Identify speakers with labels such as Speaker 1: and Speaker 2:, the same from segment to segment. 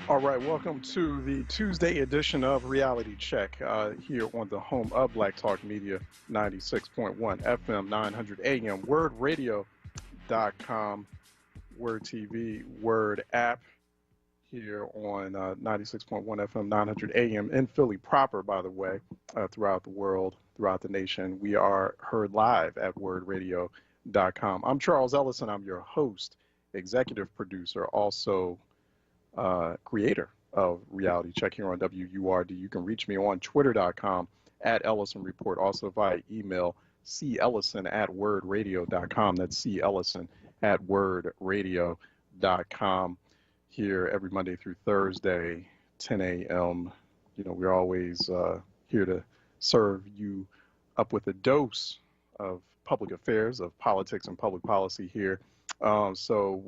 Speaker 1: All right, welcome to the Tuesday edition of Reality Check here on the home of Black Talk Media, 96.1 FM, 900 AM, WURDradio.com, WURD TV, WURD app here on 96.1 FM, 900 AM in Philly proper, by the way, throughout the world, throughout the nation. We are heard live at WURDradio.com. I'm Charles Ellison. I'm your host, executive producer, also creator of Reality Check here on WURD. You can reach me on twitter.com at Ellison Report, also via email cellison at wordradio.com. That's cellison at wordradio.com. Here every Monday through Thursday, 10 a.m. You know, we're always here to serve you up with a dose of public affairs, of politics and public policy here. So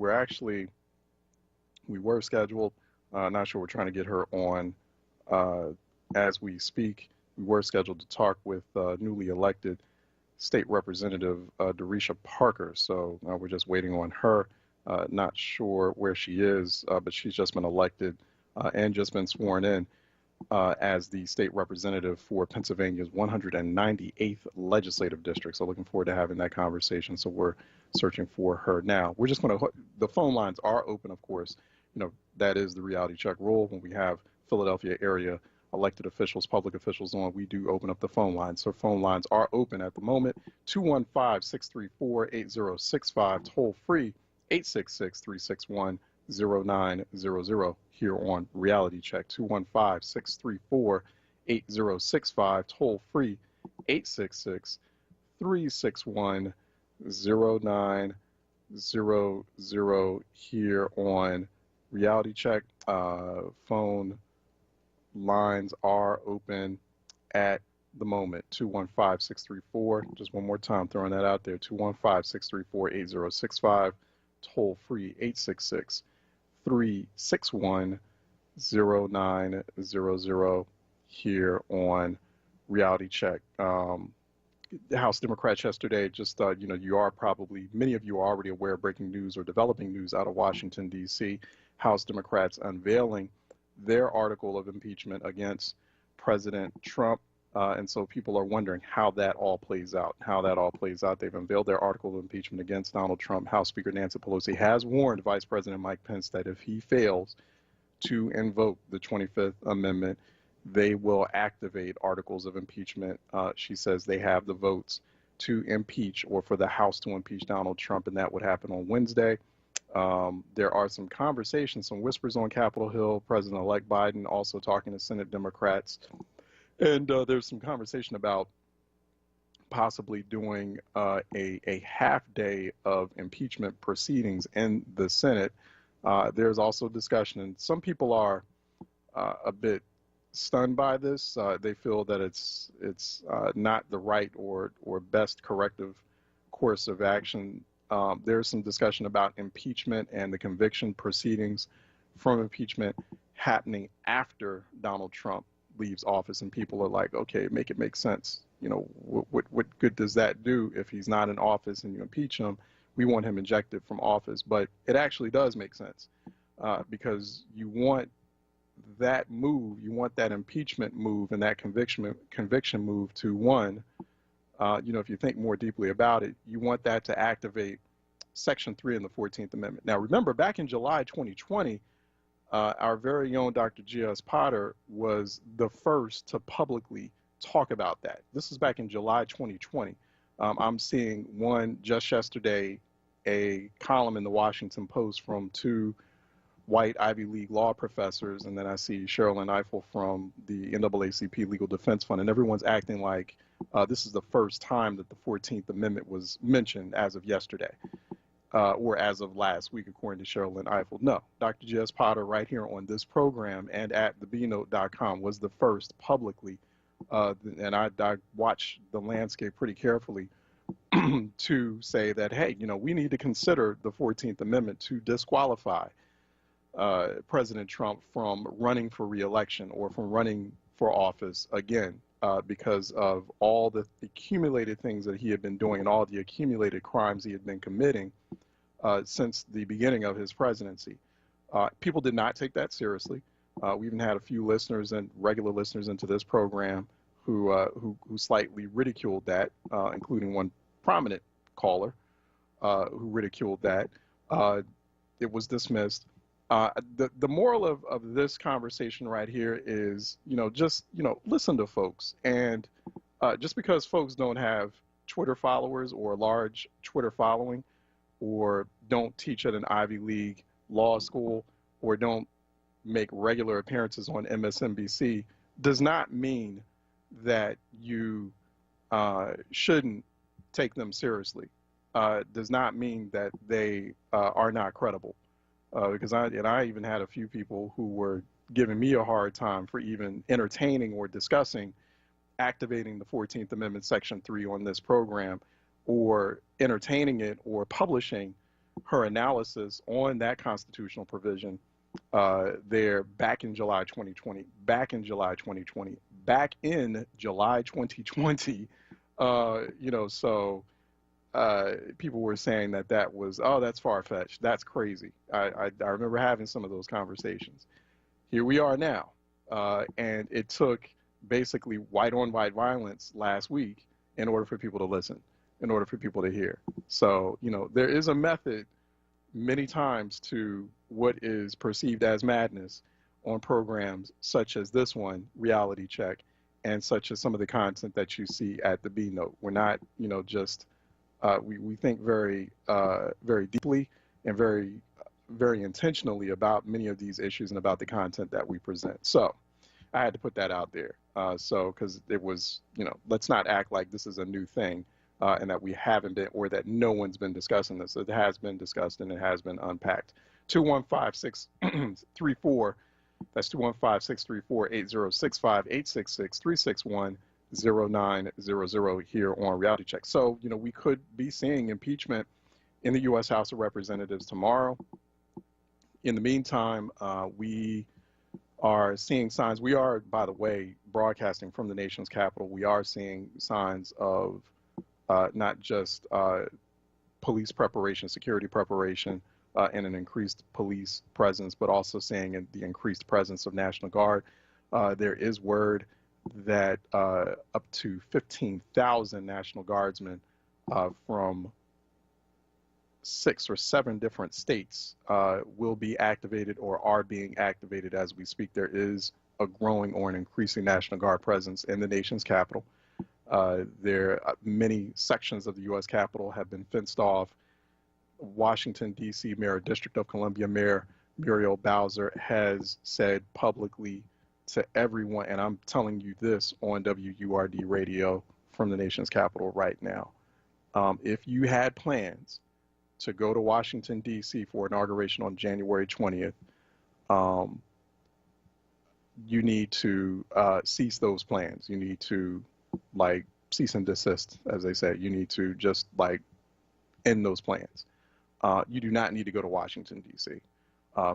Speaker 1: we were scheduled. Not sure we're trying to get her on as we speak. We were scheduled to talk with newly elected State Representative Darisha Parker. So we're just waiting on her. Not sure where she is, but she's just been elected and just been sworn in as the state representative for Pennsylvania's 198th legislative district. So looking forward to having that conversation. So we're searching for her now. We're just going to, the phone lines are open, of course. You know, that is the Reality Check rule. When we have Philadelphia area elected officials, public officials on, we do open up the phone lines. So phone lines are open at the moment. 215-634-8065, toll free, 866-361-0900 here on Reality Check. 215-634-8065, toll free, 866-361-0900 here on Reality Check. Phone lines are open at the moment. 215-634, just one more time throwing that out there, 215-634-8065, toll free, 866-361-0900 here on Reality Check. The House Democrats yesterday, just, you know, many of you are already aware of breaking news or developing news out of Washington, D.C. House Democrats unveiling their article of impeachment against President Trump. And so people are wondering how that all plays out, They've unveiled their article of impeachment against Donald Trump. House Speaker Nancy Pelosi has warned Vice President Mike Pence that if he fails to invoke the 25th Amendment, they will activate articles of impeachment. She says they have the votes to impeach, or for the House to impeach Donald Trump, and that would happen on Wednesday. There are some conversations, some whispers on Capitol Hill, President-elect Biden also talking to Senate Democrats. And there's some conversation about possibly doing a half day of impeachment proceedings in the Senate. There's also discussion, and some people are a bit stunned by this. They feel that it's not the right or best corrective course of action. There's some discussion about impeachment and the conviction proceedings from impeachment happening after Donald Trump leaves office, and people are like, okay, make it make sense. You know, what good does that do if he's not in office and you impeach him? We want him ejected from office. But it actually does make sense because you want that move, you want that impeachment move and that conviction move to one, you know, if you think more deeply about it, you want that to activate Section 3 in the 14th Amendment. Now, remember, back in July 2020, our very own Dr. G.S. Potter was the first to publicly talk about that. This is back in July 2020. I'm seeing one just yesterday, a column in the Washington Post from two white Ivy League law professors, and then I see Sherilyn Ifill from the NAACP Legal Defense Fund, and everyone's acting like this is the first time that the 14th Amendment was mentioned as of yesterday, or as of last week, according to Sherilyn Ifill. No, Dr. J.S. Potter right here on this program and at thebnote.com was the first publicly, and I watched the landscape pretty carefully, to say that, hey, you know, we need to consider the 14th Amendment to disqualify President Trump from running for re-election or from running for office again, because of all the accumulated things that he had been doing and all the accumulated crimes he had been committing since the beginning of his presidency. People did not take that seriously. We even had a few listeners and regular listeners into this program who slightly ridiculed that, including one prominent caller who ridiculed that. Uh, it was dismissed. The moral of this conversation right here is, just, listen to folks. And just because folks don't have Twitter followers or a large Twitter following, or don't teach at an Ivy League law school, or don't make regular appearances on MSNBC, does not mean that you shouldn't take them seriously. Does not mean that they are not credible. Because I even had a few people who were giving me a hard time for even entertaining or discussing activating the 14th Amendment Section 3 on this program, or entertaining it or publishing her analysis on that constitutional provision there back in July 2020, back in July 2020, back in July 2020. So people were saying that was, oh, that's far-fetched, that's crazy. I remember having some of those conversations. Here we are now, and it took basically white-on-white violence last week in order for people to listen, in order for people to hear. So, there is a method many times to what is perceived as madness on programs such as this one, Reality Check, and such as some of the content that you see at the B Note. We're not, just, we think very, very deeply and very, very intentionally about many of these issues and about the content that we present. So I had to put that out there. Because it was, let's not act like this is a new thing and that we haven't been, or that no one's been discussing this. It has been discussed and it has been unpacked. 215-634, that's 215-634-8065, 866-361-0900 here on Reality Check. So, we could be seeing impeachment in the U.S. House of Representatives tomorrow. In the meantime, we are seeing signs. We are, by the way, broadcasting from the nation's capital. We are seeing signs of not just police preparation, security preparation, and an increased police presence, but also seeing the increased presence of National Guard. There is word that up to 15,000 National Guardsmen from 6 or 7 different states will be activated or are being activated as we speak. There is a growing or an increasing National Guard presence in the nation's capital. Many sections of the U.S. Capitol have been fenced off. Washington, D.C. Mayor, District of Columbia Mayor Muriel Bowser has said publicly to everyone, and I'm telling you this on WURD radio from the nation's capital right now, if you had plans to go to Washington, D.C. for inauguration on January 20th, you need to cease those plans. You need to, cease and desist, as they say. You need to just, end those plans. You do not need to go to Washington, D.C.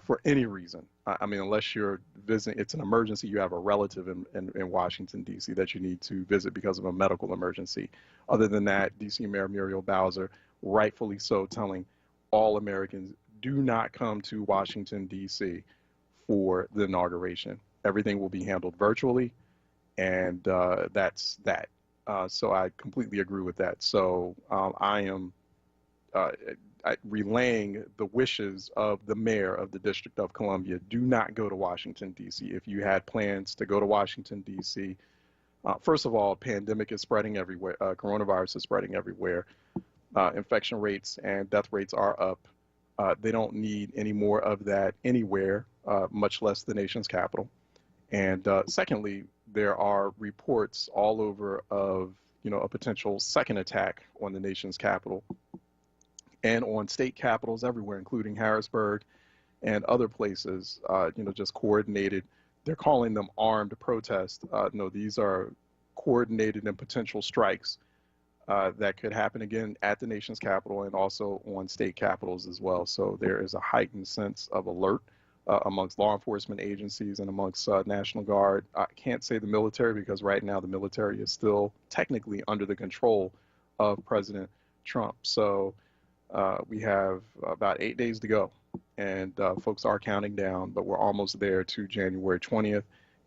Speaker 1: For any reason. I mean, unless you're visiting, it's an emergency, you have a relative in Washington, D.C. that you need to visit because of a medical emergency. Other than that, D.C. Mayor Muriel Bowser, rightfully so, telling all Americans, do not come to Washington, D.C. for the inauguration. Everything will be handled virtually, and that's that. So I completely agree with that. So I am relaying the wishes of the mayor of the District of Columbia. Do not go to Washington, D.C. If you had plans to go to Washington, D.C., first of all, pandemic is spreading everywhere. Coronavirus is spreading everywhere. Infection rates and death rates are up. They don't need any more of that anywhere, much less the nation's capital. And secondly, there are reports all over of, a potential second attack on the nation's capital and on state capitals everywhere, including Harrisburg and other places, just coordinated. They're calling them armed protests. No, these are coordinated and potential strikes that could happen again at the nation's capital and also on state capitals as well. So there is a heightened sense of alert amongst law enforcement agencies and amongst National Guard. I can't say the military because right now the military is still technically under the control of President Trump. So We have about 8 days to go, and folks are counting down, but we're almost there to January 20th.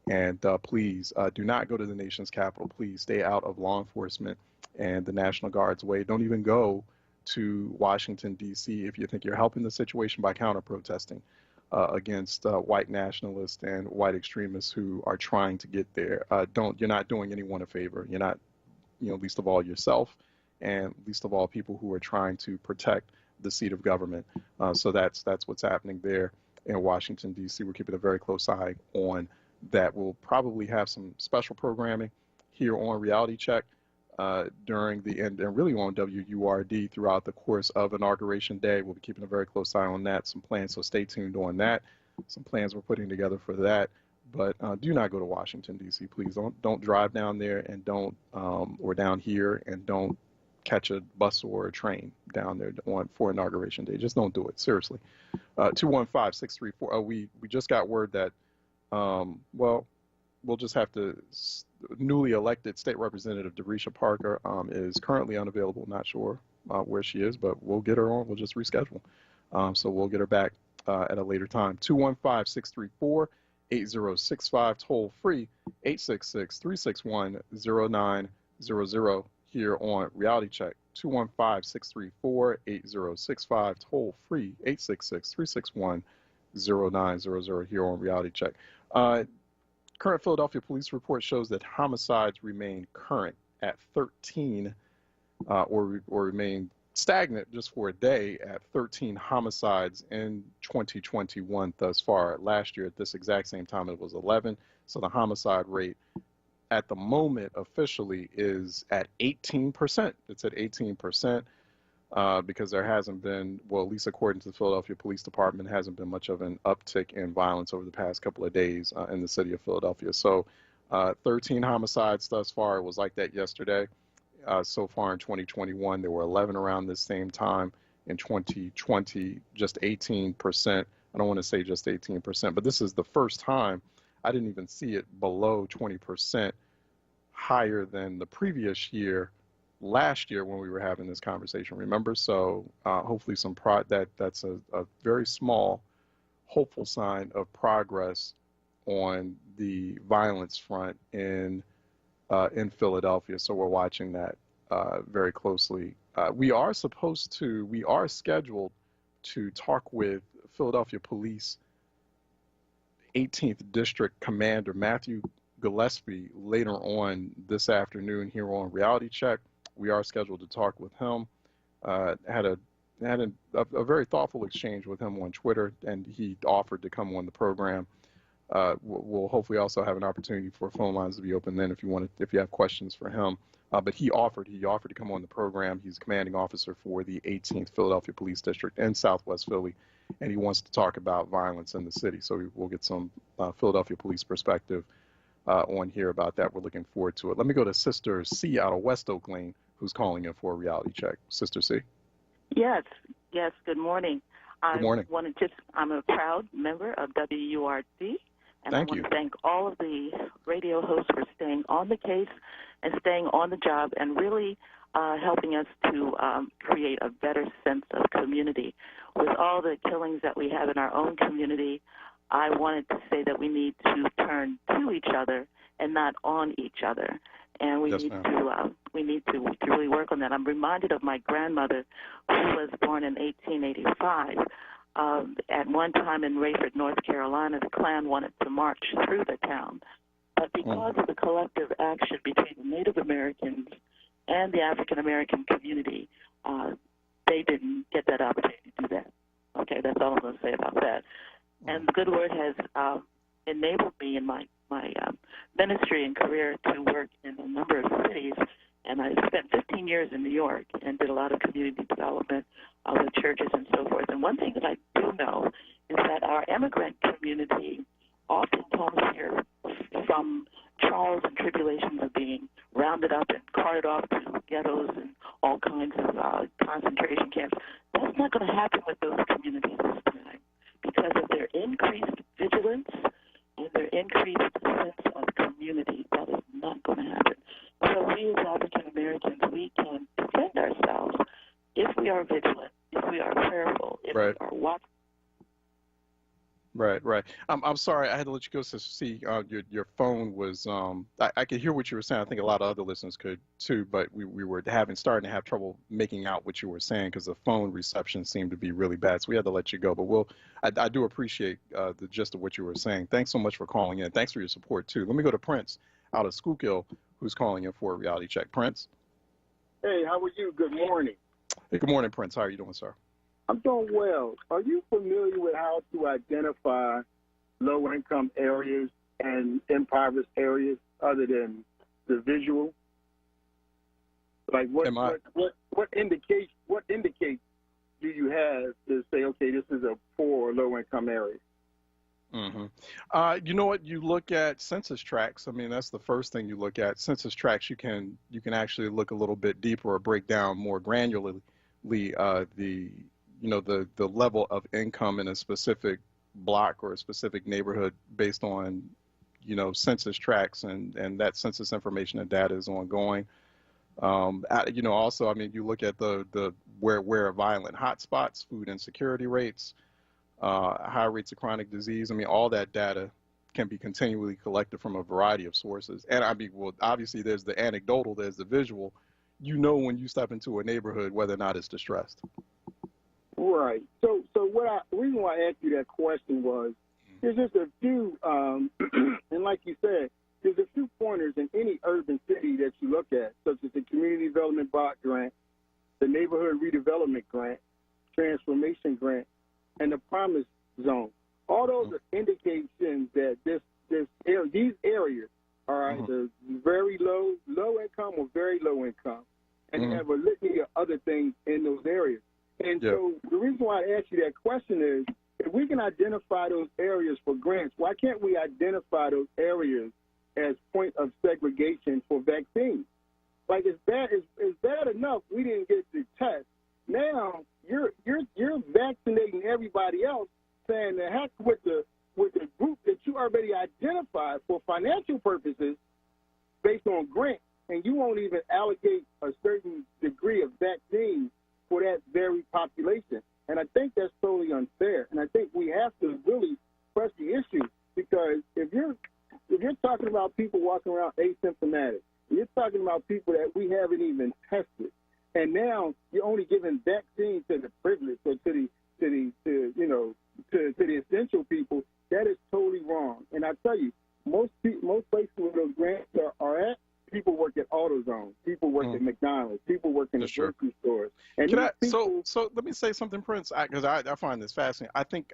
Speaker 1: And please do not go to the nation's capital. Please stay out of law enforcement and the National Guard's way. Don't even go to Washington, D.C. if you think you're helping the situation by counter-protesting against white nationalists and white extremists who are trying to get there. You're not doing anyone a favor. You're not, least of all yourself, and least of all people who are trying to protect the seat of government. So that's what's happening there in Washington, D.C. We're keeping a very close eye on that. We'll probably have some special programming here on Reality Check during the end, and really on WURD throughout the course of Inauguration Day. We'll be keeping a very close ime on that, some plans, so stay tuned on that. Some plans we're putting together for that. But do not go to Washington, D.C., please. Don't drive down there, and don't, or down here, and don't catch a bus or a train down there for Inauguration Day. Just don't do it, seriously. 215-634, we just got word that, well, we'll just have to, newly elected State Representative Derisha Parker is currently unavailable. Not sure where she is, but we'll get her on. We'll just reschedule. So we'll get her back at a later time. 215-634-8065, toll free, 866-361-0900 here on Reality Check. 215-634-8065, toll free, 866-361-0900 here on Reality Check. Current Philadelphia police report shows that homicides remain current at 13, or remain stagnant just for a day at 13 homicides in 2021 thus far. Last year at this exact same time it was 11. So the homicide rate at the moment officially is at 18%. It's at 18%. Because there hasn't been, well, at least according to the Philadelphia Police Department, hasn't been much of an uptick in violence over the past couple of days in the city of Philadelphia. So 13 homicides thus far. It was like that yesterday. So far in 2021, there were 11 around this same time. In 2020, just 18%. I don't want to say just 18%, but this is the first time I didn't even see it below 20% higher than the previous year. Last year when we were having this conversation, remember? So hopefully that's a very small, hopeful sign of progress on the violence front in Philadelphia. So we're watching that very closely. We are scheduled to talk with Philadelphia Police 18th District Commander Matthew Gillespie later on this afternoon here on Reality Check. We are scheduled to talk with him. Had a very thoughtful exchange with him on Twitter, and he offered to come on the program. We'll hopefully also have an opportunity for phone lines to be open then if you have questions for him. But he offered to come on the program. He's commanding officer for the 18th Philadelphia Police District in Southwest Philly, and he wants to talk about violence in the city. So we'll get some Philadelphia police perspective on here about that. We're looking forward to it. Let me go to Sister C out of West Oak Lane, who's calling in for a Reality Check. Sister C.
Speaker 2: Yes, good morning.
Speaker 1: Good morning.
Speaker 2: I'm a proud member of WURD, and I want to thank all of the radio hosts for staying on the case and staying on the job and really helping us to create a better sense of community. With all the killings that we have in our own community, I wanted to say that we need to turn to each other and not on each other. And we need to really work on that. I'm reminded of my grandmother, who was born in 1885. At one time in Rayford, North Carolina, the Klan wanted to march through the town. But because of the collective action between the Native Americans and the African American community, they didn't get that opportunity to do that. Okay, that's all I'm going to say about that. And the good word has enabled me in my ministry and career to work in a number of cities, and I spent 15 years in New York and did a lot of community development with churches and so forth. And one thing that I do know is that our immigrant community often comes here from trials and tribulations of being rounded up and carted off to ghettos and all kinds of concentration camps. That's not going to happen with those communities this time because of their increased vigilance and their increased sense of community. That is not going to happen. So we as African Americans, we can defend ourselves if we are vigilant, if we are prayerful, if we are watching.
Speaker 1: Right. I'm sorry, I had to let you go, Sister C. Your phone was, I could hear what you were saying. I think a lot of other listeners could too, but we were starting to have trouble making out what you were saying because the phone reception seemed to be really bad. So we had to let you go. But I do appreciate the gist of what you were saying. Thanks so much for calling in. Thanks for your support too. Let me go to Prince out of Schuylkill, who's calling in for a reality check. Prince.
Speaker 3: Hey, how are you? Good morning.
Speaker 1: Hey, good morning, Prince. How are you doing, sir?
Speaker 3: I'm doing well. Are you familiar with how to identify low-income areas and impoverished areas other than the visual? Like what indicates do you have to say, okay, this is a poor or low-income area?
Speaker 1: You know what? You look at census tracts. I mean, that's the first thing you look at. Census tracts, you can actually look a little bit deeper or break down more granularly the level of income in a specific block or a specific neighborhood based on, census tracts, and that census information and data is ongoing. Also, I mean, you look at the where are violent hotspots, food insecurity rates, high rates of chronic disease. I mean, all that data can be continually collected from a variety of sources. And I mean, well, obviously there's the anecdotal, there's the visual. When you step into a neighborhood whether or not it's distressed.
Speaker 3: Right. So the reason why I asked you that question was there's just a few, and like you said, there's a few pointers in any urban city that you look at, such as the Community Development Block Grant, the Neighborhood Redevelopment Grant, Transformation Grant, and the Promise Zone. All those are indications that these areas are either very low income or very low income, and they have a litany of other things in those areas. And so the reason why I asked you that question is, if we can identify those areas for grants, why can't we identify those areas as point of segregation for vaccines? Like, it's bad enough we didn't get the test. Now you're vaccinating everybody else, saying the heck with the group that you already identified for financial purposes based on grants, and you won't even allocate a certain degree of vaccine for that very population. And I think that's totally unfair. And I think we have to really press the issue, because if you're talking about people walking around asymptomatic, you're talking about people that we haven't even tested, and now you're only giving vaccines to the privileged or to the essential people, that is totally wrong. And I tell you, most places where those grants are at, people work at AutoZone, people work at McDonald's, people work in the grocery stores. And
Speaker 1: so let me say something, Prince, because I find this fascinating. I think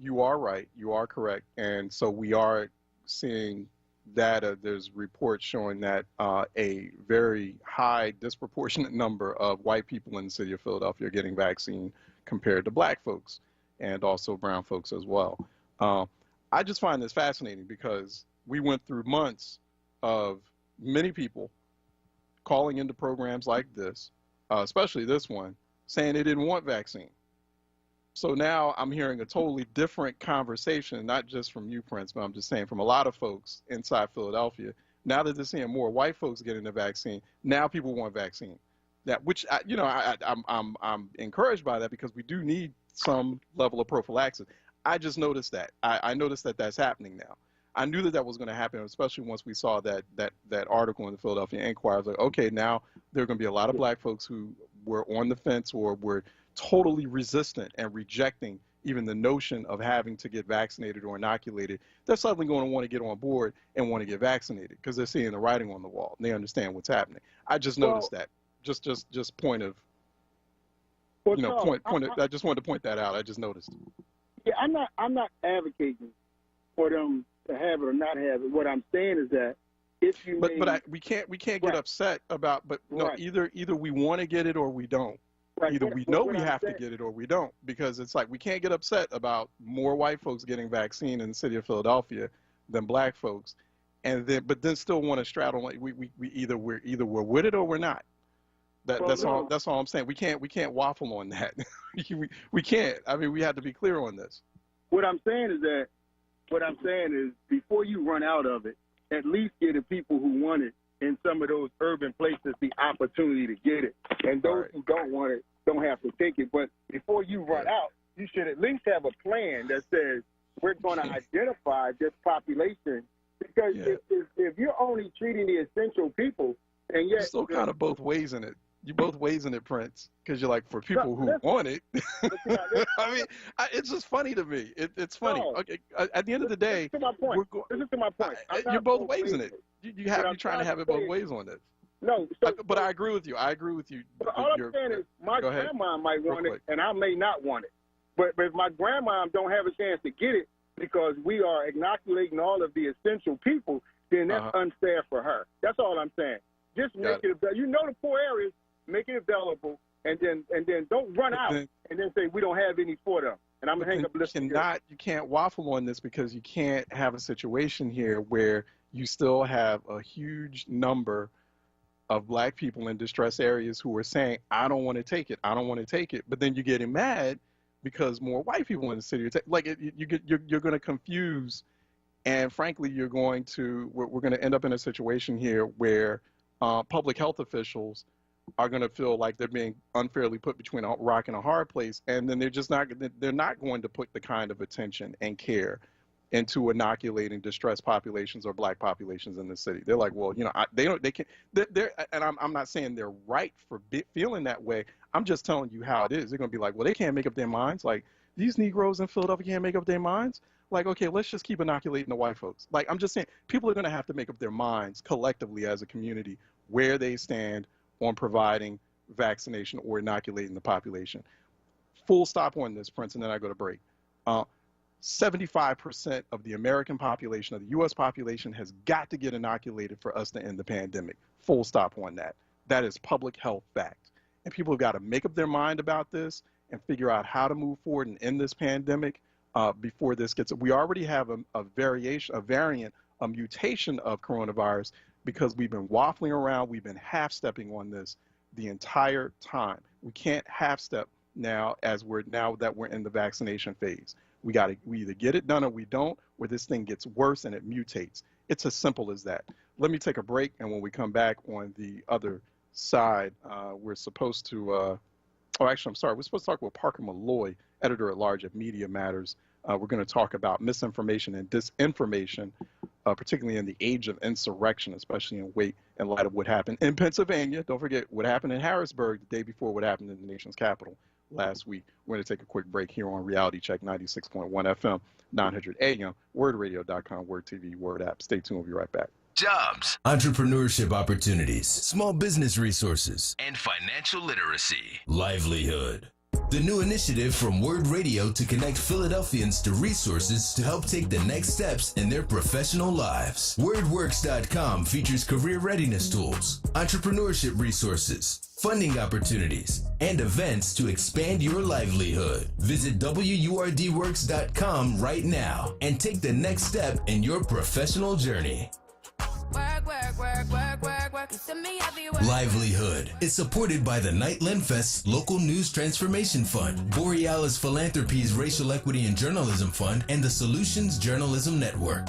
Speaker 1: you are right, you are correct, and so we are seeing data. There's reports showing that a very high disproportionate number of white people in the city of Philadelphia are getting vaccine compared to black folks and also brown folks as well. I just find this fascinating because we went through months of many people calling into programs like this, especially this one, saying they didn't want vaccine. So now I'm hearing a totally different conversation, not just from you, Prince, but I'm just saying from a lot of folks inside Philadelphia. Now that they're seeing more white folks getting the vaccine, now people want vaccine. Which I'm encouraged by that, because we do need some level of prophylaxis. I just noticed that. I noticed that that's happening now. I knew that was going to happen, especially once we saw that article in the Philadelphia Inquirer. I was like, okay, now there are going to be a lot of black folks who were on the fence or were totally resistant and rejecting even the notion of having to get vaccinated or inoculated. They're suddenly going to want to get on board and want to get vaccinated because they're seeing the writing on the wall and they understand what's happening. I just noticed that. Just point of, I just wanted to point that out. I just noticed.
Speaker 3: Yeah, I'm not advocating for them to have it or not have it. What I'm saying is that if you
Speaker 1: we can't get upset about, either we want to get it or we don't. Right. Either we know we have to get it or we don't, because it's like we can't get upset about more white folks getting vaccine in the city of Philadelphia than black folks, but then still want to straddle like we're with it or we're not. That's all I'm saying. We can't waffle on that. we can't. I mean, we have to be clear on this.
Speaker 3: What I'm saying is before you run out of it, at least give the people who want it in some of those urban places the opportunity to get it. And those who don't want it, don't have to take it. But before you run out, you should at least have a plan that says we're going to identify this population, because if you're only treating the essential people, and yet
Speaker 1: still kind of both ways in it. You both ways in it, Prince, because you're like, for people who want it. I mean, it's just funny to me. It's funny. No. Okay, at the end of the day,
Speaker 3: this is my point.
Speaker 1: You're both ways in it. You're trying to have it both ways on this.
Speaker 3: No,
Speaker 1: but I agree with you.
Speaker 3: But all I'm saying is, my grandma might want it, and I may not want it. But if my grandma don't have a chance to get it because we are inoculating all of the essential people, then that's unfair for her. That's all I'm saying. Just make it available. You know the poor areas, make it available, and then don't run out and then say we don't have any for them. And I'm gonna hang up listening.
Speaker 1: You can't waffle on this, because you can't have a situation here where you still have a huge number of black people in distressed areas who are saying, I don't want to take it. I don't want to take it. But then you're getting mad because more white people in the city are you're going to confuse, and frankly, we're going to end up in a situation here where public health officials are going to feel like they're being unfairly put between a rock and a hard place, and then they're not going to put the kind of attention and care into inoculating distressed populations or black populations in the city. They're like, well, and I'm not saying they're right for feeling that way. I'm just telling you how it is. They're going to be like, well, they can't make up their minds. Like, these Negroes in Philadelphia can't make up their minds. Like, okay, let's just keep inoculating the white folks. Like, I'm just saying, people are going to have to make up their minds collectively as a community where they stand on providing vaccination or inoculating the population. Full stop on this, Prince, and then I go to break. 75% of the American population, of the U.S. population, has got to get inoculated for us to end the pandemic. Full stop on that. That is public health fact. And people have got to make up their mind about this and figure out how to move forward and end this pandemic before this gets. We already have a variant, a mutation of coronavirus, because we've been waffling around, we've been half-stepping on this the entire time. We can't half-step now that we're in the vaccination phase. We either get it done or we don't, or this thing gets worse and it mutates. It's as simple as that. Let me take a break, and when we come back on the other side, we're supposed to, we're supposed to talk with Parker Malloy, editor-at-large at Media Matters. We're going to talk about misinformation and disinformation, particularly in the age of insurrection, especially in light of what happened in Pennsylvania. Don't forget what happened in Harrisburg the day before what happened in the nation's capital last week. We're going to take a quick break here on Reality Check 96.1 FM, 900 AM, WURDradio.com, WURD TV, WURD app. Stay tuned. We'll be right back.
Speaker 4: Jobs, entrepreneurship opportunities, small business resources, and financial literacy. Livelihood. The new initiative from WURD Radio to connect Philadelphians to resources to help take the next steps in their professional lives. WordWorks.com features career readiness tools, entrepreneurship resources, funding opportunities, and events to expand your livelihood. Visit WURDworks.com right now and take the next step in your professional journey. Livelihood is supported by the Nightland Fest's Local News Transformation Fund, Borealis Philanthropies Racial Equity and Journalism Fund, and the Solutions Journalism Network.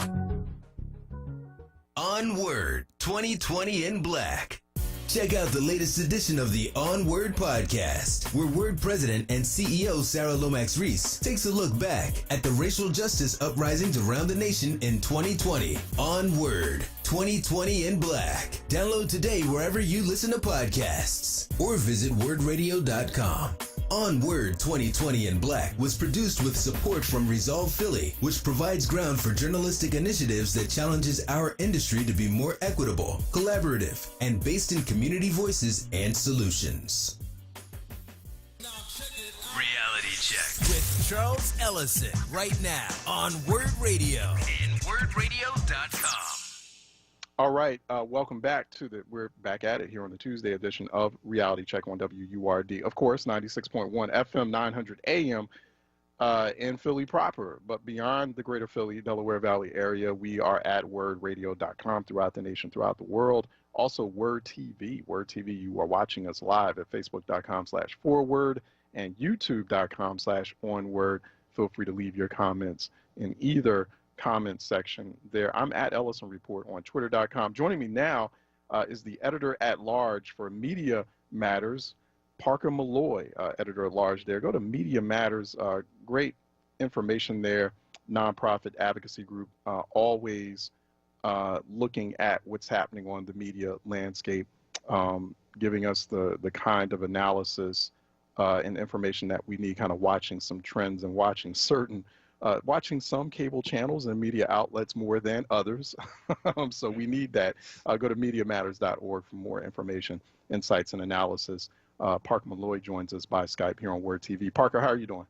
Speaker 4: onWURD 2020 in Black. Check out the latest edition of the onWURD podcast, where WURD President and CEO Sarah Lomax Reese takes a look back at the racial justice uprisings around the nation in 2020. onWURD 2020 in Black. Download today wherever you listen to podcasts or visit wordradio.com. onWURD 2020 in Black was produced with support from Resolve Philly, which provides ground for journalistic initiatives that challenges our industry to be more equitable, collaborative, and based in community voices and solutions. Reality Check with Charles Ellison right now on WURD Radio and wordradio.com.
Speaker 1: All right, welcome back we're back at it here on the Tuesday edition of Reality Check on WURD. Of course, 96.1 FM, 900 AM in Philly proper. But beyond the greater Philly, Delaware Valley area, we are at wordradio.com throughout the nation, throughout the world. Also, WURD TV. WURD TV, you are watching us live at facebook.com/4word and youtube.com/onWURD. Feel free to leave your comments in either comment section there. I'm at Ellison Report on twitter.com. Joining me now is the editor-at-large for Media Matters, Parker Malloy, editor-at-large there. Go to Media Matters. Great information there. Nonprofit advocacy group, always looking at what's happening on the media landscape, giving us the kind of analysis and information that we need, kind of watching some trends and watching some cable channels and media outlets more than others. So we need that. Go to MediaMatters.org for more information, insights, and analysis. Parker Malloy joins us by Skype here on WURD TV. Parker, how are you doing?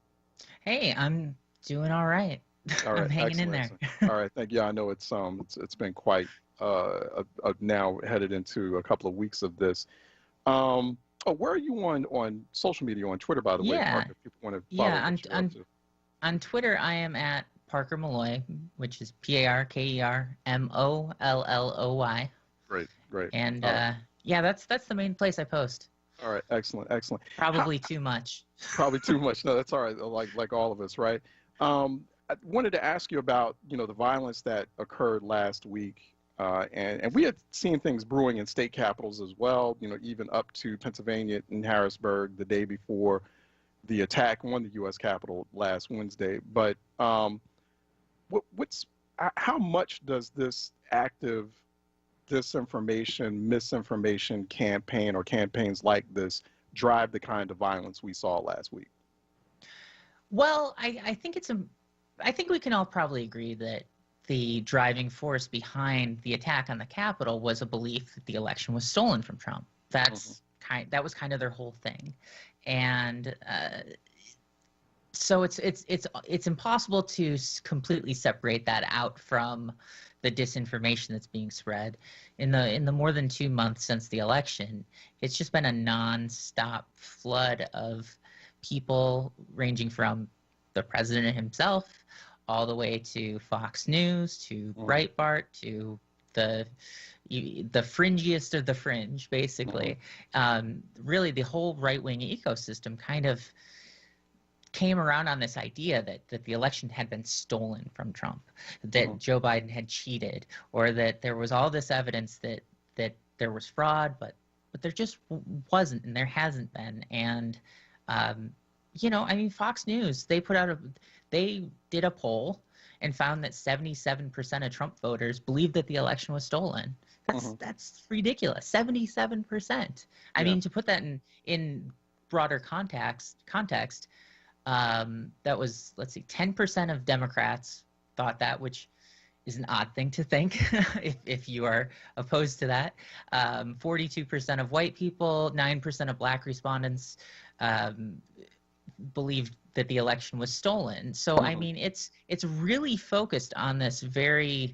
Speaker 5: Hey, I'm doing all right.
Speaker 1: All right,
Speaker 5: I'm hanging in there.
Speaker 1: All right, thank you. I know it's been quite now headed into a couple of weeks of this. Where are you on social media, on Twitter, by the way? Parker, if people want to follow
Speaker 5: on Twitter, I am at Parker Malloy, which is ParkerMolloy.
Speaker 1: Great.
Speaker 5: And yeah, that's the main place I post.
Speaker 1: All right, excellent.
Speaker 5: Probably too much.
Speaker 1: Probably too much. No, that's all right. Like all of us, right? I wanted to ask you about, the violence that occurred last week, and we had seen things brewing in state capitals as well, even up to Pennsylvania and Harrisburg the day before the attack on the U.S. Capitol last Wednesday. But how much does this active disinformation, misinformation campaign or campaigns like this drive the kind of violence we saw last week?
Speaker 5: Well, I think we can all probably agree that the driving force behind the attack on the Capitol was a belief that the election was stolen from Trump. That was kind of their whole thing, and so it's impossible to completely separate that out from the disinformation that's being spread. In the more than 2 months since the election, it's just been a nonstop flood of people, ranging from the president himself all the way to Fox News, to Breitbart, to the fringiest of the fringe, basically. Really, the whole right-wing ecosystem kind of came around on this idea that the election had been stolen from Trump, that Joe Biden had cheated, or that there was all this evidence that there was fraud, but there just wasn't, and there hasn't been. And Fox News, they did a poll and found that 77% of Trump voters believed that the election was stolen. That's ridiculous. 77%. I mean, to put that in broader context, that was, 10% of Democrats thought that, which is an odd thing to think if you are opposed to that. 42% of white people, 9% of black respondents believed that the election was stolen. So, I mean, it's really focused on this very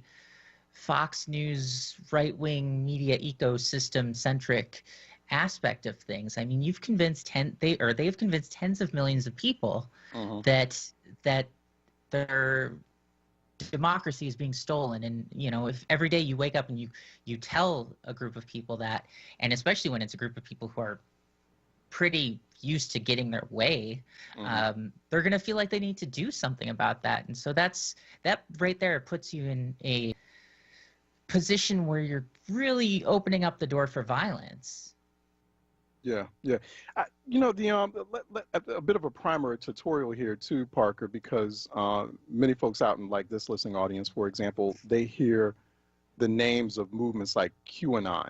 Speaker 5: Fox News right-wing media ecosystem-centric aspect of things. I mean, they've convinced tens of millions of people that their democracy is being stolen. And if every day you wake up and you tell a group of people that, and especially when it's a group of people who are pretty used to getting their way, they're going to feel like they need to do something about that. And so that right there puts you in a position where you're really opening up the door for violence.
Speaker 1: Yeah. A bit of a primer tutorial here too, Parker, because many folks out in this listening audience, for example, they hear the names of movements like QAnon,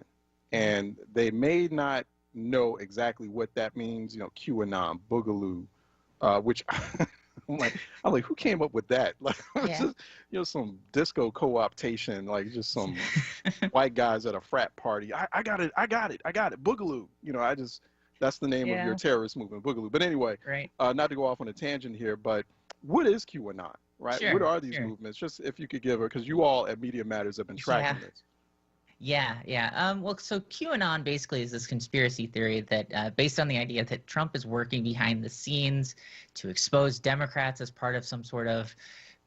Speaker 1: and they may not know exactly what that means. QAnon, Boogaloo, which I'm like, who came up with that? Just, some disco co-optation, just some white guys at a frat party. I got it, Boogaloo. That's the name of your terrorist movement, Boogaloo. But anyway, not to go off on a tangent here, but what is QAnon, right?
Speaker 5: Sure,
Speaker 1: what are these movements? Just if you could give her, because you all at Media Matters have been tracking this.
Speaker 5: Yeah. Well, so QAnon basically is this conspiracy theory that based on the idea that Trump is working behind the scenes to expose Democrats as part of some sort of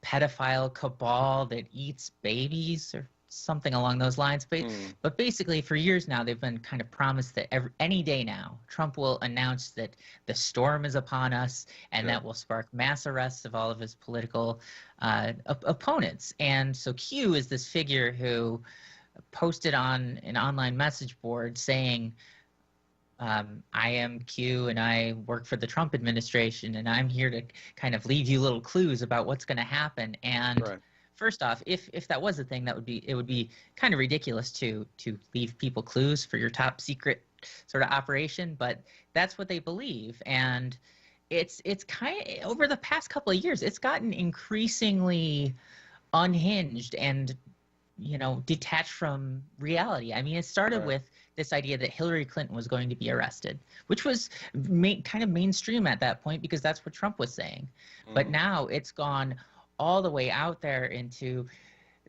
Speaker 5: pedophile cabal that eats babies or something along those lines. But basically, for years now, they've been kind of promised that any day now, Trump will announce that the storm is upon us, and that will spark mass arrests of all of his political opponents. And so Q is this figure who posted on an online message board saying, I am Q and I work for the Trump administration and I'm here to kind of leave you little clues about what's going to happen. And
Speaker 1: Right.
Speaker 5: first off, if that was a thing, it would be kind of ridiculous to leave people clues for your top secret sort of operation, but that's what they believe. And it's kind of, over the past couple of years, it's gotten increasingly unhinged and, you know, detached from reality. I mean, it started
Speaker 1: Right.
Speaker 5: with this idea that Hillary Clinton was going to be arrested, which was kind of mainstream at that point because that's what Trump was saying. But now it's gone all the way out there into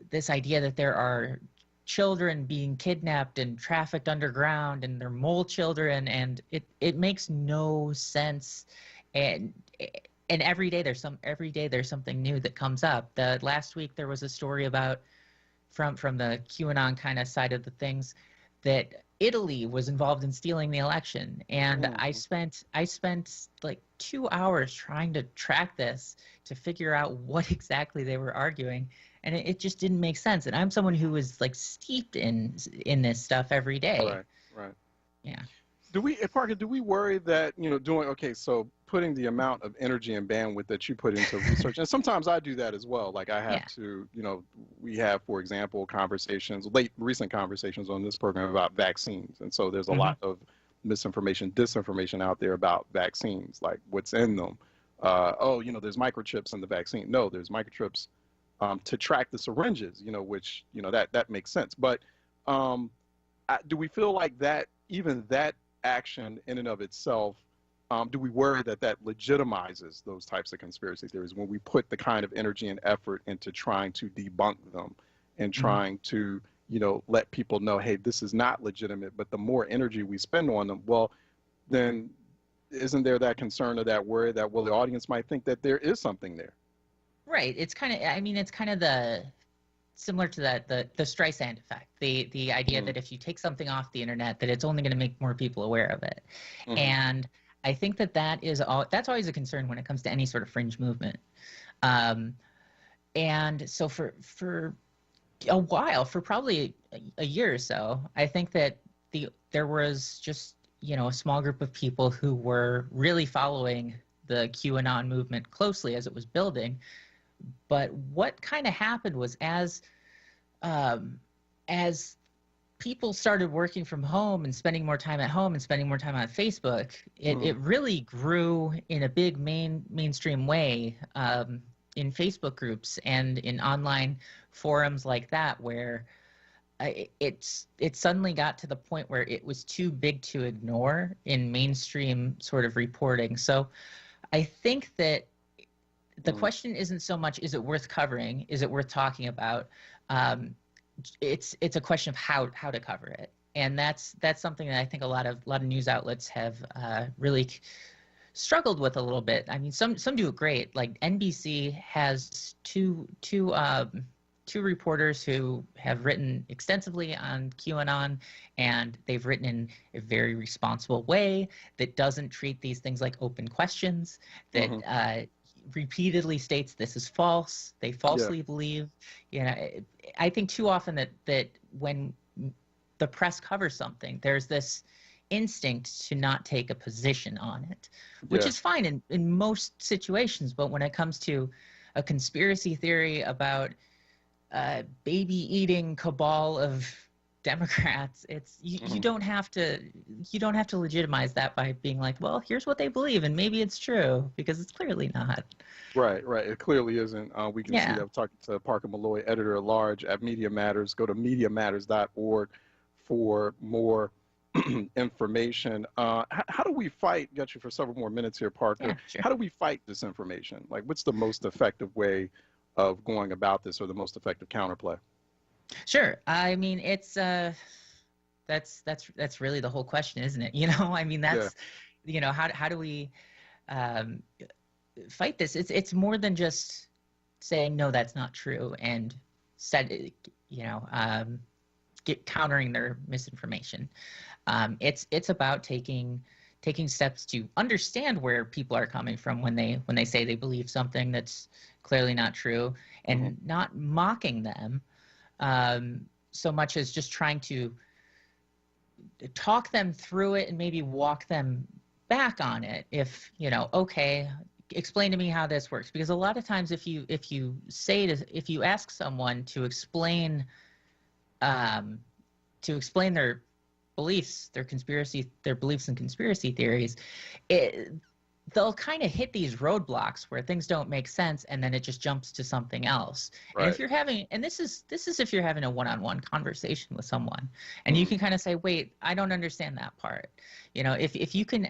Speaker 5: this idea that there are children being kidnapped and trafficked underground and they're mole children, and it makes no sense. And every day there's something new that comes up. The last week there was a story about from the QAnon kind of side of the things that Italy was involved in stealing the election, and I spent like 2 hours trying to track this to figure out what exactly they were arguing, and it just didn't make sense. And I'm someone who is like steeped in this stuff every day.
Speaker 1: Right. Right.
Speaker 5: Yeah.
Speaker 1: Parker, do we worry that, you know, so putting the amount of energy and bandwidth that you put into research, and sometimes I do that as well. Like I have to, you know, we have, for example, recent conversations on this program about vaccines. And so there's a lot of misinformation, disinformation out there about vaccines, like what's in them. You know, there's microchips in the vaccine. No, there's microchips to track the syringes, you know, which, you know, that makes sense. But do we feel like that, even that action in and of itself, do we worry that legitimizes those types of conspiracy theories when we put the kind of energy and effort into trying to debunk them and trying to, you know, let people know, hey, this is not legitimate, but the more energy we spend on them, well, then isn't there that concern or that worry that, well, the audience might think that there is something there?
Speaker 5: Right. It's kind of similar to the Streisand effect, the idea that if you take something off the internet, that it's only going to make more people aware of it. And I think that's always a concern when it comes to any sort of fringe movement. And so for a while, for probably a year or so, I think that there was just, you know, a small group of people who were really following the QAnon movement closely as it was building. But what kind of happened was as people started working from home and spending more time at home and spending more time on Facebook, it really grew in a big mainstream way in Facebook groups and in online forums like that, where it suddenly got to the point where it was too big to ignore in mainstream sort of reporting. So I think that the question isn't so much, is it worth covering? Is it worth talking about? It's a question of how to cover it. And that's something that I think a lot of news outlets have really struggled with a little bit. I mean, some do it great. Like NBC has two reporters who have written extensively on QAnon, and they've written in a very responsible way that doesn't treat these things like open questions, that repeatedly states this is false. They falsely believe. You know, I think too often that when the press covers something, there's this instinct to not take a position on it, which is fine in most situations. But when it comes to a conspiracy theory about a baby-eating cabal of Democrats, you don't have to legitimize that by being like, well, here's what they believe and maybe it's true, because it's clearly not.
Speaker 1: Right. It clearly isn't. We can see that. I'm talking to Parker Malloy, editor-at-large at Media Matters. Go to MediaMatters.org for more information. How do we fight? Got you for several more minutes here, Parker.
Speaker 5: Yeah, sure.
Speaker 1: How do we fight disinformation? Like, what's the most effective way of going about this, or the most effective counterplay?
Speaker 5: Sure. I mean, it's that's really the whole question, isn't it? You know, I mean, that's you know, how do we fight this? It's more than just saying no, that's not true, and countering their misinformation. It's about taking steps to understand where people are coming from when they say they believe something that's clearly not true, and not mocking them so much as just trying to talk them through it and maybe walk them back on it. If, you know, okay, explain to me how this works. Because a lot of times if you ask someone to explain their beliefs, their beliefs in conspiracy theories, they'll kind of hit these roadblocks where things don't make sense, and then it just jumps to something else. Right. And if you're having, and this is if you're having a one-on-one conversation with someone, and you can kind of say, wait, I don't understand that part. You know, if you can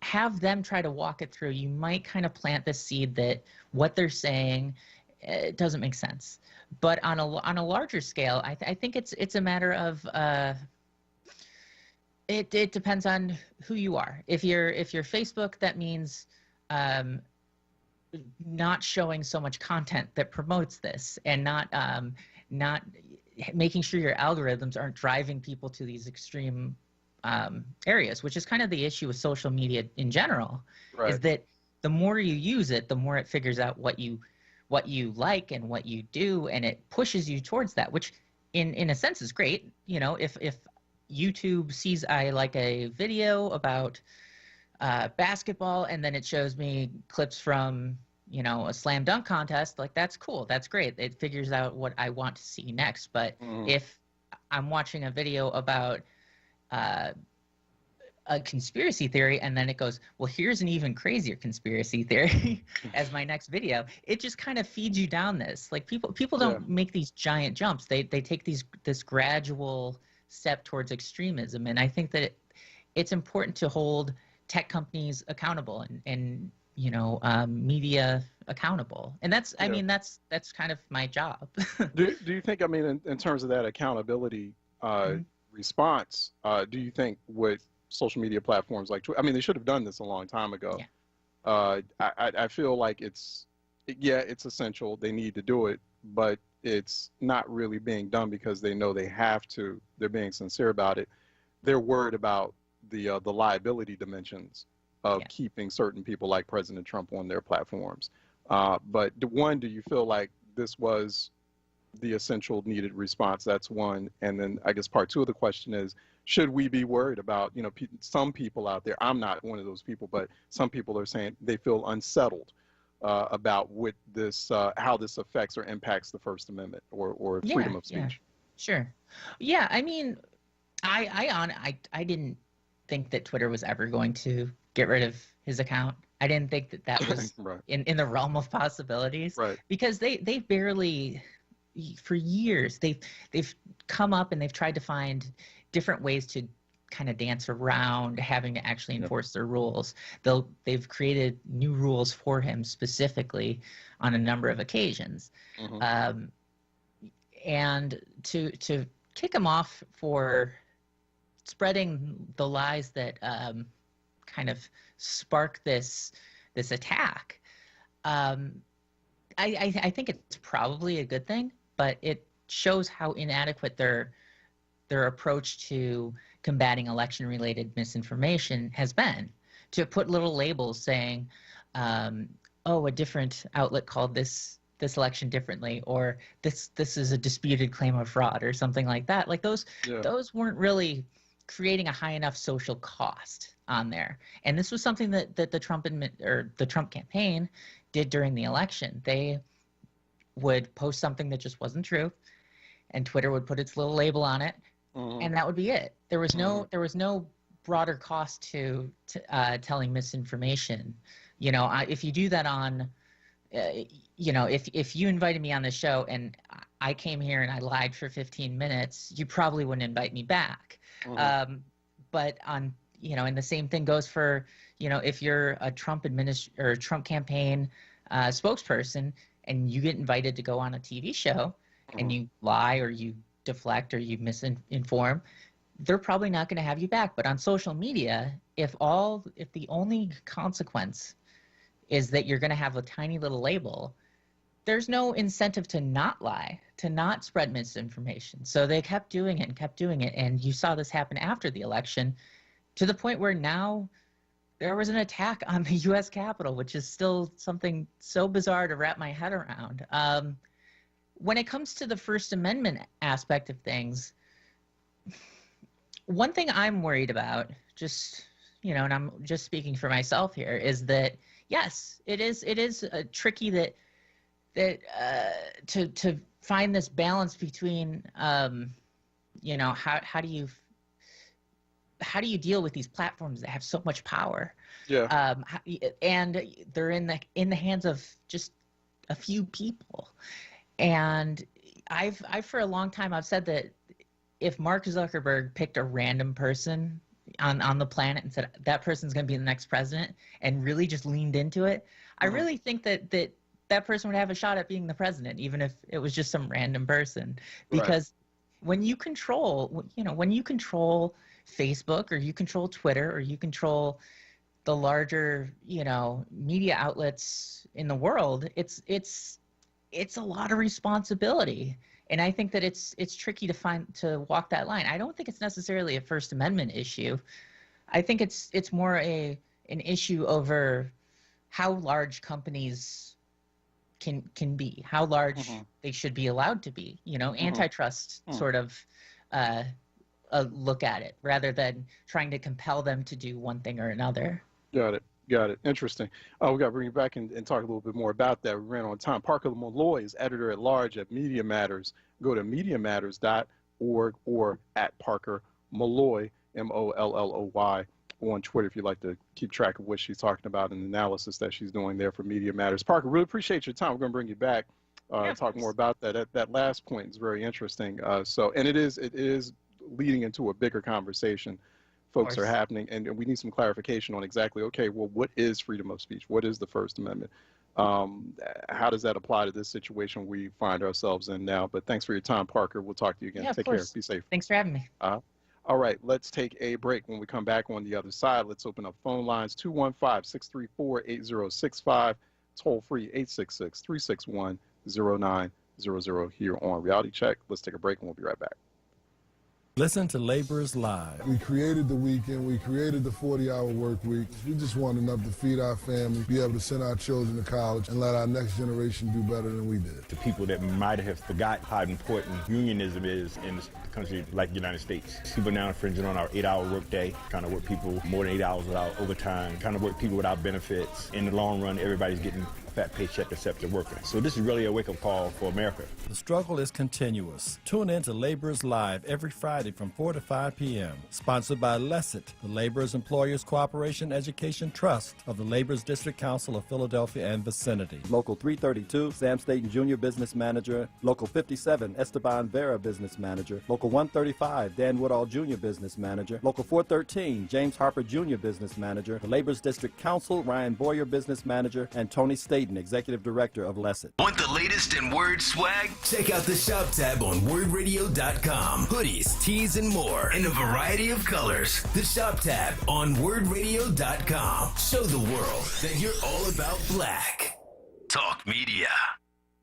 Speaker 5: have them try to walk it through, you might kind of plant the seed that what they're saying doesn't make sense. But on a larger scale, I think it's a matter of it depends on who you are. If you're Facebook, that means not showing so much content that promotes this, and not making sure your algorithms aren't driving people to these extreme areas, which is kind of the issue with social media in general. Right. Is that the more you use it, the more it figures out what you like and what you do, and it pushes you towards that, which in a sense is great. You know, if YouTube sees I like a video about basketball, and then it shows me clips from, you know, a slam dunk contest, like, that's cool, that's great. It figures out what I want to see next. But if I'm watching a video about a conspiracy theory, and then it goes, well, here's an even crazier conspiracy theory as my next video, it just kind of feeds you down this. Like, people don't make these giant jumps. They take this gradual step towards extremism. And I think that it's important to hold tech companies accountable and you know, media accountable. And that's, I mean, that's kind of my job.
Speaker 1: do you think, I mean, in terms of that accountability response, do you think with social media platforms like Twitter, I mean, they should have done this a long time ago. Yeah. I feel like it's essential. They need to do it, but it's not really being done because they know they have to. They're being sincere about it. They're worried about the liability dimensions of keeping certain people like President Trump on their platforms. But do you feel like this was the essential needed response? That's one. And then I guess part two of the question is, should we be worried about, you know, some people out there, I'm not one of those people, but some people are saying they feel unsettled about what this, how this affects or impacts the First Amendment or freedom of speech.
Speaker 5: Yeah. Sure. Yeah, I mean, I didn't think that Twitter was ever going to get rid of his account. I didn't think that was right. in the realm of possibilities. Right. Because they barely, for years, they've come up and they've tried to find different ways to kind of dance around having to actually enforce their rules. They've created new rules for him specifically on a number of occasions. And to kick him off for spreading the lies that kind of spark this attack, I think it's probably a good thing, but it shows how inadequate their approach to combating election-related misinformation has been. To put little labels saying, oh, a different outlet called this election differently, or this is a disputed claim of fraud, or something like that. Like those weren't really creating a high enough social cost on there. And this was something that the Trump campaign did during the election. They would post something that just wasn't true, and Twitter would put its little label on it, and that would be it. There was no broader cost to telling misinformation. You know, if you do that on, you know, if you invited me on the show and I came here and I lied for 15 minutes, you probably wouldn't invite me back. But on, you know, and the same thing goes for, you know, if you're a Trump campaign spokesperson and you get invited to go on a TV show and you lie or you deflect or you misinform, they're probably not going to have you back. But on social media, if the only consequence is that you're going to have a tiny little label, there's no incentive to not lie, to not spread misinformation. So they kept doing it and kept doing it. And you saw this happen after the election, to the point where now there was an attack on the U.S. Capitol, which is still something so bizarre to wrap my head around. When it comes to the First Amendment aspect of things, one thing I'm worried about, just, and I'm just speaking for myself here, is that yes, it is tricky to find this balance between how do you deal with these platforms that have so much power?
Speaker 1: Yeah.
Speaker 5: And they're in the hands of just a few people. And I've for a long time I've said that if Mark Zuckerberg picked a random person on the planet and said that person's going to be the next president and really just leaned into it, I really think that person would have a shot at being the president, even if it was just some random person. Because when you control Facebook, or you control Twitter, or you control the larger, media outlets in the world, it's a lot of responsibility. And I think that it's tricky to walk that line. I don't think it's necessarily a First Amendment issue. I think it's more an issue over how large companies can be, how large they should be allowed to be. Antitrust sort of look at it rather than trying to compel them to do one thing or another.
Speaker 1: Got it. Interesting. We got to bring you back and talk a little bit more about that. We ran on time. Parker Malloy is editor-at-large at Media Matters. Go to MediaMatters.org or at Parker Malloy, Molloy, on Twitter if you'd like to keep track of what she's talking about and the analysis that she's doing there for Media Matters. Parker, really appreciate your time. We're going to bring you back, talk more about that. That last point is very interesting. And it is leading into a bigger conversation. Folks are happening, and we need some clarification on exactly, okay, well, what is freedom of speech? What is the First Amendment? How does that apply to this situation we find ourselves in now? But thanks for your time, Parker. We'll talk to you again. Take care. Be safe.
Speaker 5: Thanks for having me.
Speaker 1: All right, let's take a break. When we come back on the other side, let's open up phone lines, 215-634-8065, toll free 866-361-0900 here on Reality Check. Let's take a break and we'll be right back.
Speaker 6: Listen to Laborers Live.
Speaker 7: We created the weekend. We created the 40-hour work week. We just want enough to feed our family, be able to send our children to college, and let our next generation do better than we did.
Speaker 8: The people that might have forgot how important unionism is in a country like the United States. People now infringing on our 8-hour workday, kind of work people more than 8 hours without overtime, kind of work people without benefits. In the long run, everybody's getting fat paycheck except the worker. So this is really a wake-up call for America.
Speaker 6: The struggle is continuous. Tune in to Laborers Live every Friday from 4 to 5 p.m. Sponsored by LESIT, the Laborers Employers Cooperation Education Trust of the Laborers District Council of Philadelphia and vicinity.
Speaker 9: Local 332, Sam Staten Jr. Business Manager. Local 57, Esteban Vera Business Manager. Local 135, Dan Woodall Jr. Business Manager. Local 413, James Harper Jr. Business Manager. The Laborers District Council, Ryan Boyer Business Manager, and Tony Staten, Executive Director of LESIT.
Speaker 4: Want the latest in Word swag? Check out the shop tab on WURDradio.com. Hoodies, tees, and more in a variety of colors. The shop tab on WURDradio.com. Show the world that you're all about black. Talk media.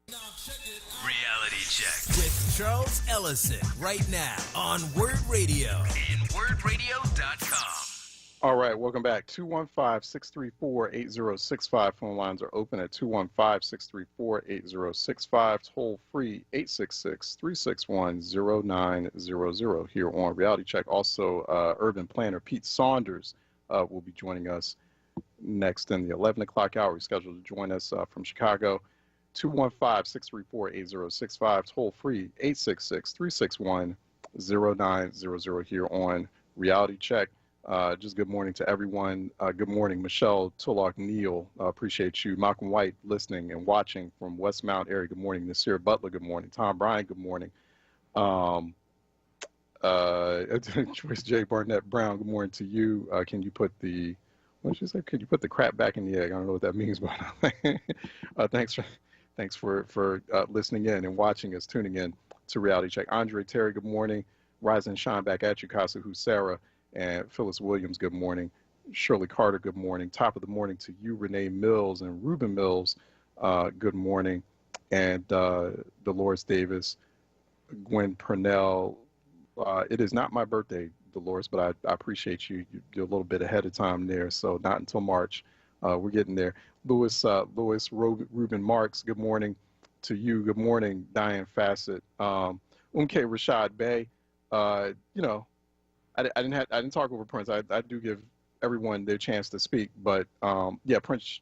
Speaker 4: Reality Check with Charles Ellison right now on Word Radio and WURDradio.com.
Speaker 1: All right, welcome back. 215-634-8065. Phone lines are open at 215-634-8065. Toll free 866-361-0900 here on Reality Check. Also, urban planner Pete Saunders will be joining us next in the 11 o'clock hour. He's scheduled to join us from Chicago. 215-634-8065. Toll free 866-361-0900 here on Reality Check. Just good morning to everyone. Good morning, Michelle Tulloch Neal. Appreciate you. Malcolm White listening and watching from Westmount area. Good morning. Nasir Butler. Good morning. Tom Bryant. Good morning. Joyce J. Barnett Brown. Good morning to you. Can you put the Could you put the crap back in the egg? I don't know what that means, but thanks for listening in and watching us, tuning in to Reality Check. Andre Terry. Good morning. Rise and shine back at you, Casa Husera. And Phyllis Williams, good morning. Shirley Carter, good morning. Top of the morning to you, Renee Mills and Ruben Mills, good morning. And Dolores Davis, Gwen Purnell. It is not my birthday, Dolores, but I appreciate you. You're a little bit ahead of time there, so not until March. We're getting there. Louis Ruben Marks, good morning to you. Good morning, Diane Fassett. Rashad Bey, I didn't talk over Prince. I do give everyone their chance to speak, but yeah, Prince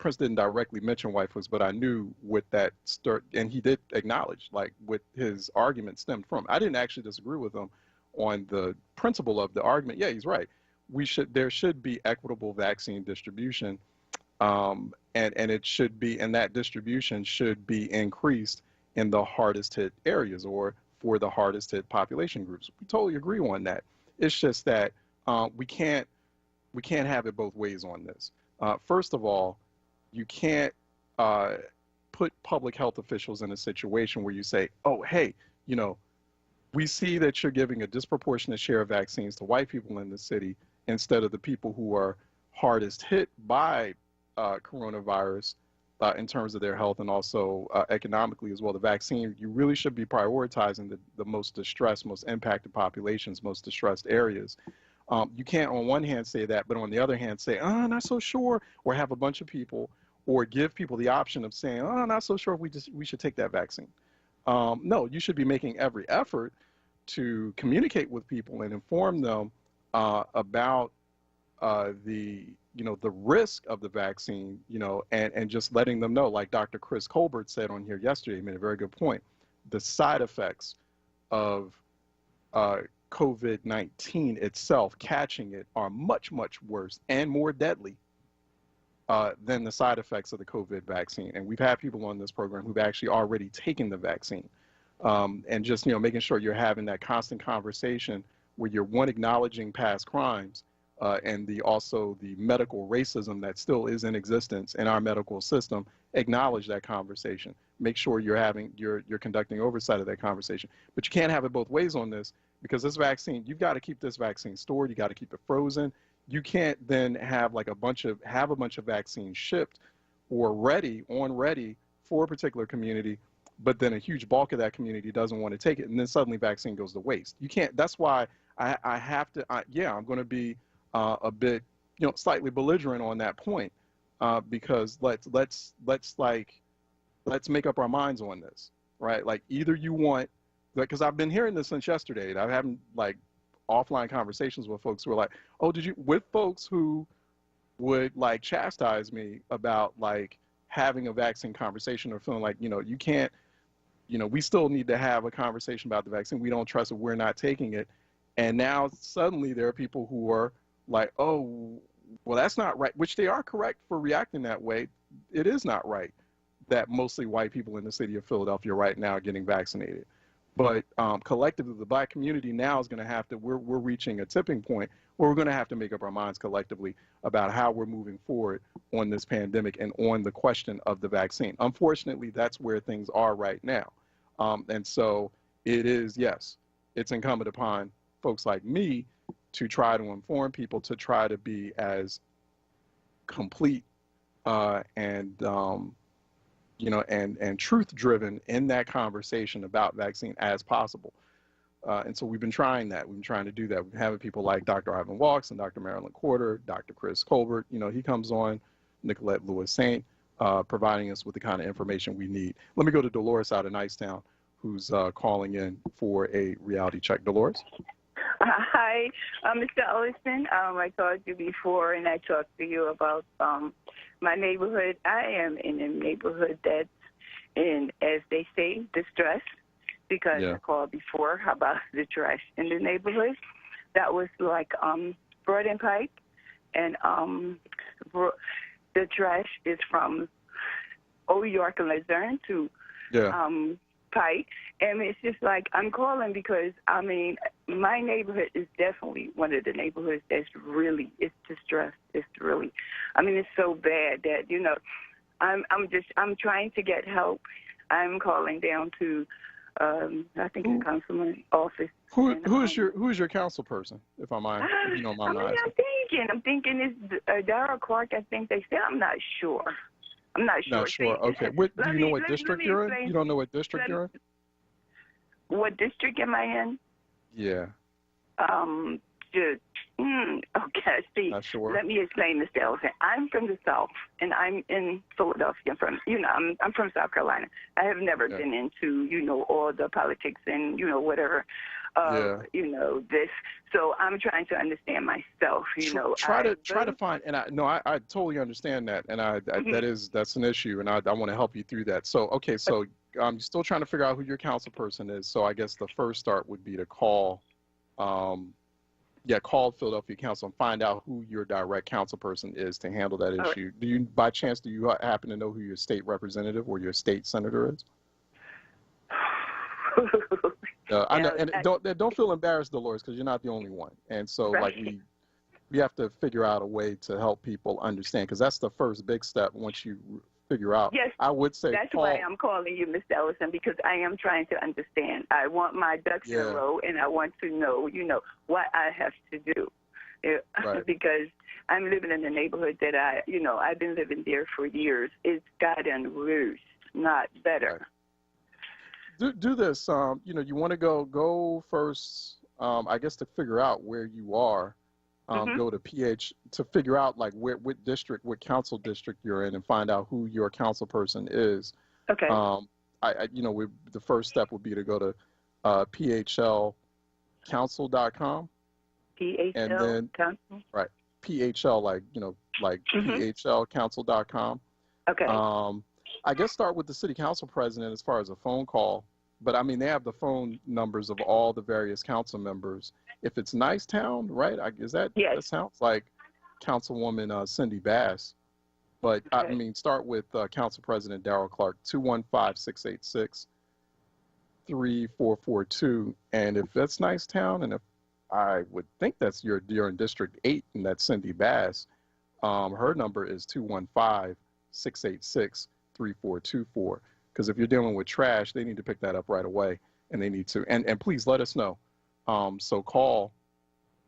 Speaker 1: didn't directly mention white folks, but I knew with that start, and he did acknowledge like what his argument stemmed from. I didn't actually disagree with him on the principle of the argument. Yeah, he's right. There should be equitable vaccine distribution, and it should be, and that distribution should be increased in the hardest hit areas or for the hardest hit population groups. We totally agree on that. It's just that we can't have it both ways on this. First of all, you can't put public health officials in a situation where you say, oh, hey, you know, we see that you're giving a disproportionate share of vaccines to white people in the city instead of the people who are hardest hit by coronavirus in terms of their health and also economically as well. The vaccine, you really should be prioritizing the most distressed, most impacted populations, most distressed areas. You can't on one hand say that, but on the other hand say, oh, not so sure, or have a bunch of people, or give people the option of saying, oh, not so sure if we should take that vaccine. No, you should be making every effort to communicate with people and inform them about the risk of the vaccine, and just letting them know, like Dr. Chris Colbert said on here yesterday, he made a very good point. The side effects of COVID-19 itself, catching it, are much, much worse and more deadly than the side effects of the COVID vaccine. And we've had people on this program who've actually already taken the vaccine. And just, making sure you're having that constant conversation where you're, one, acknowledging past crimes, and also the medical racism that still is in existence in our medical system. Acknowledge that conversation. Make sure you're conducting oversight of that conversation. But you can't have it both ways on this, because this vaccine, you've got to keep this vaccine stored. You got to keep it frozen. You can't then have like a bunch of vaccines shipped or ready for a particular community, but then a huge bulk of that community doesn't want to take it, and then suddenly vaccine goes to waste. You can't. That's why I have to. I'm going to be a bit, slightly belligerent on that point, because let's make up our minds on this, right? Like, either you want, because I've been hearing this since yesterday, and I'm having like offline conversations with folks who are like, oh, with folks who would like chastise me about like having a vaccine conversation, or feeling like, you can't, we still need to have a conversation about the vaccine. We don't trust it. We're not taking it. And now suddenly there are people who are like, oh, well, that's not right, which they are correct for reacting that way. It is not right that mostly white people in the city of Philadelphia right now are getting vaccinated. But collectively, the black community now is going to have to, we're reaching a tipping point where we're going to have to make up our minds collectively about how we're moving forward on this pandemic and on the question of the vaccine. Unfortunately, that's where things are right now. And so it is, yes, it's incumbent upon folks like me to try to inform people, to try to be as complete and truth-driven in that conversation about vaccine as possible. And so we've been trying that. We've been trying to do that. We've been having people like Dr. Ivan Walks and Dr. Marilyn Corder, Dr. Chris Colbert, he comes on, Nicolette Lewis-Saint, providing us with the kind of information we need. Let me go to Dolores out of Nicetown, who's calling in for a reality check. Dolores?
Speaker 10: Hi, Mr. Ellison. I called you before, and I talked to you about my neighborhood. I am in a neighborhood that's in, as they say, distress, because I called before about the trash in the neighborhood. That was like Broad and Pike, and the trash is from Old York and Luzerne to Pike. And it's just like, I'm calling because, my neighborhood is definitely one of the neighborhoods that's really, it's distressed. It's really, it's so bad that, I'm trying to get help. I'm calling down to, I think the councilman's office.
Speaker 1: Who's your council person, if I mind? If you don't mind
Speaker 10: I'm thinking it's Darrell Clark. I think they said. I'm not sure.
Speaker 1: Not sure. Okay. Do you know what district you're in? You don't know what district you're in?
Speaker 10: What district am I in?
Speaker 1: Yeah.
Speaker 10: Okay, see.
Speaker 1: Not sure.
Speaker 10: Let me explain, Mr. Ellison. I'm from the South, and I'm in Philadelphia. I'm from South Carolina. I have never been into, all the politics and, whatever. of, this. So I'm trying to understand myself,
Speaker 1: Try to find, and I totally understand that, and that's an issue, and I want to help you through that. So, okay, so I'm still trying to figure out who your council person is. So I guess the first start would be to call, call Philadelphia Council and find out who your direct council person is to handle that issue. Do you, by chance, happen to know who your state representative or your state senator is? I know, and don't feel embarrassed, Dolores, because you're not the only one. And so, like, we have to figure out a way to help people understand, because that's the first big step. Once you figure out,
Speaker 10: yes,
Speaker 1: I would say
Speaker 10: that's why I'm calling you, Mr. Ellison, because I am trying to understand. I want my ducks in a row, and I want to know, what I have to do, because I'm living in a neighborhood that I've been living there for years. It's gotten worse, not better.
Speaker 1: Right. Do this. You want to go first. I guess to figure out where you are. Go to to figure out like what council district you're in, and find out who your council person is.
Speaker 10: Okay.
Speaker 1: The first step would be to go to phlcouncil.com.
Speaker 10: PHL
Speaker 1: and then
Speaker 10: Council.
Speaker 1: Right. PHL phlcouncil.com.
Speaker 10: Okay.
Speaker 1: I guess start with the city council president as far as a phone call. But I mean, they have the phone numbers of all the various council members. If it's Nicetown, right? That sounds like Councilwoman Cindy Bass. But I mean, start with Council President Darrell Clark, 215-686-3442. And if that's Nicetown, and if I would think that's you're in District 8, and that's Cindy Bass, her number is 215-686-3424. Because if you're dealing with trash, they need to pick that up right away, and they need to. And please let us know. So call.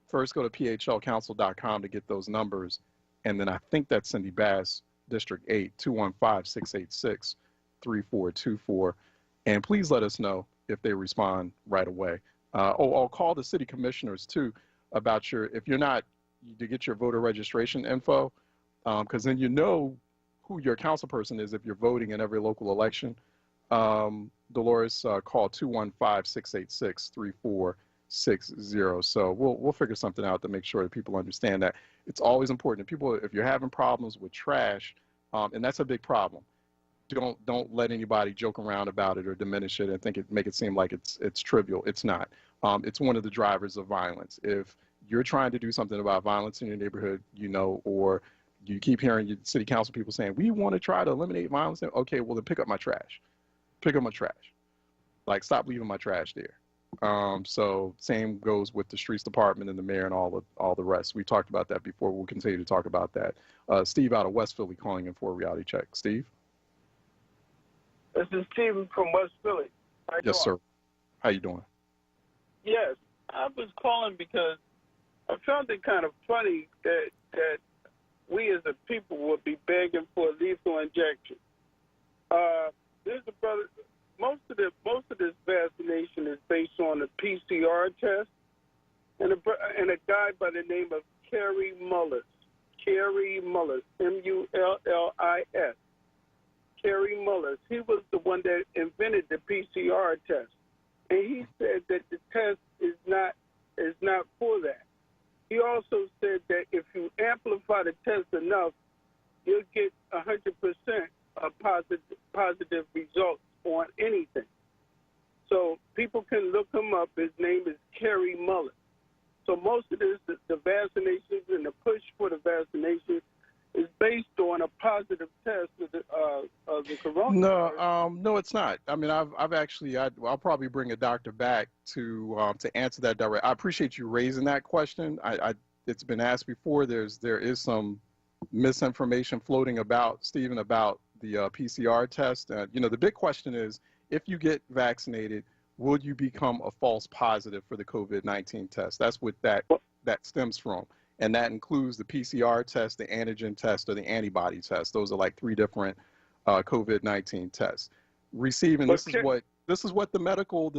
Speaker 1: First, go to phlcouncil.com to get those numbers, and then I think that's Cindy Bass, District 8, 215-686-3424. And please let us know if they respond right away. I'll call the city commissioners too about if you're not, to get your voter registration info, because then who your council person is if you're voting in every local election. Dolores, call 215-686-3460. So we'll figure something out to make sure that people understand that it's always important. If you're having problems with trash, and that's a big problem, don't let anybody joke around about it or diminish it and make it seem like it's trivial. It's not. It's one of the drivers of violence. If you're trying to do something about violence in your neighborhood, or you keep hearing your city council people saying, we want to try to eliminate violence. Okay, well, then pick up my trash. Pick up my trash. Like, stop leaving my trash there. So same goes with the streets department and the mayor and all the rest. We talked about that before. We'll continue to talk about that. Steve out of West Philly calling in for a reality check. Steve?
Speaker 11: This is Steve from West Philly.
Speaker 1: Yes, sir. How you doing?
Speaker 11: Yes, I was calling because I found it kind of funny that we as a people would be begging for lethal injection. There's a brother. Most of this vaccination is based on a PCR test, and a guy by the name of Kerry Mullis, M-U-L-L-I-S. Kerry Mullis. He was the one that invented the PCR test, and he said that the test is not for that. He also said that if you amplify the test enough, you'll get 100% of positive results on anything. So people can look him up. His name is Kerry Mullis. So most of this, the vaccinations and the push for the vaccination is based on a positive test of the coronavirus.
Speaker 1: No, it's not. I mean, I'll probably bring a doctor back to answer that direct. I appreciate you raising that question. It's been asked before. There is some misinformation floating about, Stephen, about the PCR test. The big question is, if you get vaccinated, will you become a false positive for the COVID-19 test? That's what that stems from. And that includes the PCR test, the antigen test, or the antibody test. Those are like 3 different COVID-19 tests. This is what the medical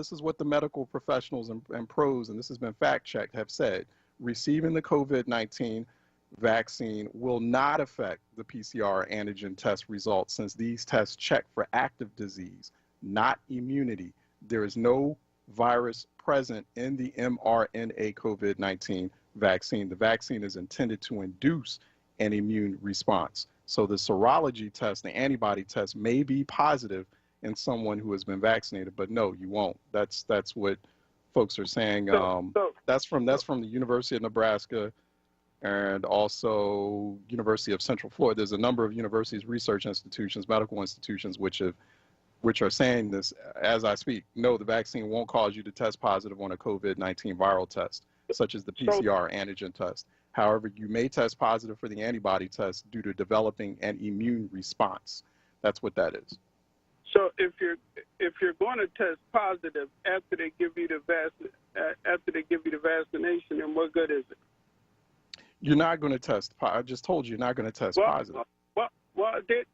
Speaker 1: professionals and pros, and this has been fact checked, have said. Receiving the COVID-19 vaccine will not affect the PCR antigen test results, since these tests check for active disease, not immunity. There is no virus present in the mRNA COVID-19 vaccine. The vaccine is intended to induce an immune response. So the serology test, the antibody test, may be positive in someone who has been vaccinated, but no, you won't. That's what folks are saying. That's from the University of Nebraska and also University of Central Florida. There's a number of universities, research institutions, medical institutions, which are saying this as I speak. No, the vaccine won't cause you to test positive on a COVID-19 viral test, such as the PCR antigen test. However, you may test positive for the antibody test due to developing an immune response. That's what that is.
Speaker 11: So if you're going to test positive after they give you the vaccination, then what good is it?
Speaker 1: You're not going to test. I just told you you're not going to test positive.
Speaker 11: Well,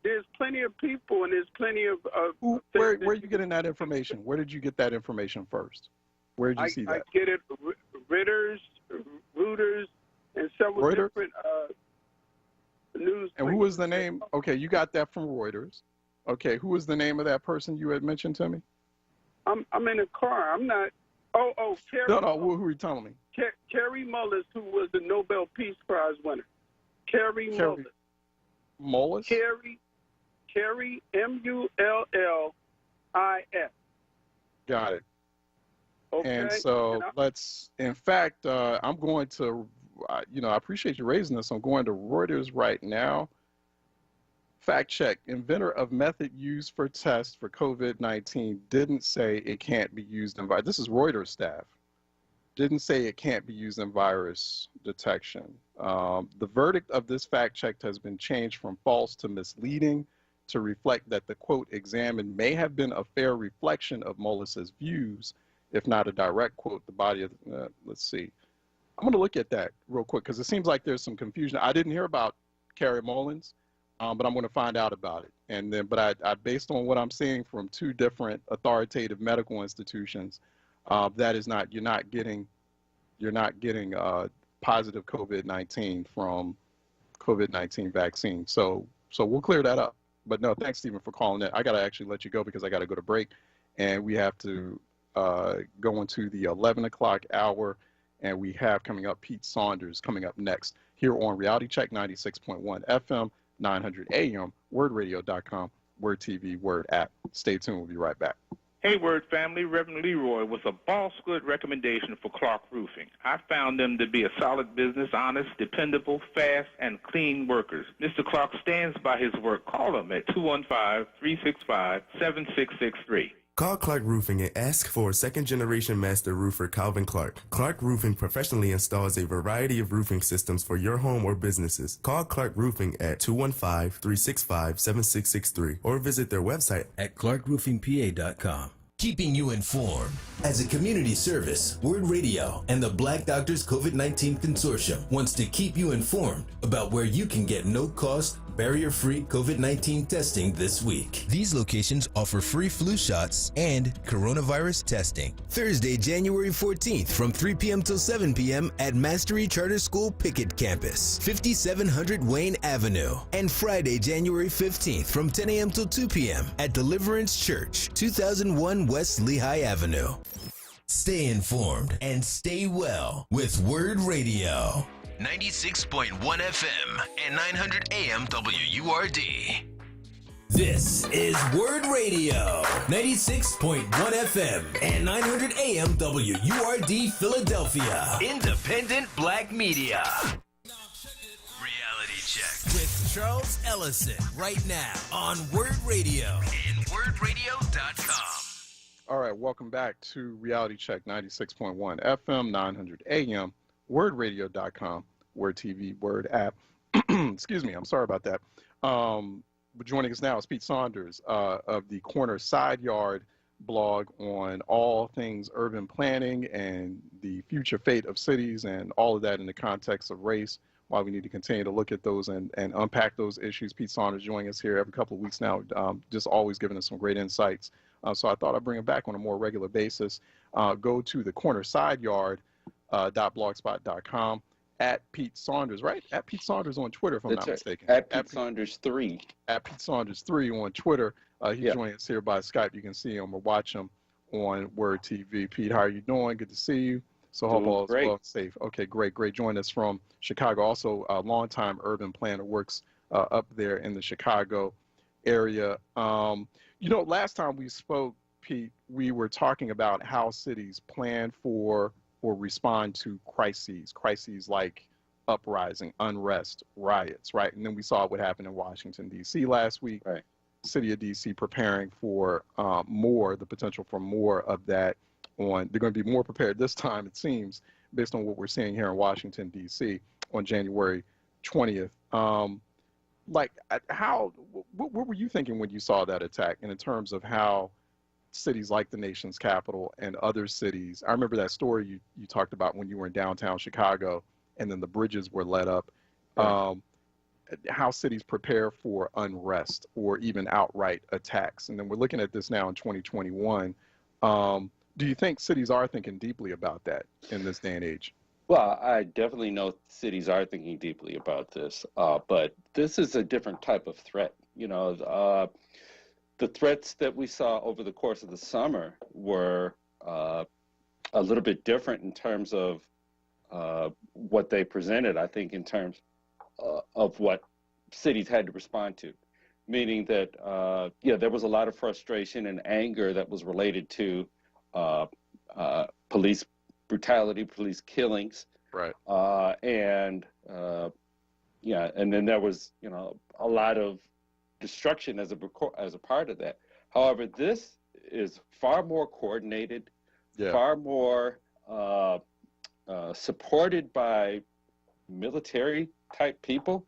Speaker 11: there's plenty of people and there's plenty of.
Speaker 1: Where are you getting that information? Where did you get that information first? Where did you see that?
Speaker 11: I get it Reuters, and several different news.
Speaker 1: And who was the name? Okay, you got that from Reuters. Okay, who was the name of that person you had mentioned to me?
Speaker 11: I'm in a car. I'm not. Kerry.
Speaker 1: No, who are you telling me?
Speaker 11: Kerry Mullis, who was the Nobel Peace Prize winner. Kerry Mullis.
Speaker 1: Mullis?
Speaker 11: Kerry, Mullis.
Speaker 1: Got it.
Speaker 11: Okay.
Speaker 1: And so in fact, I'm going to, I appreciate you raising this. I'm going to Reuters right now. Fact check, inventor of method used for tests for COVID-19 didn't say it can't be used in virus. This is Reuters staff. Didn't say it can't be used in virus detection. The verdict of this fact check has been changed from false to misleading to reflect that the quote examined may have been a fair reflection of Mullis's views, if not a direct quote. The body of, let's see. I'm going to look at that real quick because it seems like there's some confusion. I didn't hear about Kerry Mullins. But I'm going to find out about it. And then, but I based on what I'm seeing from two different authoritative medical institutions, that is not, you're not getting positive COVID-19 from COVID-19 vaccine. So we'll clear that up. But no, thanks, Stephen, for calling it. I got to actually let you go because I got to go to break, and we have to go into the 11 o'clock hour, and we have coming up Pete Saunders coming up next here on Reality Check 96.1 FM. 900 AM, WURDradio.com, WURD TV, WURD app. Stay tuned. We'll be right back.
Speaker 12: Hey, WURD family. Reverend Leroy was a boss good recommendation for Clark Roofing. I found them to be a solid business, honest, dependable, fast, and clean workers. Mr. Clark stands by his work. Call him at 215-365-7663.
Speaker 13: Call Clark Roofing and ask for second-generation master roofer Calvin Clark. Clark Roofing professionally installs a variety of roofing systems for your home or businesses. Call Clark Roofing at 215-365-7663 or visit their website
Speaker 4: at clarkroofingpa.com. Keeping you informed. As a community service, WURD Radio and the Black Doctors COVID-19 Consortium wants to keep you informed about where you can get no-cost, barrier-free COVID-19 testing this week. These locations offer free flu shots and coronavirus testing. Thursday, January 14th from 3 p.m. till 7 p.m. at Mastery Charter School Pickett Campus, 5700 Wayne Avenue. And Friday, January 15th from 10 a.m. till 2 p.m. at Deliverance Church, 2001 West Lehigh Avenue. Stay informed and stay well with WURD Radio. 96.1 FM and 900 AM WURD. This is WURD Radio, 96.1 FM and 900 AM WURD Philadelphia. Independent Black Media. Reality Check with Charles Ellison right now on WURD Radio and WURDradio.com.
Speaker 1: All right, welcome back to Reality Check 96.1 FM, 900 AM, WURDradio.com, WURD TV, WURD app. Excuse me, I'm sorry about that. Joining us now is Pete Saunders of the Corner Side Yard blog on all things urban planning and the future fate of cities and all of that in the context of race, why we need to continue to look at those and unpack those issues. Pete Saunders joining us here every couple of weeks now, just always giving us some great insights. So I thought I'd bring him back on a more regular basis. Go to the cornersideyard.blogspot.com at Pete Saunders, right? At Pete Saunders on Twitter, if I'm not mistaken.
Speaker 14: At Pete Saunders 3.
Speaker 1: At Pete Saunders 3 on Twitter. He's joining us here by Skype. You can see him or watch him on WURD TV. Pete, how are you doing? Good to see you. So hope all is well and safe. Okay, great. Join us from Chicago. Also, a longtime urban planner, works up there in the Chicago area. Last time we spoke, Pete, we were talking about how cities plan for or respond to crises like uprising, unrest, riots, right? And then we saw what happened in Washington, D.C. last week.
Speaker 14: Right.
Speaker 1: City of D.C. preparing for the potential for more of that. They're going to be more prepared this time, it seems, based on what we're seeing here in Washington, D.C. on January 20th. What were you thinking when you saw that attack, and in terms of how cities like the nation's capital and other cities? I remember that story you talked about when you were in downtown Chicago and then the bridges were let up.
Speaker 14: Right.
Speaker 1: How cities prepare for unrest or even outright attacks. And then we're looking at this now in 2021. Do you think cities are thinking deeply about that in this day and age?
Speaker 14: Well, I definitely know cities are thinking deeply about this, but this is a different type of threat. The threats that we saw over the course of the summer were a little bit different in terms of what they presented, I think, in terms of what cities had to respond to, meaning that, there was a lot of frustration and anger that was related to police brutality, police killings.
Speaker 1: Right.
Speaker 14: And then there was, a lot of destruction as a part of that. However, this is far more coordinated, far more supported by military type people,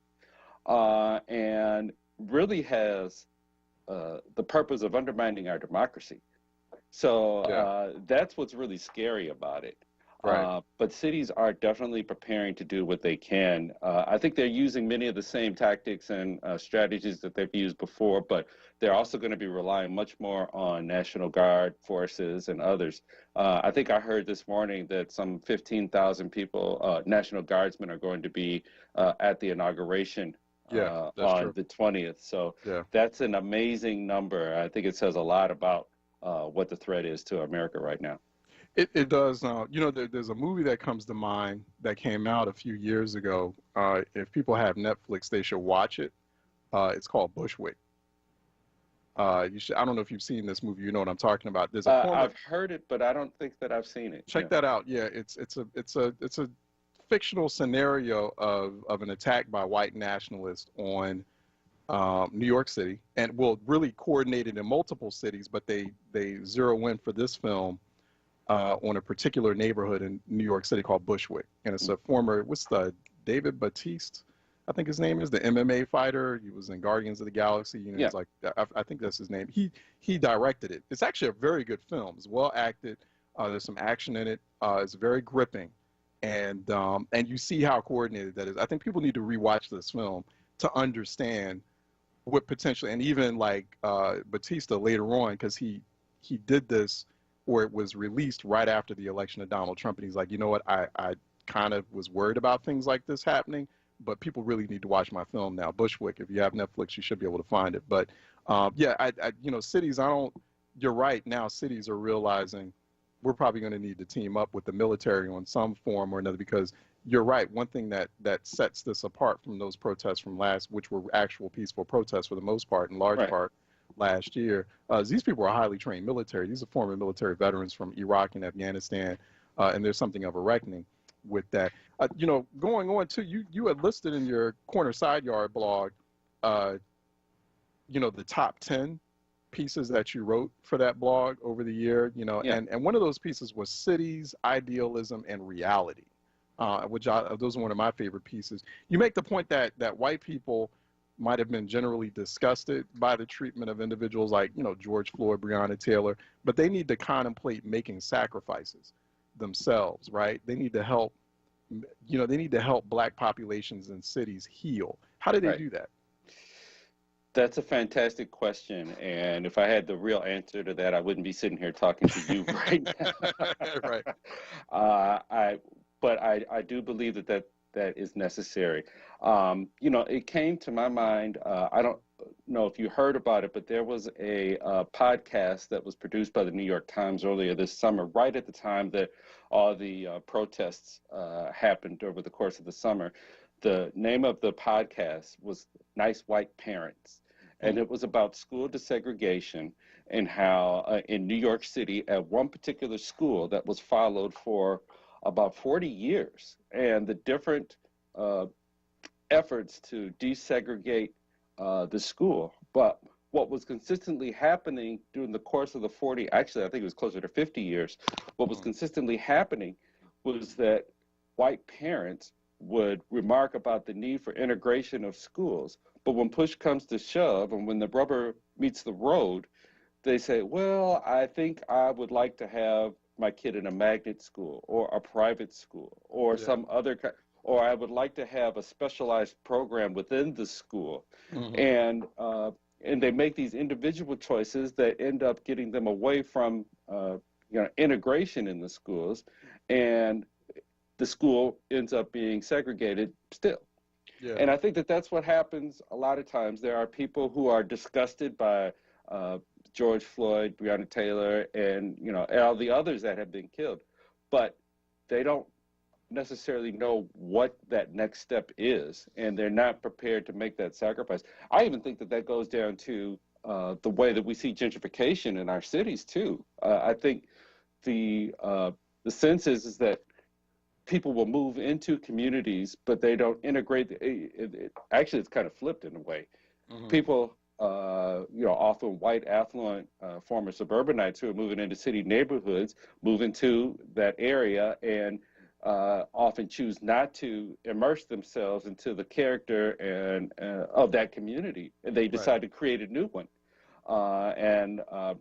Speaker 14: and really has the purpose of undermining our democracy. So that's what's really scary about it.
Speaker 1: Right.
Speaker 14: But cities are definitely preparing to do what they can. I think they're using many of the same tactics and strategies that they've used before, but they're also going to be relying much more on National Guard forces and others. I think I heard this morning that some 15,000 people, National Guardsmen, are going to be at the inauguration on the 20th. So that's an amazing number. I think it says a lot about what the threat is to America right now.
Speaker 1: It does. There's a movie that comes to mind that came out a few years ago. If people have Netflix, they should watch it. It's called Bushwick. You should. I don't know if you've seen this movie. You know what I'm talking about. There's a
Speaker 14: I've heard it, but I don't think that I've seen it.
Speaker 1: Check that out. Yeah, it's a fictional scenario of an attack by white nationalists on New York City, and really coordinated in multiple cities, but they zero in for this film on a particular neighborhood in New York City called Bushwick. And it's a former, David Batiste, I think his name is, the MMA fighter. He was in Guardians of the Galaxy. It's like, I think that's his name. He directed it. It's actually a very good film. It's well acted. There's some action in it. It's very gripping. And you see how coordinated that is. I think people need to rewatch this film to understand what potentially, and even like Batista later on, because he did this, or it was released right after the election of Donald Trump, and he's like, you know what, I kind of was worried about things like this happening, but people really need to watch my film now. Bushwick, if you have Netflix, you should be able to find it. But cities, you're right, now cities are realizing we're probably going to need to team up with the military on some form or another, because you're right. One thing that sets this apart from those protests from which were actual peaceful protests for the most part, in large part, last year, these people are highly trained military. These are former military veterans from Iraq and Afghanistan, and there's something of a reckoning with that. Going on to you had listed in your Corner Side Yard blog, the top 10 pieces that you wrote for that blog over the year, and one of those pieces was cities, idealism, and reality, those are one of my favorite pieces. You make the point that white people might have been generally disgusted by the treatment of individuals like, George Floyd, Breonna Taylor, but they need to contemplate making sacrifices themselves, right? They need to help, Black populations in cities heal. How do they do that?
Speaker 14: That's a fantastic question, and if I had the real answer to that, I wouldn't be sitting here talking to you right now.
Speaker 1: Right.
Speaker 14: But I do believe that is necessary. It came to my mind. know if you heard about it, but there was a podcast that was produced by the New York Times earlier this summer, right at the time that all the protests happened over the course of the summer. The name of the podcast was Nice White Parents, and it was about school desegregation and how in New York City at one particular school that was followed for about 40 years, and the different efforts to desegregate the school. But what was consistently happening during the course of the 40, actually I think it was closer to 50 years, what was consistently happening was that white parents would remark about the need for integration of schools. But when push comes to shove and when the rubber meets the road, they say, well, I think I would like to have my kid in a magnet school or a private school or some other kind, or I would like to have a specialized program within the school. And they make these individual choices that end up getting them away from integration in the schools, and the school ends up being segregated still. Yeah. And I think that that's what happens a lot of times. There are people who are disgusted by George Floyd, Breonna Taylor, and all the others that have been killed, but they don't necessarily know what that next step is, and they're not prepared to make that sacrifice. I even think that that goes down to the way that we see gentrification in our cities too. I think the sense is that people will move into communities, but they don't integrate. Actually, it's kind of flipped in a way. People, often white, affluent, former suburbanites who are moving into city neighborhoods, move into that area and often choose not to immerse themselves into the character and of that community, and they decide to create a new one. I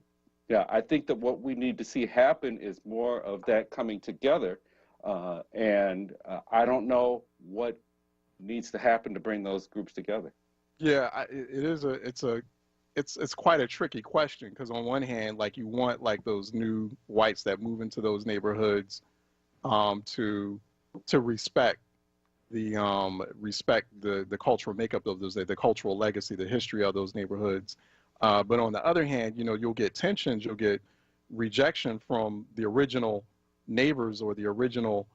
Speaker 14: think that what we need to see happen is more of that coming together. I don't know what needs to happen to bring those groups together. Yeah,
Speaker 1: it's quite a tricky question, because on one hand, like, you want like those new whites that move into those neighborhoods to respect the cultural makeup of those, the cultural legacy, the history of those neighborhoods. But on the other hand, you'll get tensions, you'll get rejection from the original neighbors or the original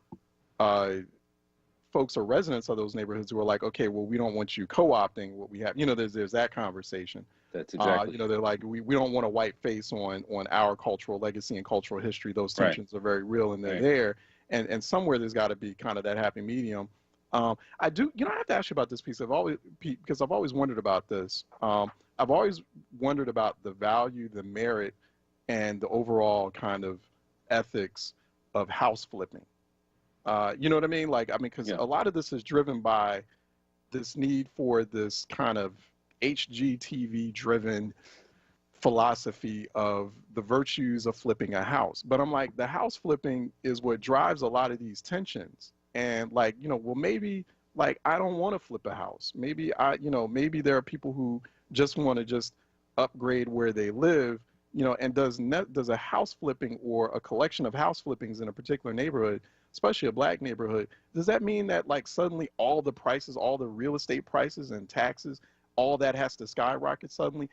Speaker 1: folks or residents of those neighborhoods who are like, okay, well, we don't want you co-opting what we have. There's that conversation.
Speaker 14: That's exactly.
Speaker 1: They're like, we don't want a white face on our cultural legacy and cultural history. Those tensions are very real, and they're there. And somewhere there's got to be kind of that happy medium. I have to ask you about this piece. Because I've always wondered about this. I've always wondered about the value, the merit, and the overall kind of ethics of house flipping. You know what I mean? Because a lot of this is driven by this need for this kind of HGTV-driven philosophy of the virtues of flipping a house. But I'm like, the house flipping is what drives a lot of these tensions. And maybe I don't want to flip a house. Maybe maybe there are people who just want to just upgrade where they live, and does a house flipping or a collection of house flippings in a particular neighborhood, especially a black neighborhood, does that mean that suddenly all the prices, all the real estate prices and taxes, all that has to skyrocket suddenly?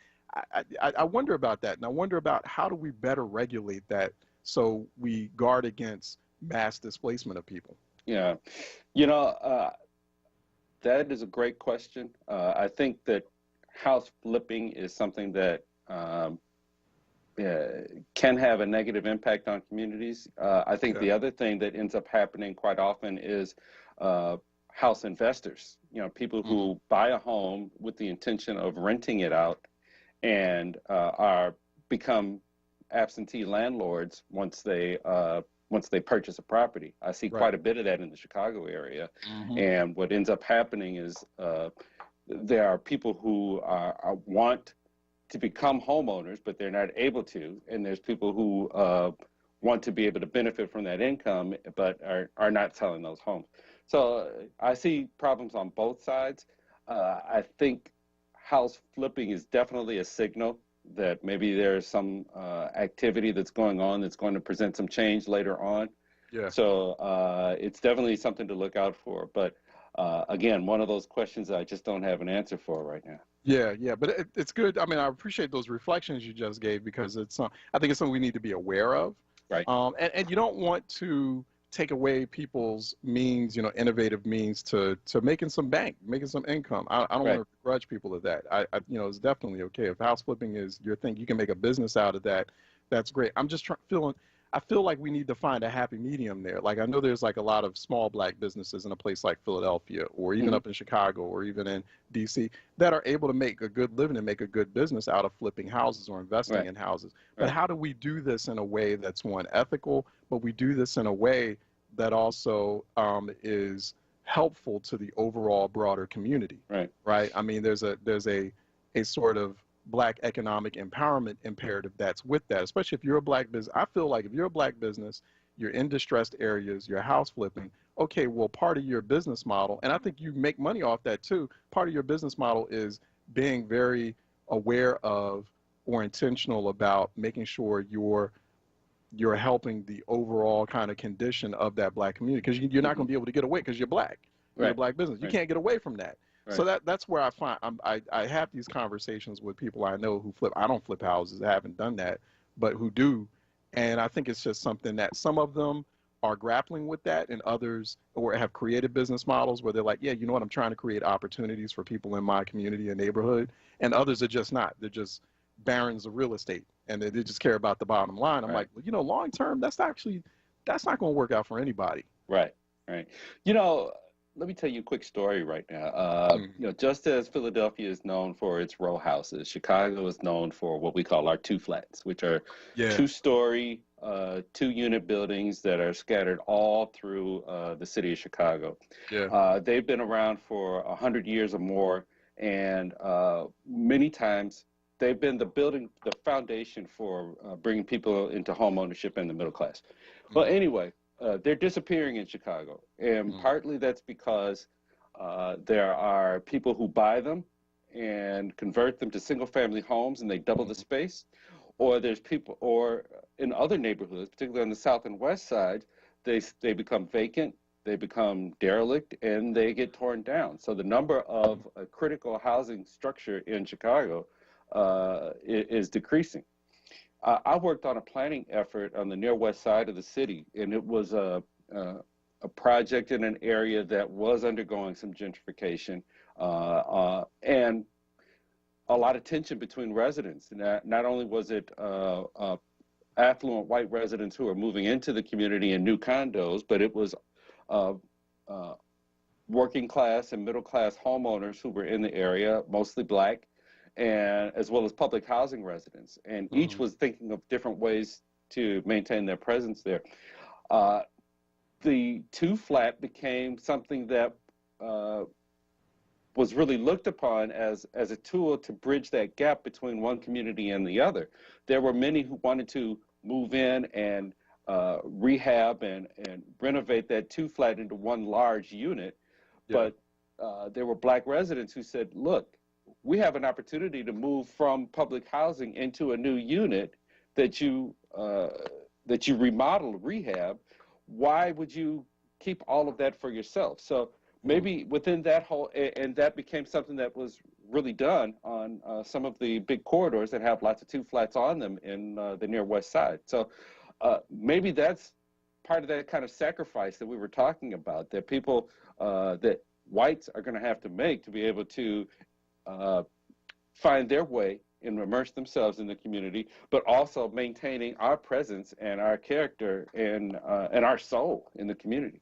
Speaker 1: I wonder about that, and I wonder about how do we better regulate that so we guard against mass displacement of people.
Speaker 14: Yeah, that is a great question. I think that house flipping is something that can have a negative impact on communities. I think the other thing that ends up happening quite often is house investors, people who buy a home with the intention of renting it out and become absentee landlords once they purchase a property. I see quite a bit of that in the Chicago area. And what ends up happening is there are people who want to become homeowners, but they're not able to. And there's people who want to be able to benefit from that income, but are not selling those homes. So I see problems on both sides. I think house flipping is definitely a signal that maybe there's some activity that's going on that's going to present some change later on. Yeah. So it's definitely something to look out for. But again, one of those questions I just don't have an answer for right now.
Speaker 1: Yeah, yeah, but it's good. I mean, I appreciate those reflections you just gave, because it's I think it's something we need to be aware of.
Speaker 14: Right.
Speaker 1: And you don't want to take away people's means, innovative means to making some bank, making some income. I don't want to begrudge people of that. It's definitely okay. If house flipping is your thing, you can make a business out of that. That's great. I'm just I feel like we need to find a happy medium there. Like, I know there's like a lot of small black businesses in a place like Philadelphia, or even up in Chicago, or even in DC, that are able to make a good living and make a good business out of flipping houses or investing in houses. But how do we do this in a way that's, one, ethical, but we do this in a way that also is helpful to the overall broader community? Right. I mean, there's a sort of black economic empowerment imperative that's with that, especially if you're a black business. I feel like if you're a black business, you're in distressed areas, you're house flipping, okay, well, part of your business model, and I think you make money off that too, part of your business model is being very aware of or intentional about making sure you're helping the overall kind of condition of that black community, because you're not going to be able to get away because you're black. You're a black business. You can't get away from that. So that's where I find I have these conversations with people I know who flip. I don't flip houses. I haven't done that, but who do. And I think it's just something that some of them are grappling with that, and others or have created business models where they're like, yeah, you know what, I'm trying to create opportunities for people in my community and neighborhood. And others are just not. They're just barons of real estate, and they just care about the bottom line. I'm like, well, long term, that's not going to work out for anybody.
Speaker 14: Right. Let me tell you a quick story right now. Just as Philadelphia is known for its row houses, Chicago is known for what we call our two flats, which are two-story, two-unit buildings that are scattered all through the city of Chicago. They've been around for 100 years or more, and many times they've been the foundation for bringing people into home ownership in the middle class. Well, anyway, they're disappearing in Chicago, and partly that's because there are people who buy them and convert them to single-family homes, and they double the space. Or there's people, or in other neighborhoods, particularly on the south and west side, they become vacant, they become derelict, and they get torn down. So the number of critical housing structure in Chicago is decreasing. I worked on a planning effort on the near west side of the city, and it was a project in an area that was undergoing some gentrification and a lot of tension between residents. Not only was it affluent white residents who are moving into the community in new condos, but it was working class and middle class homeowners who were in the area, mostly black, and as well as public housing residents, and each was thinking of different ways to maintain their presence there. The two flat became something that was really looked upon as a tool to bridge that gap between one community and the other. There were many who wanted to move in and rehab and renovate that two flat into one large unit, but there were black residents who said, look, we have an opportunity to move from public housing into a new unit that you remodel, rehab. Why would you keep all of that for yourself? So maybe within that whole, and that became something that was really done on some of the big corridors that have lots of two flats on them in the near west side. So maybe that's part of that kind of sacrifice that we were talking about, that people, that whites are going to have to make to be able to find their way and immerse themselves in the community, but also maintaining our presence and our character and our soul in the community.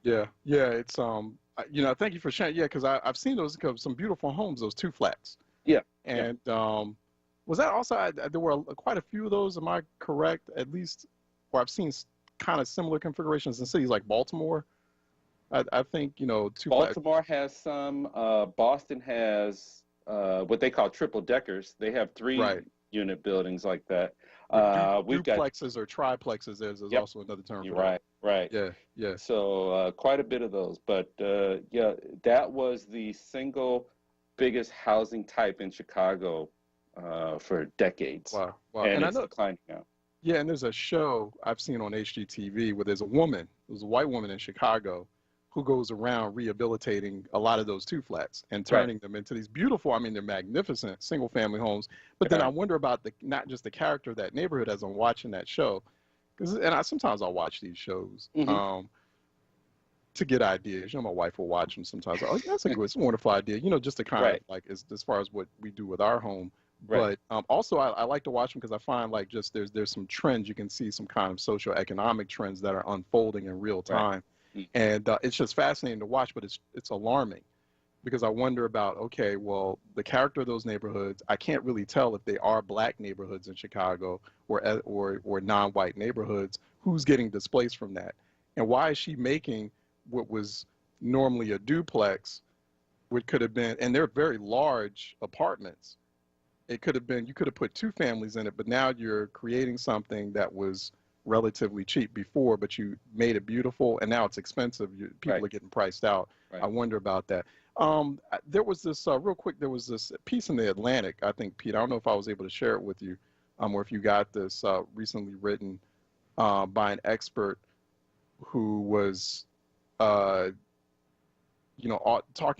Speaker 1: Yeah, it's thank you for sharing. Yeah, because I've seen those, some beautiful homes, those two flats. Yeah, and was that also there were quite a few of those? Am I correct? At least, or I've seen kind of similar configurations in cities like Baltimore. I think two.
Speaker 14: Baltimore has some. Boston has what they call triple deckers. They have three-unit buildings like that.
Speaker 1: Duplexes or triplexes. There's also another term for that.
Speaker 14: Right. Yeah. So quite a bit of those, but that was the single biggest housing type in Chicago for decades. Wow. And it's declining now.
Speaker 1: Yeah, and there's a show I've seen on HGTV where there's a white woman in Chicago, who goes around rehabilitating a lot of those two flats and turning them into these beautiful, I mean, they're magnificent single family homes. But then I wonder about not just the character of that neighborhood as I'm watching that show. Sometimes I'll watch these shows to get ideas. My wife will watch them sometimes. Oh, that's it's a wonderful idea. Just to kind of like as far as what we do with our home. But also I like to watch them because I find like just there's some trends. You can see some kind of socioeconomic trends that are unfolding in real time. And it's just fascinating to watch, but it's alarming because I wonder about, okay, well, the character of those neighborhoods, I can't really tell if they are black neighborhoods in Chicago or non-white neighborhoods, who's getting displaced from that. And why is she making what was normally a duplex, what could have been, and they're very large apartments. It could have been, you could have put two families in it, but now you're creating something that was relatively cheap before, but you made it beautiful, and now it's expensive. People are getting priced out. I wonder about that. There was this, real quick, there was this piece in the Atlantic, I think, Pete, I don't know if I was able to share it with you, or if you got this recently written by an expert who was, talking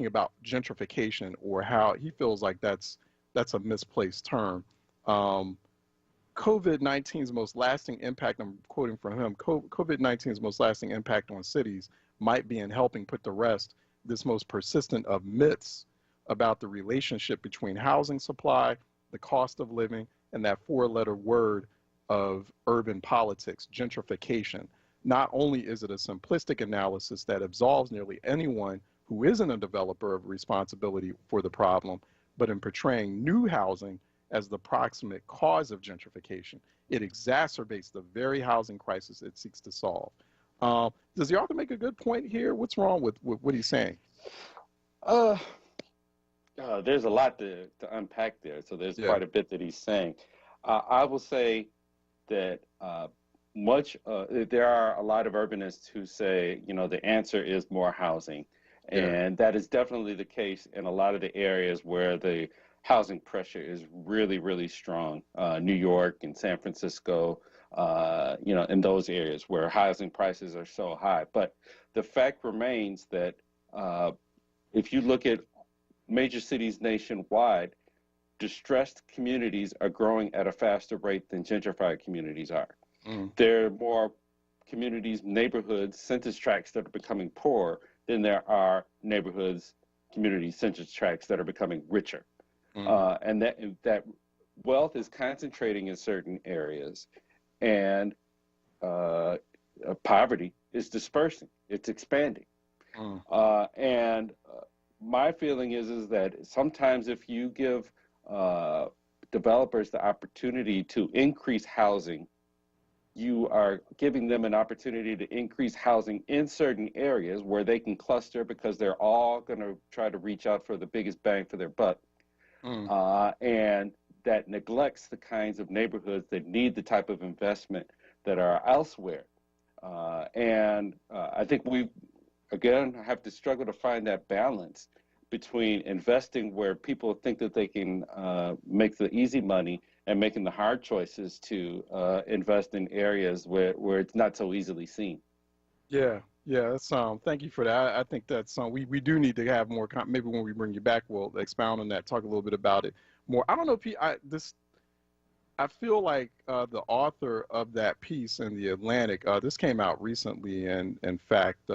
Speaker 1: about gentrification, or how he feels like that's a misplaced term. COVID-19's most lasting impact, I'm quoting from him, COVID-19's most lasting impact on cities might be in helping put to rest this most persistent of myths about the relationship between housing supply, the cost of living, and that four-letter word of urban politics, gentrification. Not only is it a simplistic analysis that absolves nearly anyone who isn't a developer of responsibility for the problem, but in portraying new housing as the proximate cause of gentrification, it exacerbates the very housing crisis it seeks to solve. Does the author make a good point here? What's wrong with what he's saying?
Speaker 14: There's a lot to unpack there, so there's quite a bit that he's saying. I will say that there are a lot of urbanists who say, the answer is more housing. And that is definitely the case in a lot of the areas where the housing pressure is really, really strong. New York and San Francisco, in those areas where housing prices are so high. But the fact remains that if you look at major cities nationwide, distressed communities are growing at a faster rate than gentrified communities are. There are more communities, neighborhoods, census tracts that are becoming poorer than there are neighborhoods, communities, census tracts that are becoming richer. And that wealth is concentrating in certain areas, and poverty is dispersing, it's expanding. And my feeling is that sometimes if you give developers the opportunity to increase housing, you are giving them an opportunity to increase housing in certain areas where they can cluster, because they're all going to try to reach out for the biggest bang for their buck. And that neglects the kinds of neighborhoods that need the type of investment that are elsewhere. I think we, again, have to struggle to find that balance between investing where people think that they can make the easy money and making the hard choices to invest in areas where it's not so easily seen. Yeah, that's thank you for that. I think that's we do need to have more. Maybe when we bring you back, we'll expound on that, talk a little bit about it more. I don't know, Pete. I feel like the author of that piece in the Atlantic. This came out recently, and in fact,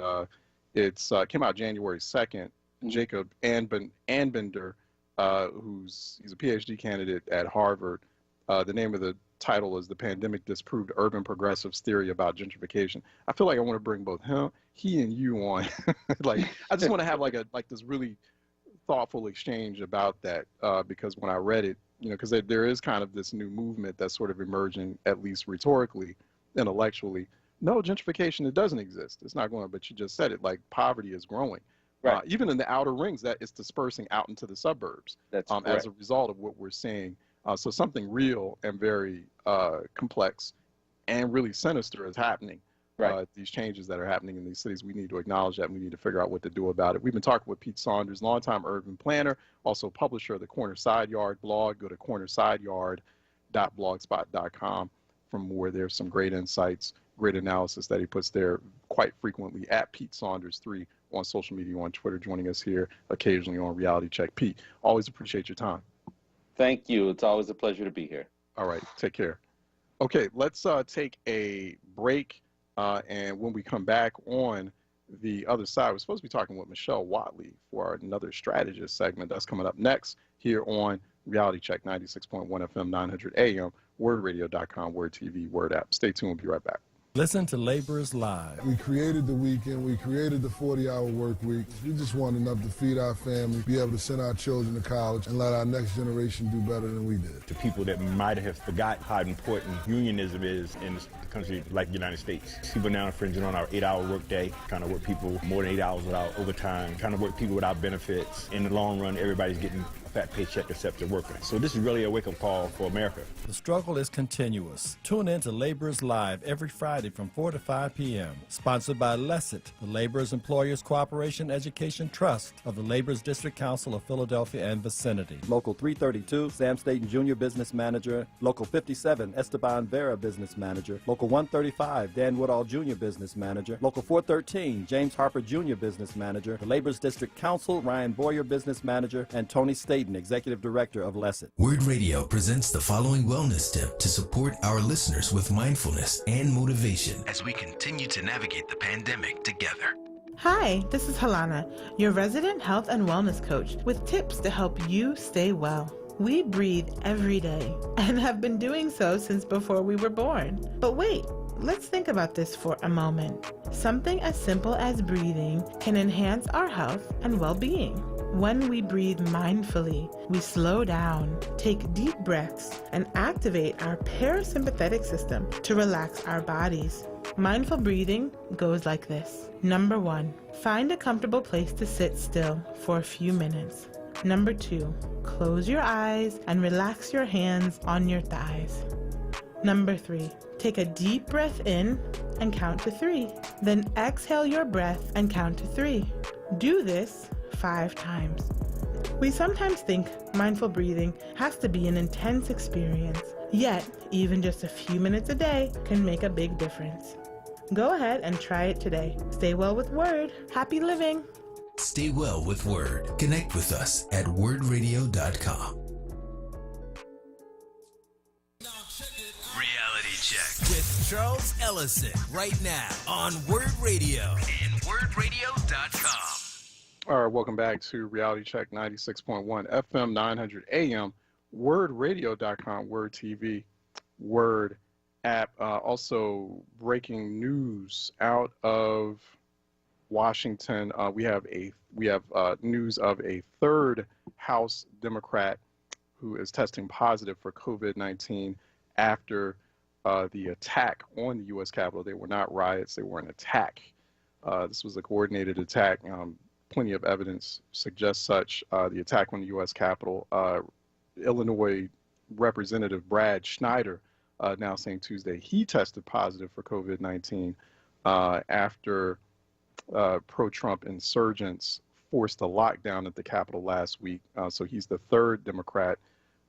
Speaker 14: it's came out January 2nd. Jacob Anbender, he's a PhD candidate at Harvard. The name of the title is "The Pandemic Disproved Urban Progressives Theory About Gentrification." I feel like I want to bring both he and you on. Like, I just want to have like this really thoughtful exchange about that, because when I read it, because there is kind of this new movement that's sort of emerging, at least rhetorically, intellectually. No, gentrification, it doesn't exist. It's not going, but you just said it, like poverty is growing. Right. Even in the outer rings, that is dispersing out into the suburbs. That's as a result of what we're seeing. So something real and very complex and really sinister is happening. These changes that are happening in these cities, we need to acknowledge that, and we need to figure out what to do about it. We've been talking with Pete Saunders, longtime urban planner, also publisher of the Corner Side Yard blog. Go to cornersideyard.blogspot.com for more. There's some great insights, great analysis that he puts there quite frequently at Pete Saunders 3
Speaker 1: on social media, on Twitter, joining us here occasionally on Reality Check. Pete, always appreciate your time.
Speaker 14: Thank you. It's always a pleasure to be here.
Speaker 1: All right, take care. Okay, let's take a break, and when we come back on the other side, we're supposed to be talking with Michelle Watley for another strategist segment that's coming up next here on Reality Check 96.1 FM, 900 AM, WURDradio.com, WURD TV, WURD app. Stay tuned. We'll be right back.
Speaker 6: Listen to Laborers Live.
Speaker 7: We created the weekend. We created the 40-hour work week. We just want enough to feed our family, be able to send our children to college, and let our next generation do better than we did.
Speaker 8: To people that might have forgot how important unionism is in a country like the United States. People now infringing on our 8-hour workday, kind of work people more than 8 hours without overtime, kind of work people without benefits. In the long run, everybody's getting a fat paycheck except the worker. So this is really a wake-up call for America.
Speaker 6: The struggle is continuous. Tune in to Laborers Live every Friday from 4 to 5 p.m. Sponsored by LESIT, the Laborers Employers Cooperation Education Trust of the Laborers District Council of Philadelphia and vicinity.
Speaker 9: Local 332, Sam Staton Jr. Business Manager. Local 57, Esteban Vera Business Manager. Local 135, Dan Woodall Jr. Business Manager. Local 413, James Harper Jr. Business Manager. The Laborers District Council, Ryan Boyer Business Manager, and Tony Staton, Executive Director of LESIT.
Speaker 4: WURD Radio presents the following wellness tip to support our listeners with mindfulness and motivation as we continue to navigate the pandemic together.
Speaker 15: Hi, this is Halana, your resident health and wellness coach with tips to help you stay well. We breathe every day and have been doing so since before we were born. But wait, let's think about this for a moment. Something as simple as breathing can enhance our health and well-being. When we breathe mindfully, we slow down, take deep breaths, and activate our parasympathetic system to relax our bodies. Mindful breathing goes like this. Number 1, find a comfortable place to sit still for a few minutes. Number 2, close your eyes and relax your hands on your thighs. Number 3, take a deep breath in and count to 3. Then exhale your breath and count to 3. Do this 5 times. We sometimes think mindful breathing has to be an intense experience, yet even just a few minutes a day can make a big difference. Go ahead and try it today. Stay well with WURD. Happy living.
Speaker 4: Stay well with WURD. Connect with us at WURDradio.com. Reality Check with Charles Ellison right now on WURD Radio and WURDradio.com.
Speaker 1: All right, welcome back to Reality Check 96.1 FM, 900 AM, WURDradio.com, WURD TV, WURD app. Also, breaking news out of Washington. We have news of a third House Democrat who is testing positive for COVID-19 after the attack on the U.S. Capitol. They were not riots; they were an attack. This was a coordinated attack. Plenty of evidence suggests such. The attack on the U.S. Capitol. Illinois Representative Brad Schneider now saying Tuesday he tested positive for COVID-19 after pro-Trump insurgents forced a lockdown at the Capitol last week. So he's the third Democrat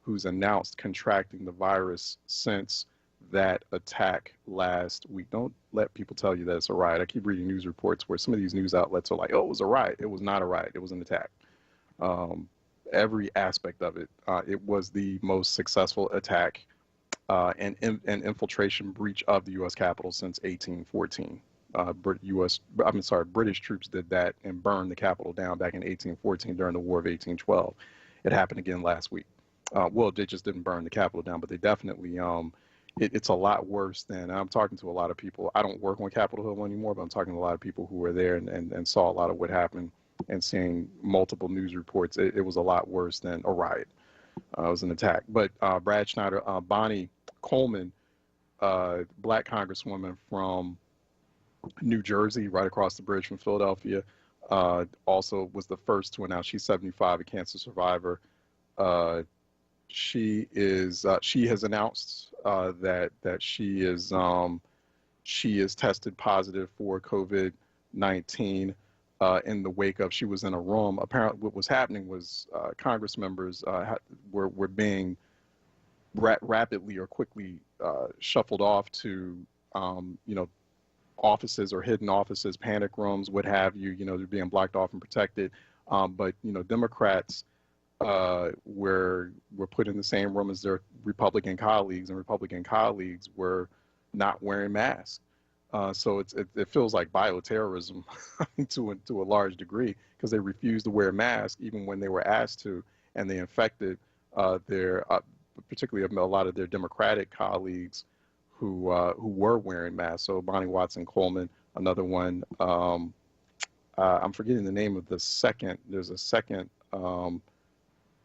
Speaker 1: who's announced contracting the virus since that attack last week. Don't let people tell you that it's a riot. I keep reading news reports where some of these news outlets are like, oh, it was a riot. It was not a riot. It was an attack. Every aspect of it. It was the most successful attack and infiltration breach of the U.S. Capitol since 1814. British troops did that and burned the Capitol down back in 1814 during the War of 1812. It happened again last week. Well, they just didn't burn the Capitol down, but they definitely, it's a lot worse than, I'm talking to a lot of people. I don't work on Capitol Hill anymore, but I'm talking to a lot of people who were there and saw a lot of what happened and seeing multiple news reports. It was a lot worse than a riot. It was an attack. But Brad Schneider, Bonnie Coleman, black congresswoman from New Jersey, right across the bridge from Philadelphia, also was the first to announce. She's 75, a cancer survivor. She has announced that she is tested positive for COVID-19 in the wake of, she was in a room. Apparently, what was happening was Congress members were being rapidly or quickly shuffled off to offices or hidden offices, panic rooms, what have you. You know, they're being blocked off and protected. But you know, Democrats were put in the same room as their Republican colleagues, and Republican colleagues were not wearing masks. So it feels like bioterrorism to a large degree, because they refused to wear masks even when they were asked to, and they infected particularly a lot of their Democratic colleagues who were wearing masks. So Bonnie Watson Coleman, another one. I'm forgetting the name of the second. There's a second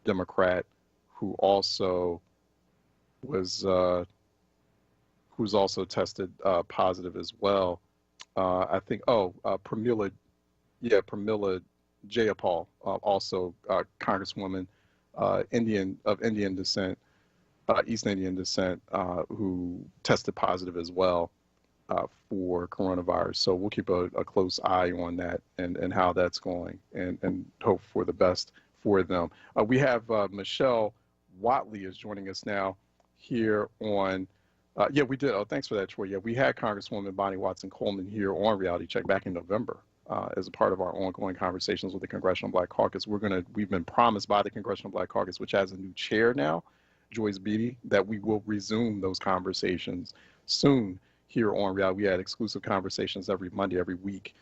Speaker 1: Democrat who also was who's also tested positive as well. I think Pramila Jayapal, also Congresswoman, Indian descent, East Indian descent, who tested positive as well for coronavirus. So we'll keep a close eye on that and how that's going, and hope for the best for them. We have Michelle Watley is joining us now here on. Yeah, we did. Oh, thanks for that, Troy. Yeah, we had Congresswoman Bonnie Watson Coleman here on Reality Check back in November as a part of our ongoing conversations with the Congressional Black Caucus. We've been promised by the Congressional Black Caucus, which has a new chair now, Joyce Beatty, that we will resume those conversations soon here on Reality. We had exclusive conversations every Monday, every week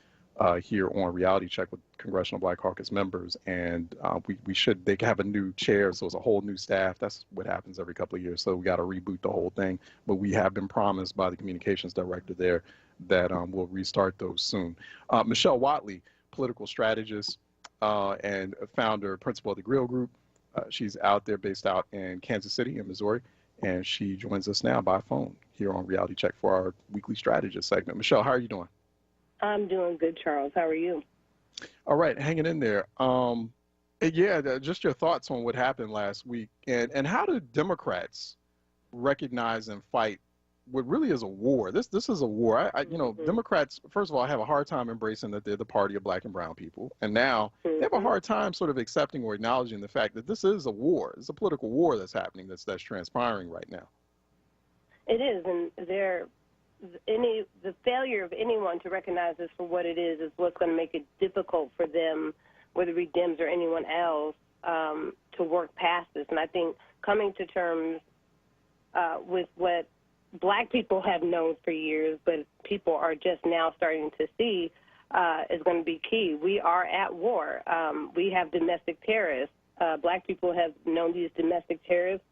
Speaker 1: here on Reality Check with Congressional Black Caucus members, and they have a new chair, so it's a whole new staff. That's what happens every couple of years, so we got to reboot the whole thing. But we have been promised by the communications director there that we'll restart those soon. Michelle Watley, political strategist and founder, principal of the Grill Group. She's out there, based out in Kansas City in Missouri, and she joins us now by phone here on Reality Check for our weekly strategist segment. Michelle, how are you doing?
Speaker 16: I'm doing good, Charles. How are you?
Speaker 1: All right, hanging in there. Yeah, just your thoughts on what happened last week, and how do Democrats recognize and fight what really is a war? This is a war. Democrats, first of all, have a hard time embracing that they're the party of black and brown people, and now they have a hard time sort of accepting or acknowledging the fact that this is a war. It's a political war that's happening, that's transpiring right now.
Speaker 16: It is, and the failure of anyone to recognize this for what it is what's going to make it difficult for them, whether it be Dems or anyone else, to work past this. And I think coming to terms with what black people have known for years, but people are just now starting to see, is going to be key. We are at war. We have domestic terrorists. Black people have known these domestic terrorists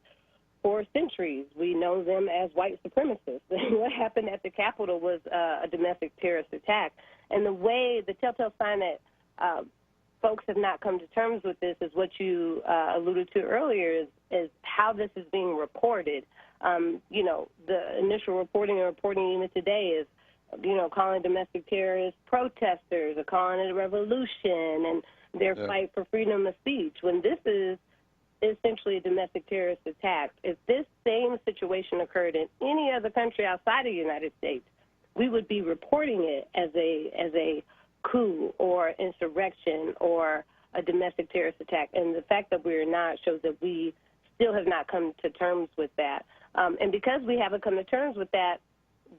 Speaker 16: for centuries. We know them as white supremacists. What happened at the Capitol was a domestic terrorist attack. And the telltale sign that folks have not come to terms with this is what you alluded to earlier, is how this is being reported. The initial reporting even today is, calling domestic terrorists protesters, or calling it a revolution and their fight for freedom of speech, when this is essentially a domestic terrorist attack. If this same situation occurred in any other country outside of the United States, we would be reporting it as a coup or insurrection or a domestic terrorist attack. And the fact that we're not shows that we still have not come to terms with that. And because we haven't come to terms with that,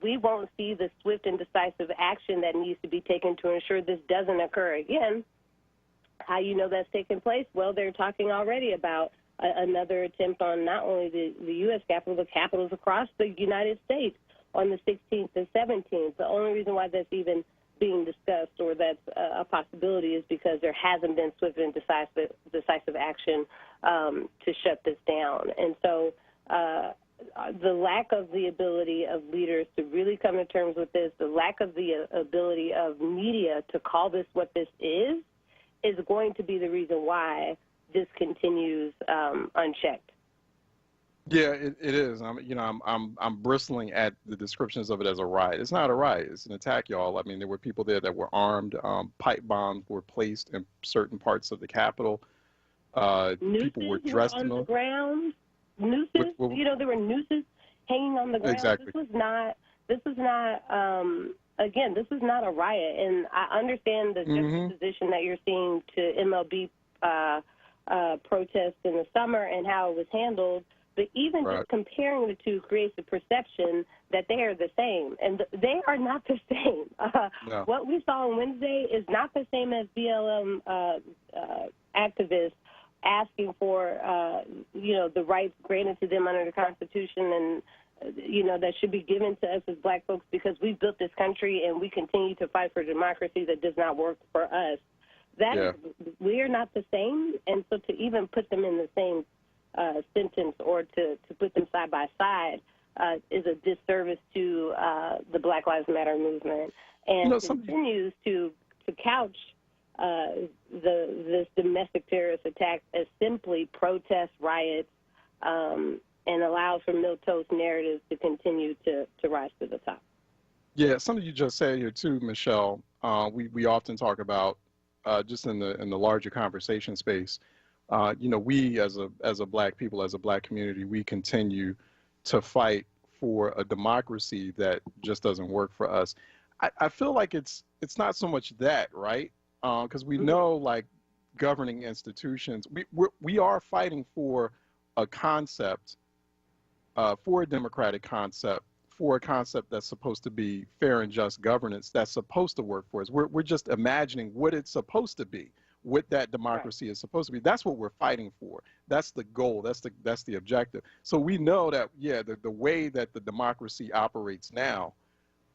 Speaker 16: we won't see the swift and decisive action that needs to be taken to ensure this doesn't occur again. How you know that's taking place? Well, they're talking already about another attempt on not only the U.S. Capitol, but capitals across the United States on the 16th and 17th. The only reason why that's even being discussed or that's a possibility is because there hasn't been swift and decisive action to shut this down. And so the lack of the ability of leaders to really come to terms with this, the lack of the ability of media to call this what this is going to be the reason why this continues unchecked.
Speaker 1: Yeah, it is. I'm bristling at the descriptions of it as a riot. It's not a riot. It's an attack, y'all. I mean, there were people there that were armed. Pipe bombs were placed in certain parts of the Capitol. People were dressed
Speaker 16: on the ground. Nooses. There were nooses hanging on the ground.
Speaker 1: Exactly.
Speaker 16: This is not. Again, this is not a riot, and I understand the juxtaposition that you're seeing to MLB protests in the summer and how it was handled. But even just comparing the two creates the perception that they are the same, and they are not the same.
Speaker 1: No.
Speaker 16: What we saw on Wednesday is not the same as BLM activists asking for, the rights granted to them under the Constitution and, that should be given to us as black folks because we built this country and we continue to fight for democracy that does not work for us. We are not the same, and so to even put them in the same sentence or to put them side by side is a disservice to the Black Lives Matter movement, and continues to couch this domestic terrorist attack as simply protest riots, and allows for milquetoast narratives to continue to rise to the top.
Speaker 1: Yeah, something you just said here too, Michelle. We often talk about just in the larger conversation space. We as a black people, as a black community, we continue to fight for a democracy that just doesn't work for us. I feel like it's not so much that, right? Because we know, like, governing institutions, we are fighting for a concept, for a democratic concept, for a concept that's supposed to be fair and just governance, that's supposed to work for us. We're just imagining what it's supposed to be, what that democracy is supposed to be. That's what we're fighting for. That's the goal. That's the objective. So we know that, the way that the democracy operates now,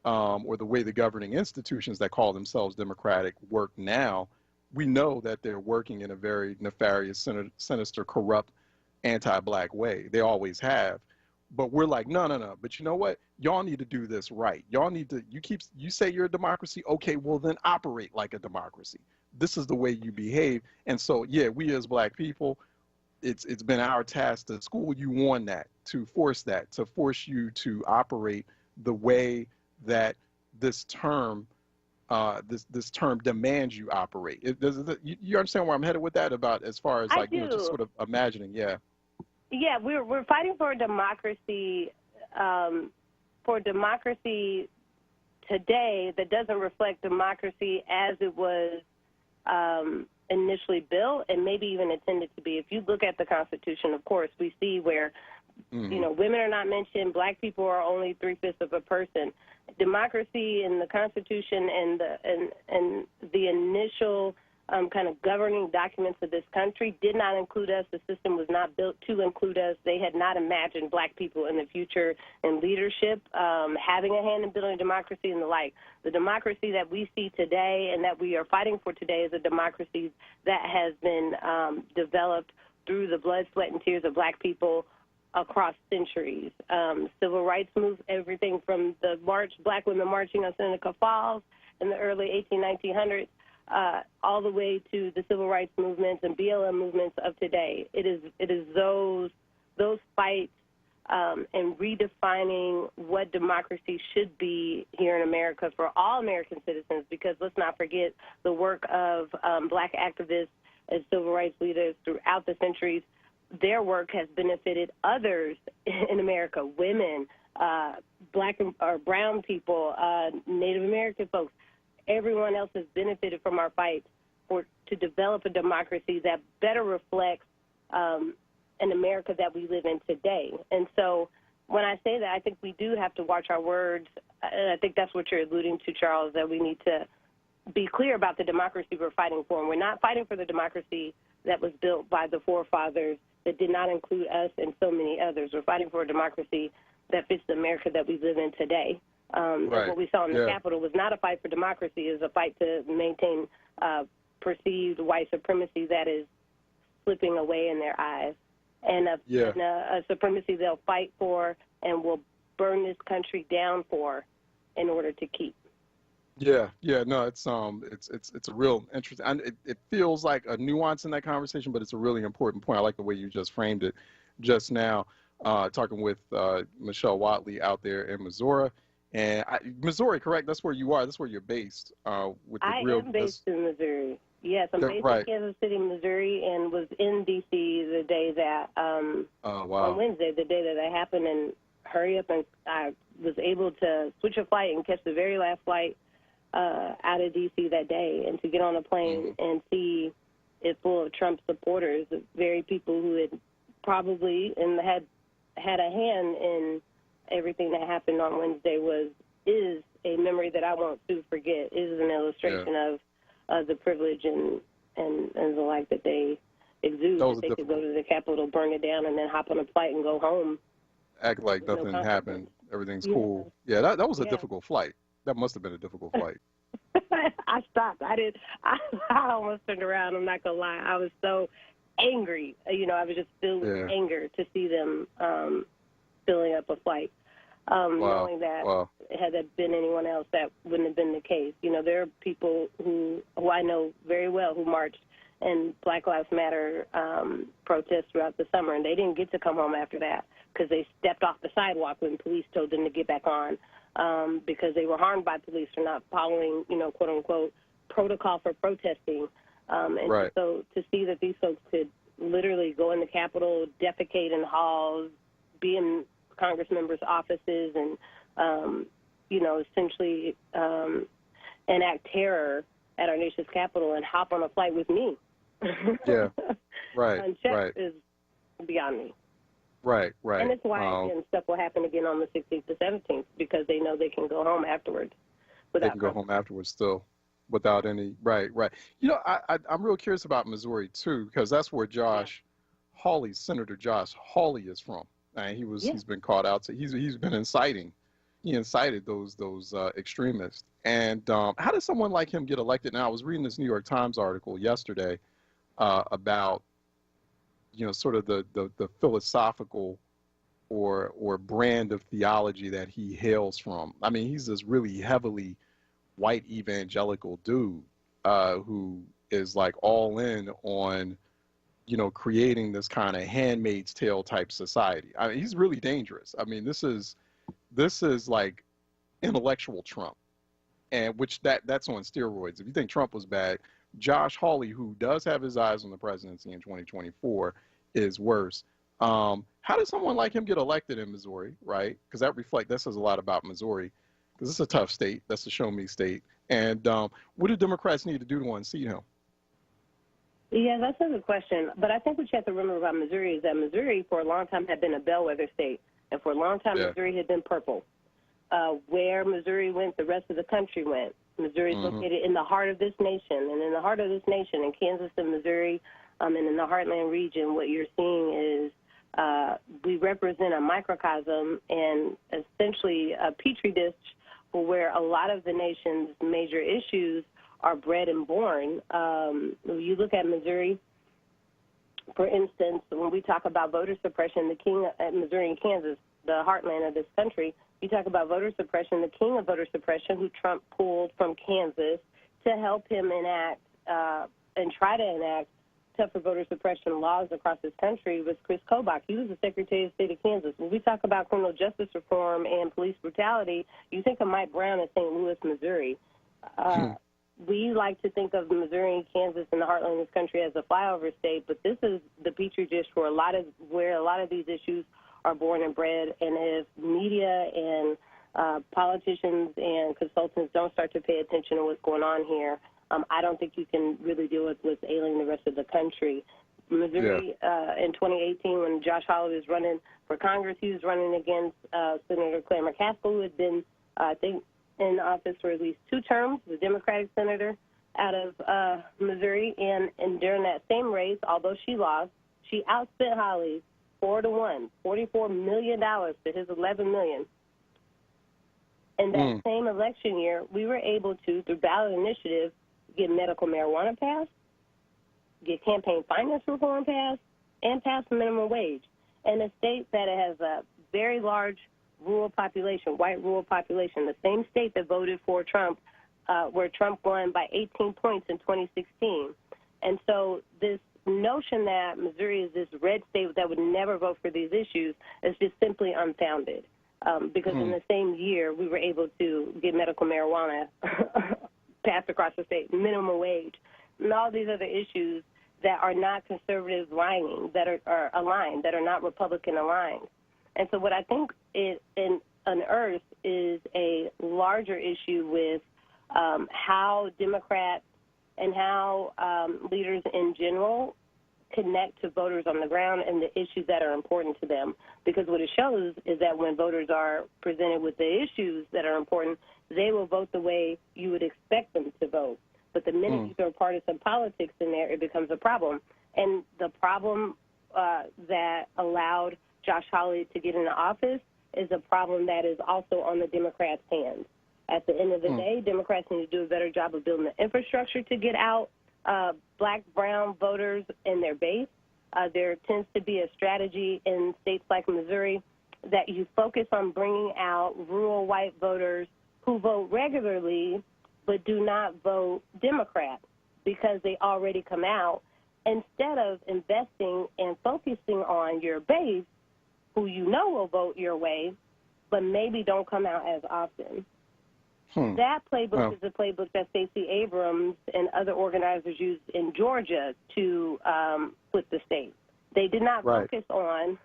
Speaker 1: or the way the governing institutions that call themselves democratic work now, we know that they're working in a very nefarious, sinister, corrupt, anti-black way. They always have. But we're like, no. But you know what? Y'all need to do this right. Y'all need to, you say you're a democracy. Okay, well then operate like a democracy. This is the way you behave. And so, we as black people, it's been our task to school you on that, to force you to operate the way that this term, this term demands you operate. You understand where I'm headed with that, about as far as like, just sort of imagining,
Speaker 16: Yeah, we're fighting for democracy, today that doesn't reflect democracy as it was initially built and maybe even intended to be. If you look at the Constitution, of course, we see where women are not mentioned, black people are only 3/5 of a person. Democracy in the Constitution and the initial kind of governing documents of this country did not include us. The system was not built to include us. They had not imagined black people in the future in leadership, having a hand in building democracy and the like. The democracy that we see today and that we are fighting for today is a democracy that has been developed through the blood, sweat, and tears of black people across centuries. Civil rights moved everything from the black women marching on Seneca Falls in the early 1900s, all the way to the civil rights movements and BLM movements of today. It is those fights and redefining what democracy should be here in America for all American citizens, because let's not forget the work of black activists and civil rights leaders throughout the centuries. Their work has benefited others in America, women, black or brown people, Native American folks. Everyone else has benefited from our fight to develop a democracy that better reflects an America that we live in today. And so when I say that, I think we do have to watch our words. And I think that's what you're alluding to, Charles, that we need to be clear about the democracy we're fighting for. And we're not fighting for the democracy that was built by the forefathers that did not include us and so many others. We're fighting for a democracy that fits the America that we live in today. What we saw in the Capitol was not a fight for democracy. It was a fight to maintain perceived white supremacy that is slipping away in their eyes, and a supremacy they'll fight for and will burn this country down for in order to keep.
Speaker 1: No, it's a real interesting, and it feels like a nuance in that conversation, but it's a really important point. I like the way you just framed it just now, talking with Michelle Watley out there in Missouri. And Missouri, correct? That's where you are. That's where you're based.
Speaker 16: I am based in Missouri. Yes, I'm based in Kansas City, Missouri, and was in D.C. the day that, on Wednesday, the day that that happened, and hurry up. And I was able to switch a flight and catch the very last flight out of D.C. that day, and to get on a plane and see it full of Trump supporters, the very people who had probably and had had a hand in everything that happened on Wednesday is a memory that I won't soon forget. Is an illustration of the privilege and the like that they exude. That they could go to the Capitol, burn it down, and then hop on a flight and go home.
Speaker 1: Act like nothing happened. Everything's cool. Yeah, that was a difficult flight. That must have been a difficult flight.
Speaker 16: I stopped. I almost turned around. I'm not gonna lie. I was so angry. I was just filled with anger to see them filling up a flight. Knowing that had there been anyone else, that wouldn't have been the case. There are people who I know very well who marched in Black Lives Matter protests throughout the summer, and they didn't get to come home after that because they stepped off the sidewalk when police told them to get back on because they were harmed by police for not following, quote unquote, protocol for protesting. And so to see that these folks could literally go in the Capitol, defecate in halls, be in Congress members' offices, and essentially enact terror at our nation's capital and hop on a flight with me. Unchecked is beyond me.
Speaker 1: Right.
Speaker 16: And it's why again stuff will happen again on the 16th to 17th because they know they can go home afterwards.
Speaker 1: They can go home afterwards still, without any. Right. I'm real curious about Missouri too because that's where Senator Josh Hawley is from. And he's been caught out. So he's been inciting. He incited those extremists. And how did someone like him get elected? Now I was reading this New York Times article yesterday about sort of the philosophical or brand of theology that he hails from. I mean, he's this really heavily white evangelical dude who is like all in on creating this kind of Handmaid's Tale type society. I mean, he's really dangerous. I mean, this is like intellectual Trump, and that's on steroids. If you think Trump was bad, Josh Hawley, who does have his eyes on the presidency in 2024, is worse. How does someone like him get elected in Missouri, right? Because that says a lot about Missouri, because it's a tough state. That's a show me state. And what do Democrats need to do to unseat him?
Speaker 16: Yeah, that's a good question. But I think what you have to remember about Missouri is that Missouri, for a long time, had been a bellwether state. And for a long time, Missouri had been purple. Where Missouri went, the rest of the country went. Missouri is located in the heart of this nation. And in the heart of this nation, in Kansas and Missouri, and in the Heartland region, what you're seeing is we represent a microcosm and essentially a petri dish for where a lot of the nation's major issues are bred and born. You look at Missouri, for instance, when we talk about voter suppression, the king at Missouri and Kansas, the heartland of this country, you talk about voter suppression, the king of voter suppression, who Trump pulled from Kansas to help him enact and try to enact tougher voter suppression laws across this country, was Chris Kobach. He was the Secretary of State of Kansas. When we talk about criminal justice reform and police brutality, you think of Mike Brown in St. Louis, Missouri. We like to think of Missouri and Kansas and the heartland of this country as a flyover state, but this is the petri dish for where a lot of these issues are born and bred. And if media and politicians and consultants don't start to pay attention to what's going on here, I don't think you can really deal with what's ailing the rest of the country. Missouri, in 2018, when Josh Hawley was running for Congress, he was running against Senator Claire McCaskill, who had been, I think, in office for at least 2 terms, the Democratic senator out of Missouri. And during that same race, although she lost, she outspent Hawley 4-1, $44 million to his $11 million. In that same election year, we were able to, through ballot initiative, get medical marijuana passed, get campaign finance reform passed, and pass minimum wage. In a state that has a very large rural population, white rural population, the same state that voted for Trump, where Trump won by 18 points in 2016. And so this notion that Missouri is this red state that would never vote for these issues is just simply unfounded. Because in the same year, we were able to get medical marijuana passed across the state, minimum wage, and all these other issues that are not conservative lining, that are aligned, that are not Republican aligned. And so what I think it unearths is a larger issue with how Democrats and how leaders in general connect to voters on the ground and the issues that are important to them. Because what it shows is that when voters are presented with the issues that are important, they will vote the way you would expect them to vote. But the minute you throw partisan politics in there, it becomes a problem. And the problem that allowed Josh Hawley to get into office is a problem that is also on the Democrats' hands. At the end of the day, Democrats need to do a better job of building the infrastructure to get out black, brown voters in their base. There tends to be a strategy in states like Missouri that you focus on bringing out rural white voters who vote regularly but do not vote Democrat because they already come out, instead of investing and focusing on your base who you know will vote your way but maybe don't come out as often. That playbook is a playbook that Stacey Abrams and other organizers used in Georgia to split the state. They did not focus on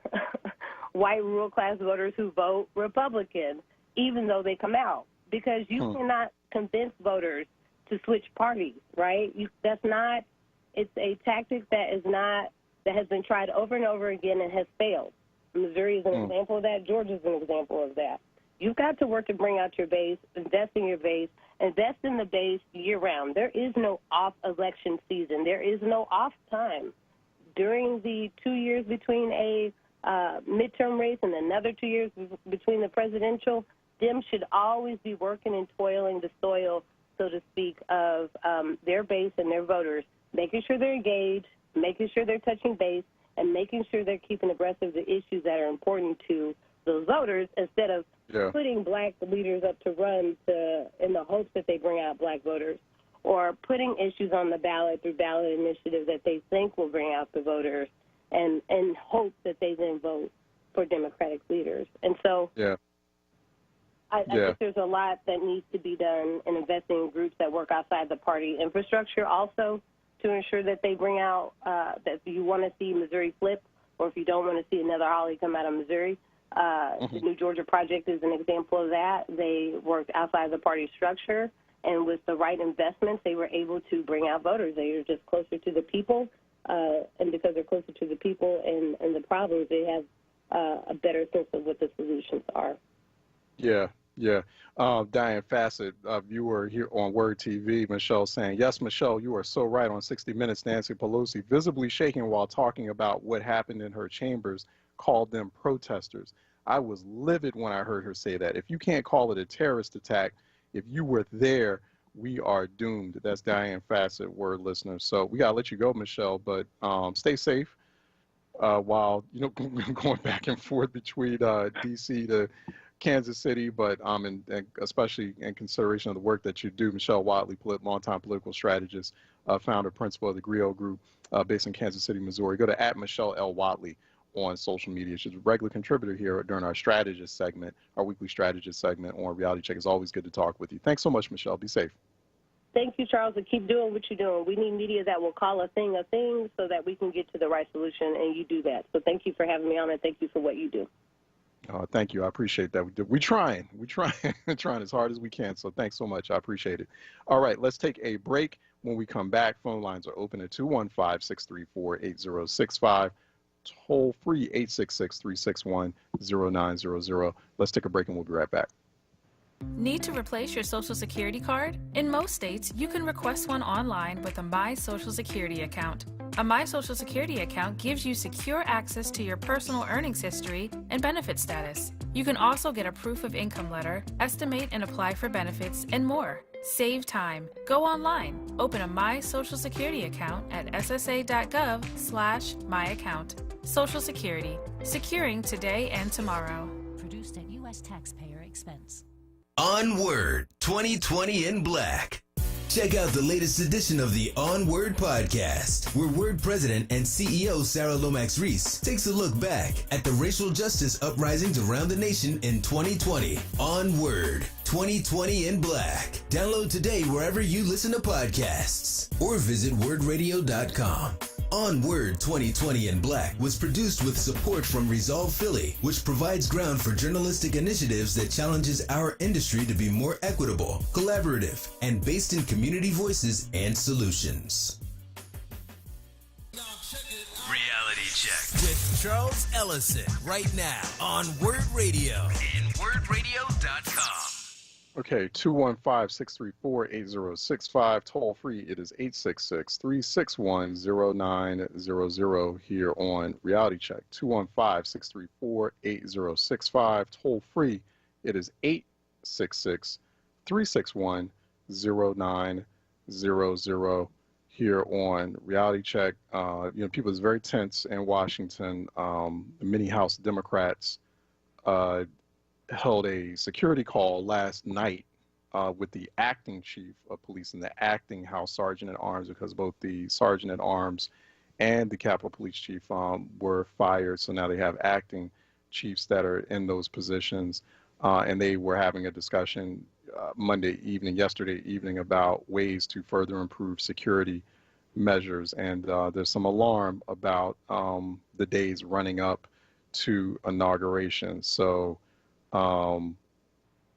Speaker 16: white rural-class voters who vote Republican, even though they come out, because you cannot convince voters to switch parties, right? It's a tactic that has been tried over and over again and has failed. Missouri is an example of that. Georgia is an example of that. You've got to work to bring out your base, invest in your base, invest in the base year-round. There is no off-election season. There is no off time. During the 2 years between a midterm race and another 2 years between the presidential, Dems should always be working and toiling the soil, so to speak, of their base and their voters, making sure they're engaged, making sure they're touching base, and making sure they're keeping abreast of the issues that are important to those voters, instead of putting black leaders up to run in the hopes that they bring out black voters, or putting issues on the ballot through ballot initiatives that they think will bring out the voters, and hope that they then vote for Democratic leaders. And so I think there's a lot that needs to be done in investing in groups that work outside the party infrastructure also to ensure that they bring out that if you want to see Missouri flip, or if you don't want to see another Hawley come out of Missouri, the New Georgia Project is an example of that. They worked outside the party structure, and with the right investments, they were able to bring out voters. They are just closer to the people, and because they're closer to the people and the problems, they have a better sense of what the solutions are.
Speaker 1: Diane Fassett, viewer here on WURD TV, Michelle saying, yes, Michelle, you are so right. On 60 Minutes, Nancy Pelosi, visibly shaking while talking about what happened in her chambers, called them protesters. I was livid when I heard her say that. If you can't call it a terrorist attack, if you were there, we are doomed. That's Diane Fassett, WURD listener. So we got to let you go, Michelle, but stay safe while, going back and forth between D.C. to Kansas City, but and especially in consideration of the work that you do. Michelle Watley, longtime political strategist, founder, principal of the Griot Group based in Kansas City, Missouri. Go to @Michelle L. Watley on social media. She's a regular contributor here during our strategist segment, our weekly strategist segment on Reality Check. It's always good to talk with you. Thanks so much, Michelle. Be safe.
Speaker 16: Thank you, Charles, and keep doing what you're doing. We need media that will call a thing so that we can get to the right solution, and you do that. So thank you for having me on, and thank you for what you do.
Speaker 1: Thank you. I appreciate that. We're trying as hard as we can. So thanks so much. I appreciate it. All right, let's take a break. When we come back, phone lines are open at 215-634-8065. Toll free 866-361-0900. Let's take a break and we'll be right back.
Speaker 17: Need to replace your Social Security card? In most states, you can request one online with a My Social Security account. A My Social Security account gives you secure access to your personal earnings history and benefit status. You can also get a proof of income letter, estimate and apply for benefits, and more. Save time. Go online. Open a My Social Security account at ssa.gov/myaccount. Social Security. Securing today and tomorrow.
Speaker 18: Produced at U.S. taxpayer expense.
Speaker 4: onWURD 2020 in Black. Check out the latest edition of the onWURD podcast, where WURD President and CEO Sarah Lomax Reese takes a look back at the racial justice uprisings around the nation in 2020. onWURD 2020 in Black. Download today wherever you listen to podcasts or visit wordradio.com. onWURD 2020 in Black was produced with support from Resolve Philly, which provides ground for journalistic initiatives that challenges our industry to be more equitable, collaborative, and based in community voices and solutions.
Speaker 19: Now check it out.
Speaker 4: Charles Ellison right now on WURD Radio and WURDradio.com.
Speaker 1: Okay, 215-634-8065. Toll free, it is 866-361-0900 here on Reality Check. 215-634-8065. Toll free, it is 866-361-0900 here on Reality Check. People is very tense in Washington. Many House Democrats held a security call last night with the acting chief of police and the acting House Sergeant at Arms, because both the Sergeant at Arms and the Capitol Police Chief were fired. So now they have acting chiefs that are in those positions. And they were having a discussion yesterday evening, about ways to further improve security measures. And there's some alarm about the days running up to inauguration. So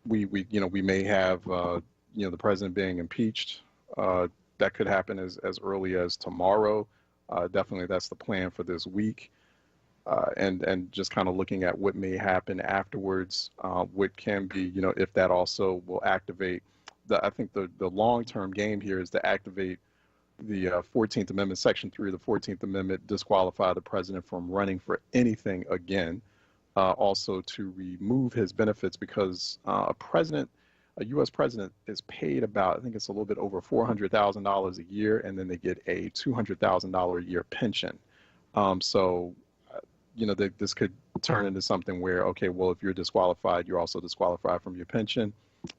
Speaker 1: we may have the president being impeached. That could happen as early as tomorrow. Definitely, that's the plan for this week. And just kind of looking at what may happen afterwards, what can be, if that also will activate I think the long-term game here is to activate the 14th Amendment, Section 3 of the 14th Amendment, disqualify the president from running for anything again. Also to remove his benefits, because a U.S. president is paid about, I think it's a little bit over $400,000 a year, and then they get a $200,000 a year pension. This could turn into something where, okay, well, if you're disqualified, you're also disqualified from your pension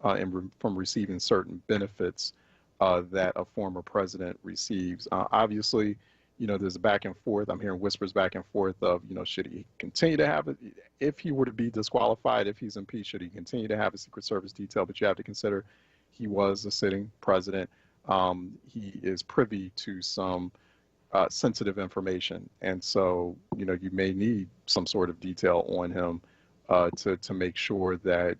Speaker 1: and from receiving certain benefits that a former president receives. Obviously, there's a back and forth. I'm hearing whispers back and forth of, should he continue to have it? If he were to be disqualified, if he's impeached, should he continue to have a Secret Service detail? But you have to consider he was a sitting president. He is privy to some sensitive information. And so, you may need some sort of detail on him to make sure that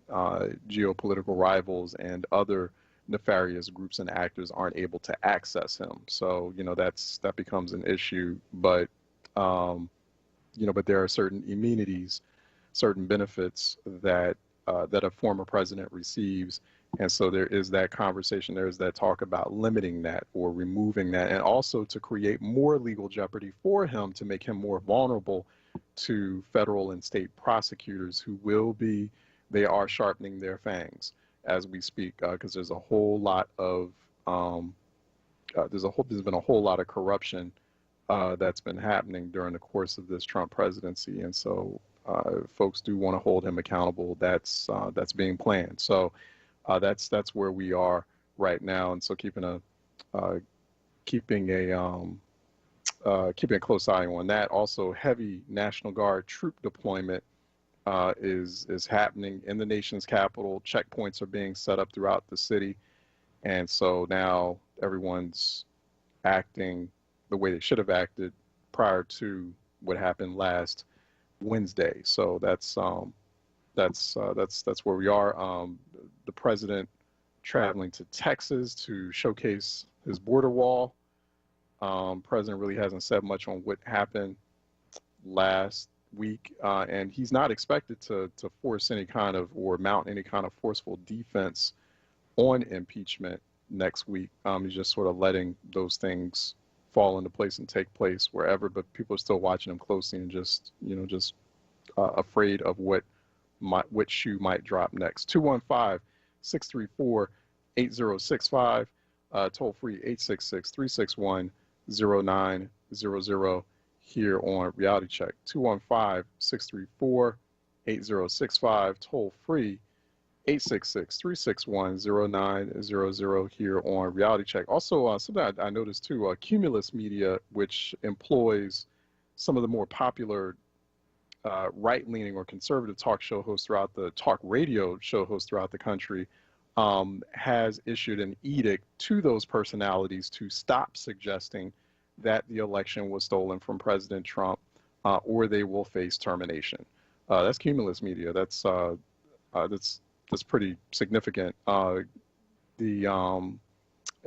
Speaker 1: geopolitical rivals and other nefarious groups and actors aren't able to access him. So, that becomes an issue. But, but there are certain immunities, certain benefits that a former president receives. And so there is that conversation, there is that talk about limiting that or removing that, and also to create more legal jeopardy for him, to make him more vulnerable to federal and state prosecutors who they are sharpening their fangs as we speak, because there's a whole lot of there's been a whole lot of corruption that's been happening during the course of this Trump presidency, and so folks do want to hold him accountable. That's being planned. So that's where we are right now, and so keeping a close eye on that. Also, heavy National Guard troop deployment is happening in the nation's capital. Checkpoints are being set up throughout the city, and so now everyone's acting the way they should have acted prior to what happened last Wednesday. So that's where we are. The president traveling to Texas to showcase his border wall. President really hasn't said much on what happened last week, and he's not expected to force any kind of or mount any kind of forceful defense on impeachment next week. He's just sort of letting those things fall into place and take place wherever, but people are still watching him closely and just afraid of what shoe might drop next. 215-634-8065, toll free 866-361-0900 here on Reality Check. 215-634-8065, toll free 866-361-0900 here on Reality Check. Also, something I noticed too, Cumulus Media, which employs some of the more popular right-leaning or conservative talk radio show hosts throughout the country, has issued an edict to those personalities to stop suggesting that the election was stolen from President Trump, or they will face termination. That's Cumulus Media. That's pretty significant. The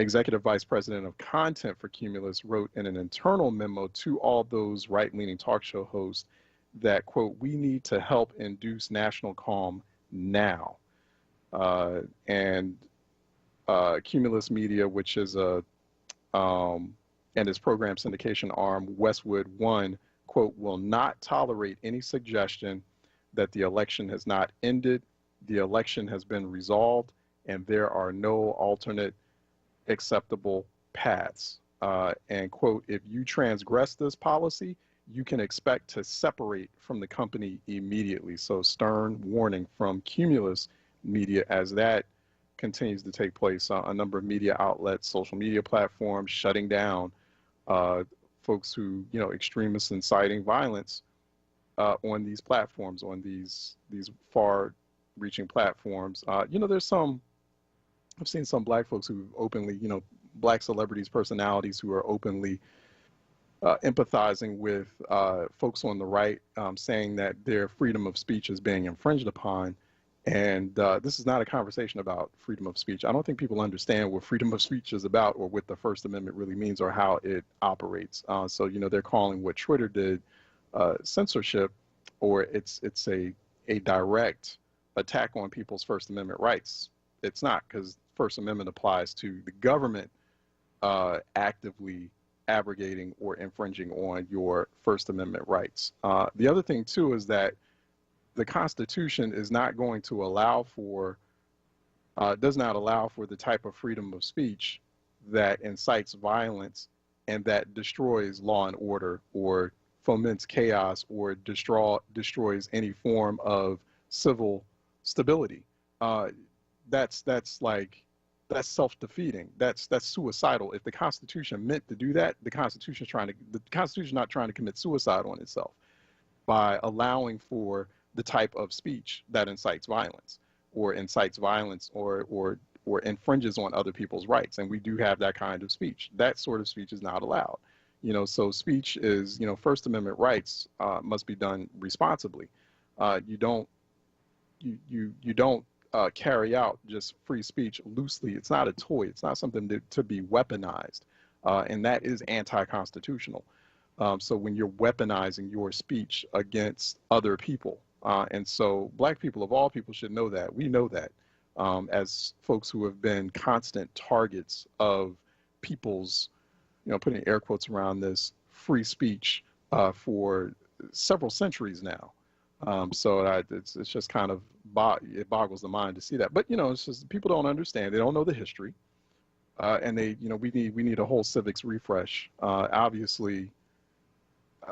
Speaker 1: executive vice president of content for Cumulus wrote in an internal memo to all those right-leaning talk show hosts that, quote, we need to help induce national calm now. And Cumulus Media, which is and its program syndication arm, Westwood One, quote, will not tolerate any suggestion that the election has not ended, the election has been resolved, and there are no alternate acceptable paths. And, quote, if you transgress this policy, you can expect to separate from the company immediately. So stern warning from Cumulus Media as that continues to take place. A number of media outlets, social media platforms shutting down folks who, extremists inciting violence on these platforms, on these far-reaching platforms. There's I've seen some black folks who openly, black celebrities, personalities who are openly empathizing with folks on the right, saying that their freedom of speech is being infringed upon. And this is not a conversation about freedom of speech. I don't think people understand what freedom of speech is about or what the First Amendment really means or how it operates. So, they're calling what Twitter did censorship, or it's a direct attack on people's First Amendment rights. It's not, because First Amendment applies to the government actively abrogating or infringing on your First Amendment rights. The other thing, too, is that the Constitution is not going to allow for, does not allow for the type of freedom of speech that incites violence and that destroys law and order or foments chaos or destroys any form of civil stability. That's self-defeating. That's suicidal. If the Constitution meant to do that, the Constitution is not trying to commit suicide on itself by allowing for the type of speech that incites violence or infringes on other people's rights. And we do have that kind of speech. That sort of speech is not allowed. So speech is, First Amendment rights must be done responsibly. You don't carry out just free speech loosely. It's not a toy. It's not something to be weaponized. And that is anti-constitutional. So when you're weaponizing your speech against other people, and so black people of all people should know that. We know that as folks who have been constant targets of people's, putting air quotes around this, free speech for several centuries now. So it's just kind of, it boggles the mind to see that. But, it's just people don't understand. They don't know the history. And we need a whole civics refresh. Obviously,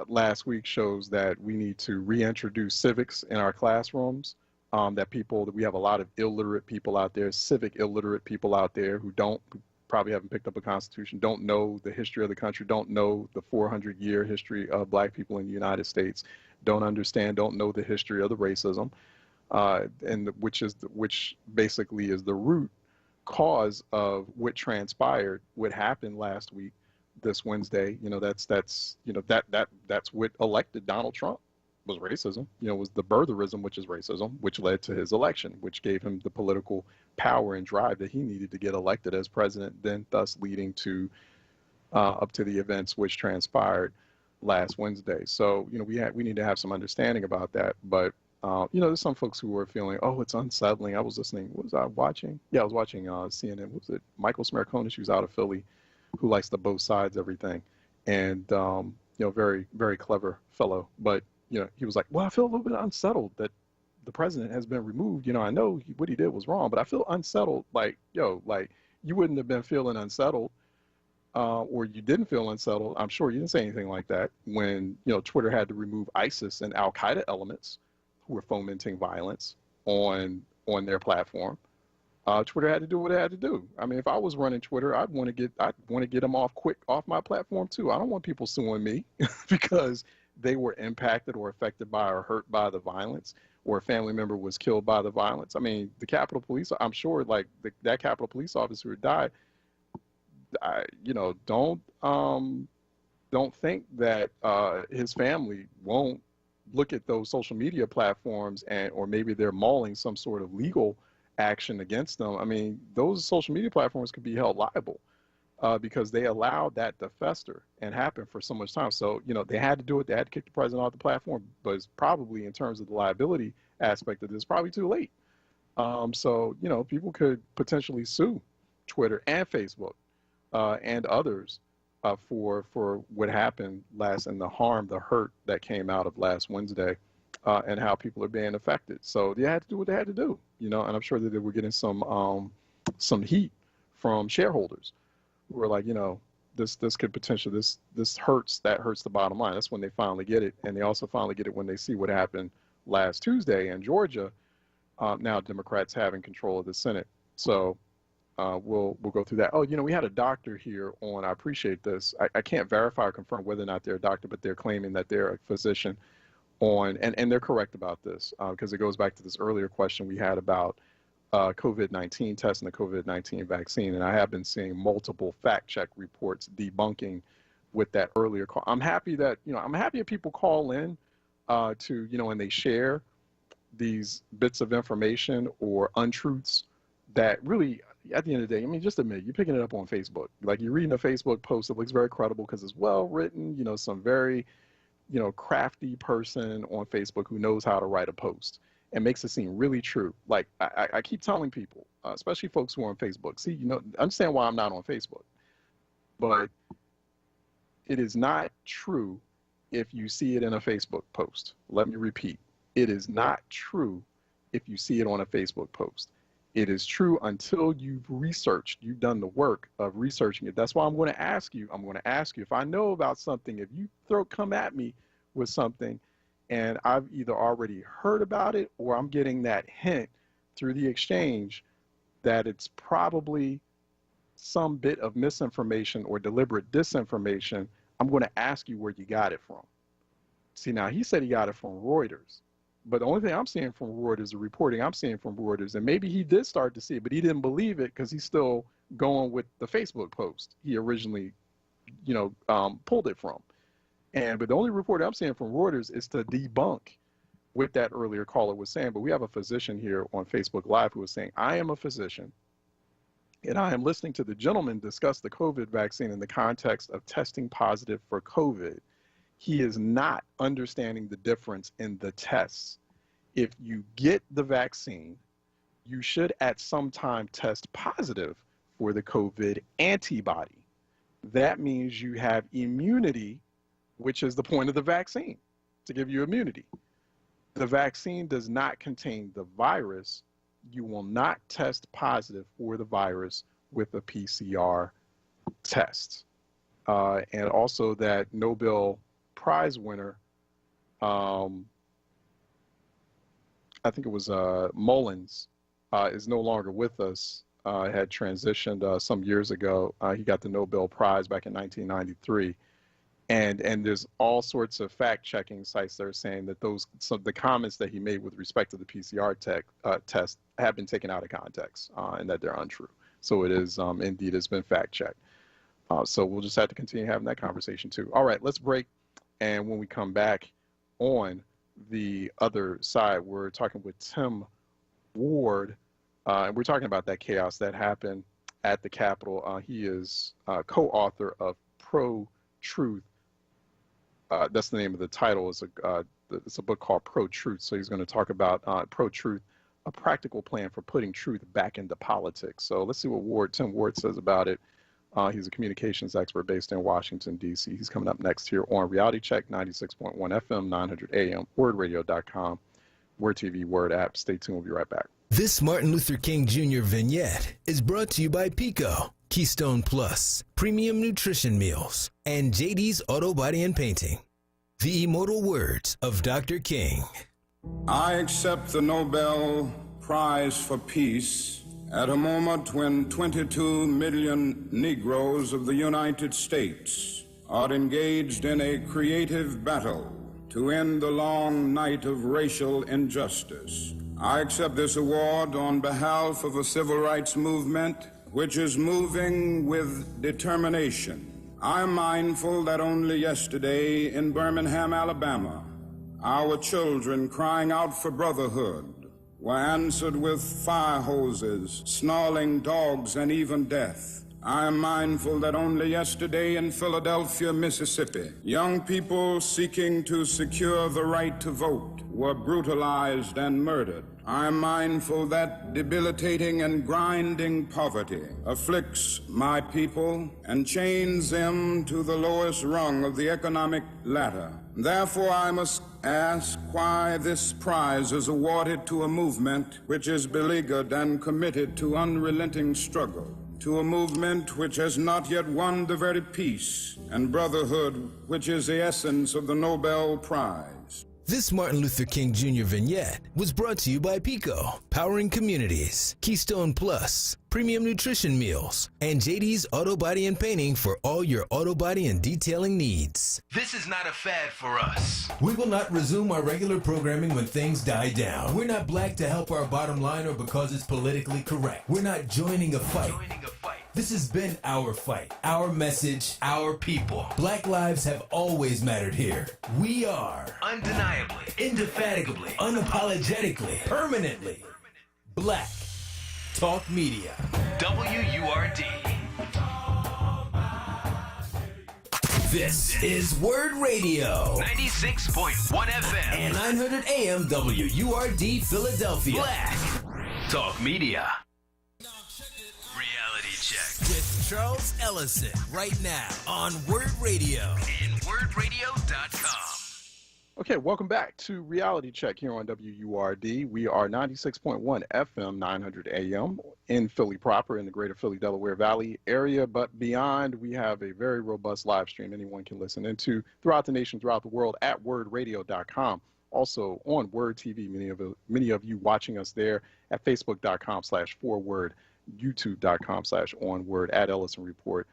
Speaker 1: last week shows that we need to reintroduce civics in our classrooms, that we have a lot of illiterate people out there, civic illiterate people out there who probably haven't picked up a constitution, don't know the history of the country, don't know the 400-year history of black people in the United States, don't know the history of the racism, which basically is the root cause of what transpired, what happened last week, this Wednesday. That's what elected Donald Trump was racism. Was the birtherism, which is racism, which led to his election, which gave him the political power and drive that he needed to get elected as president, then thus leading to up to the events which transpired last Wednesday. So we need to have some understanding about that. But there's some folks who are feeling, oh, it's unsettling. I was listening. What was I watching? Yeah, I was watching CNN. What was it? Michael Smerconish, who's out of Philly, who likes to both sides everything, and very, very clever fellow. But he was like, well, I feel a little bit unsettled that the president has been removed. I know what he did was wrong, but I feel unsettled. Like you wouldn't have been feeling unsettled, or you didn't feel unsettled. I'm sure you didn't say anything like that when Twitter had to remove ISIS and Al Qaeda elements who were fomenting violence on their platform. Twitter had to do what it had to do. I mean, if I was running Twitter, I'd want to get them off my platform too. I don't want people suing me because they were impacted or affected by or hurt by the violence, or a family member was killed by the violence. I mean, the Capitol Police, I'm sure, like that Capitol Police officer who died, don't think that his family won't look at those social media platforms or maybe they're mauling some sort of legal action against them. I mean, those social media platforms could be held liable. because they allowed that to fester and happen for so much time. So, they had to do it. They had to kick the president off the platform, but it's probably, in terms of the liability aspect of this, probably too late. So, people could potentially sue Twitter and Facebook and others for what happened last, and the harm, the hurt that came out of last Wednesday, and how people are being affected. So they had to do what they had to do, and I'm sure that they were getting some heat from shareholders who were like, this could potentially, this hurts, that hurts the bottom line. That's when they finally get it. And they also finally get it when they see what happened last Tuesday in Georgia. Now Democrats having control of the Senate. So we'll go through that. Oh, we had a doctor here on, I appreciate this. I can't verify or confirm whether or not they're a doctor, but they're claiming that they're a physician on, and they're correct about this, because it goes back to this earlier question we had about COVID-19 tests and the COVID-19 vaccine. And I have been seeing multiple fact check reports debunking with that earlier call. I'm happy that, I'm happy if people call in to, and they share these bits of information or untruths that really, at the end of the day, just admit, you're picking it up on Facebook. Like, you're reading a Facebook post that looks very credible because it's well written, some very, crafty person on Facebook who knows how to write a post and makes it seem really true. Like, I keep telling people, especially folks who are on Facebook, see, understand why I'm not on Facebook. But it is not true if you see it in a Facebook post. Let me repeat. It is not true if you see it on a Facebook post. It is true until you've researched, you've done the work of researching it. That's why I'm going to ask you if I know about something, if you come at me with something, and I've either already heard about it or I'm getting that hint through the exchange that it's probably some bit of misinformation or deliberate disinformation, I'm going to ask you where you got it from. See, now he said he got it from Reuters, but the only thing I'm seeing from Reuters, the reporting I'm seeing from Reuters, and maybe he did start to see it, but he didn't believe it because he's still going with the Facebook post he originally, pulled it from. But the only report I'm seeing from Reuters is to debunk what that earlier caller was saying. But we have a physician here on Facebook Live who was saying, I am a physician, and I am listening to the gentleman discuss the COVID vaccine in the context of testing positive for COVID. He is not understanding the difference in the tests. If you get the vaccine, you should at some time test positive for the COVID antibody. That means you have immunity, which is the point of the vaccine, to give you immunity. The vaccine does not contain the virus. You will not test positive for the virus with a PCR test. And also that Nobel Prize winner, I think it was Mullins, is no longer with us, had transitioned some years ago. He got the Nobel Prize back in 1993. And there's all sorts of fact-checking sites that are saying that the comments that he made with respect to the PCR test have been taken out of context and that they're untrue. So it is indeed, it's been fact-checked. So we'll just have to continue having that conversation too. All right, let's break. And when we come back on the other side, we're talking with Tim Ward, and we're talking about that chaos that happened at the Capitol. He is co-author of Pro-Truth. That's the name of the title. It's a book called Pro-Truth. So he's going to talk about Pro-Truth, a practical plan for putting truth back into politics. So let's see what Tim Ward says about it. He's a communications expert based in Washington, D.C. He's coming up next here on Reality Check, 96.1 FM, 900 AM, WURDradio.com, WURD TV, WURD app. Stay tuned. We'll be right back.
Speaker 4: This Martin Luther King Jr. vignette is brought to you by Pico, Keystone Plus, Premium Nutrition Meals, and JD's Auto Body and Painting. The immortal words of Dr. King.
Speaker 19: I accept the Nobel Prize for Peace at a moment when 22 million Negroes of the United States are engaged in a creative battle to end the long night of racial injustice. I accept this award on behalf of a civil rights movement which is moving with determination. I'm mindful that only yesterday in Birmingham, Alabama, our children crying out for brotherhood were answered with fire hoses, snarling dogs, and even death. I am mindful that only yesterday in Philadelphia, Mississippi, young people seeking to secure the right to vote were brutalized and murdered. I am mindful that debilitating and grinding poverty afflicts my people and chains them to the lowest rung of the economic ladder. Therefore, I must ask why this prize is awarded to a movement which is beleaguered and committed to unrelenting struggle, to a movement which has not yet won the very peace and brotherhood which is the essence of the Nobel Prize.
Speaker 4: This Martin Luther King Jr. vignette was brought to you by Pico, powering communities, Keystone Plus, premium nutrition meals, and JD's Auto Body and Painting for all your auto body and detailing needs. This is not a fad for us. We will not resume our regular programming when things die down. We're not black to help our bottom line or because it's politically correct. We're not joining a fight. This has been our fight, our message, our people. Black lives have always mattered here. We are undeniably, indefatigably, unapologetically, permanently Black Talk Media. WURD. This is WURD Radio. 96.1 FM and 900 AM WURD Philadelphia. Black Talk Media. Check with Charles Ellison right now on WURD Radio and WURDradio.com.
Speaker 1: Okay, welcome back to Reality Check here on WURD. We are 96.1 FM, 900 AM in Philly proper, in the greater Philly, Delaware Valley area, but beyond, we have a very robust live stream anyone can listen into throughout the nation, throughout the world at WURDradio.com. Also on WURD TV, many of you watching us there at Facebook.com/4WURD. YouTube.com/onWURD, at Ellison Report,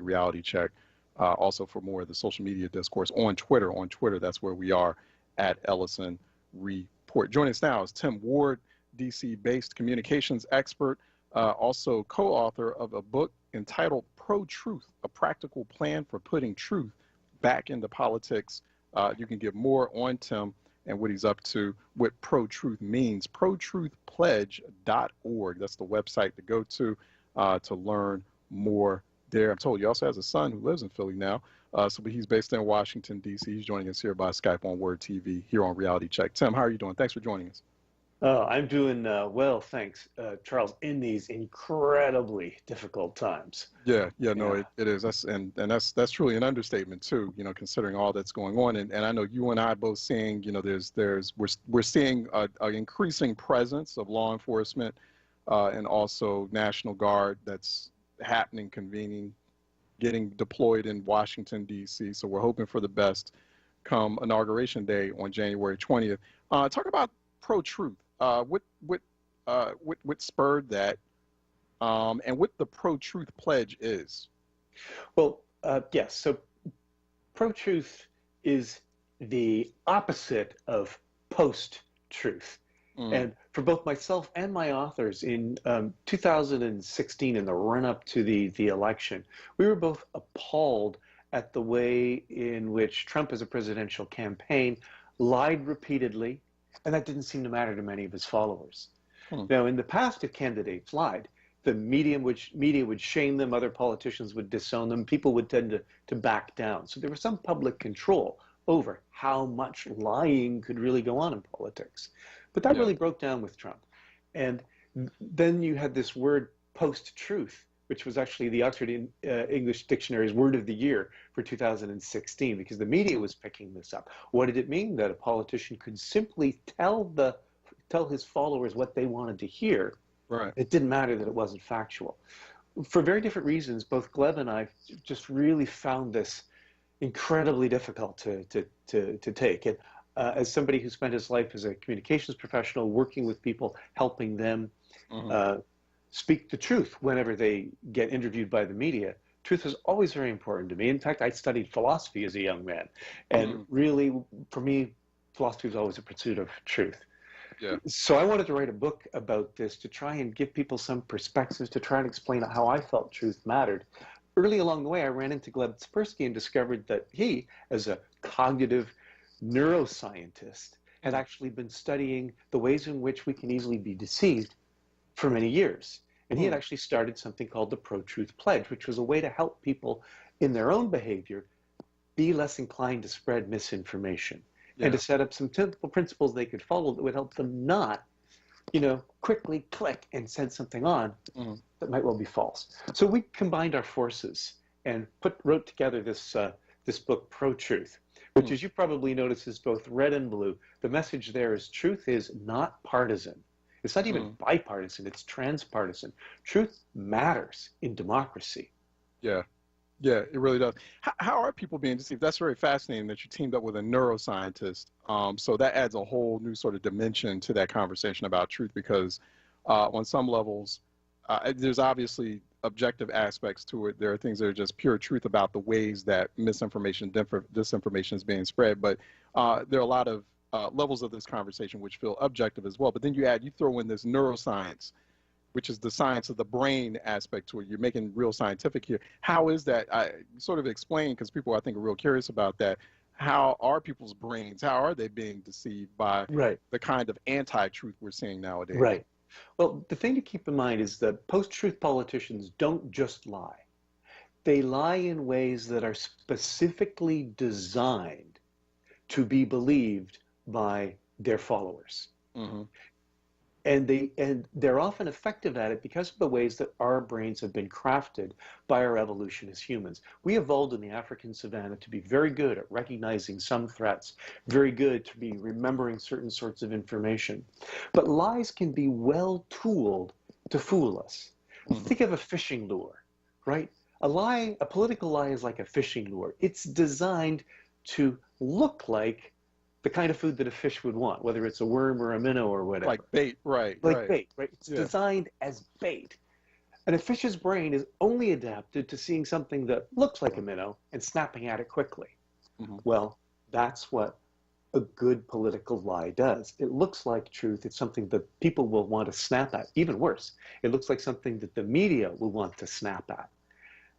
Speaker 1: #Reality Check. Also for more of the social media discourse on Twitter. On Twitter, that's where we are, at Ellison Report. Joining us now is Tim Ward, DC-based communications expert, also co-author of a book entitled Pro-Truth, A Practical Plan for Putting Truth Back into Politics. You can get more on Tim and what he's up to, what pro-truth means. protruthpledge.org. That's the website to go to learn more there. I'm told he also has a son who lives in Philly now, but he's based in Washington, D.C. He's joining us here by Skype on WURD TV here on Reality Check. Tim, how are you doing? Thanks for joining us.
Speaker 20: I'm doing well, thanks, Charles, in these incredibly difficult times.
Speaker 1: It is. That's truly an understatement too, considering all that's going on. And I know you and I both seeing, we're seeing an increasing presence of law enforcement and also National Guard that's happening, convening, getting deployed in Washington, D.C. So we're hoping for the best come Inauguration Day on January 20th. Talk about pro-truth. What spurred that, and what the pro-truth pledge is?
Speaker 20: Well, yes. So pro-truth is the opposite of post-truth. And for both myself and my authors in 2016, in the run-up to the election, we were both appalled at the way in which Trump, as a presidential campaign, lied repeatedly, and that didn't seem to matter to many of his followers. Now, in the past, if candidates lied, the media would shame them, other politicians would disown them, people would tend to back down. So there was some public control over how much lying could really go on in politics. But that really broke down with Trump. And then you had this word post-truth, which was actually the Oxford English Dictionary's word of the year for 2016, because the media was picking this up. What did it mean? That a politician could simply tell his followers what they wanted to hear.
Speaker 1: Right.
Speaker 20: It didn't matter that it wasn't factual. For very different reasons, both Gleb and I just really found this incredibly difficult to take. And as somebody who spent his life as a communications professional, working with people, helping them speak the truth whenever they get interviewed by the media, truth was always very important to me. In fact, I studied philosophy as a young man. And really, for me, philosophy was always a pursuit of truth.
Speaker 1: Yeah.
Speaker 20: So I wanted to write a book about this to try and give people some perspectives, to try and explain how I felt truth mattered. Early along the way, I ran into Gleb Tsipursky and discovered that he, as a cognitive neuroscientist, had actually been studying the ways in which we can easily be deceived for many years. And he had actually started something called the Pro-Truth Pledge, which was a way to help people in their own behavior be less inclined to spread misinformation and to set up some typical principles they could follow that would help them not, quickly click and send something on that might well be false. So we combined our forces and wrote together this book, Pro-Truth, which, as you probably noticed, is both red and blue. The message there is truth is not partisan. It's not even bipartisan, it's transpartisan. Truth matters in democracy.
Speaker 1: Yeah. Yeah, it really does. How are people being deceived? That's very fascinating that you teamed up with a neuroscientist. So that adds a whole new sort of dimension to that conversation about truth, because on some levels, there's obviously objective aspects to it. There are things that are just pure truth about the ways that misinformation, disinformation is being spread. But there are a lot of levels of this conversation which feel objective as well. But then you throw in this neuroscience, which is the science of the brain aspect to it. You're making real scientific here. How is that? I sort of explain, because people, I think, are real curious about that. How are people's brains, how are they being deceived by the kind of anti-truth we're seeing nowadays?
Speaker 20: Right. Well, the thing to keep in mind is that post-truth politicians don't just lie. They lie in ways that are specifically designed to be believed by their followers. And they're often effective at it because of the ways that our brains have been crafted by our evolution as humans. We evolved in the African savannah to be very good at recognizing some threats, very good to be remembering certain sorts of information. But lies can be well tooled to fool us. Think of a fishing lure, right? A political lie is like a fishing lure. It's designed to look like the kind of food that a fish would want, whether it's a worm or a minnow or whatever.
Speaker 1: Like bait, right.
Speaker 20: Like bait, right? It's designed as bait. And a fish's brain is only adapted to seeing something that looks like a minnow and snapping at it quickly. Well, that's what a good political lie does. It looks like truth. It's something that people will want to snap at. Even worse, it looks like something that the media will want to snap at.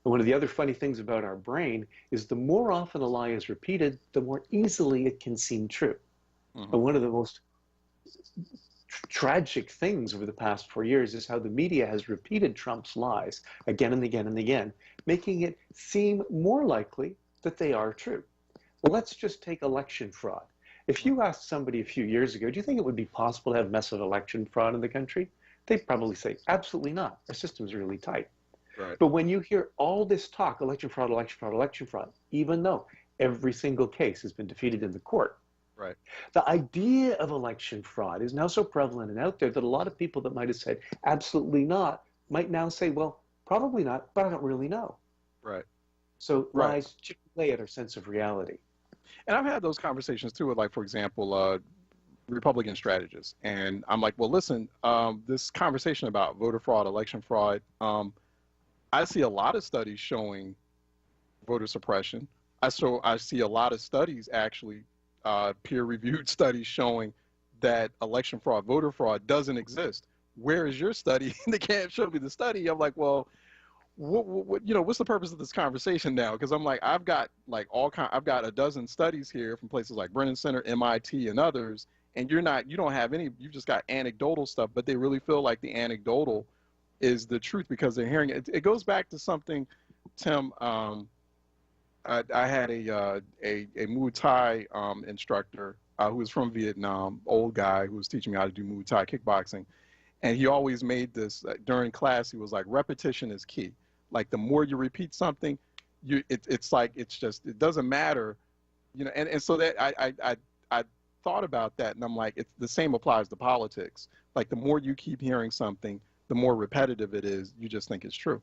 Speaker 20: And one of the other funny things about our brain is the more often a lie is repeated, the more easily it can seem true. And one of the most tragic things over the past 4 years is how the media has repeated Trump's lies again and again and again, making it seem more likely that they are true. Well, let's just take election fraud. If you asked somebody a few years ago, do you think it would be possible to have massive election fraud in the country? They'd probably say, absolutely not. Our system's really tight.
Speaker 1: Right.
Speaker 20: But when you hear all this talk, election fraud, even though every single case has been defeated in the court, the idea of election fraud is now so prevalent and out there that a lot of people that might have said absolutely not might now say, well, probably not, but I don't really know.
Speaker 1: Right.
Speaker 20: So lies chip away at our sense of reality.
Speaker 1: And I've had those conversations too with, like, for example, Republican strategists. And I'm like, well, listen, this conversation about voter fraud, election fraud, I see a lot of studies showing voter suppression. I see a lot of studies, actually, peer-reviewed studies showing that election fraud, voter fraud doesn't exist. Where is your study? They can't show me the study. I'm like, well, what's the purpose of this conversation now? Because I'm like, I've got I've got a dozen studies here from places like Brennan Center, MIT, and others, and you don't have any. You've just got anecdotal stuff, but they really feel like the anecdotal is the truth because they're hearing it. It goes back to something, Tim. I had a Muay Thai instructor who was from Vietnam, old guy who was teaching me how to do Muay Thai kickboxing, and he always made this during class. He was like, repetition is key. Like the more you repeat something, it doesn't matter, And so that I thought about that, and I'm like, it's the same applies to politics. Like the more you keep hearing something, the more repetitive it is, you just think it's true.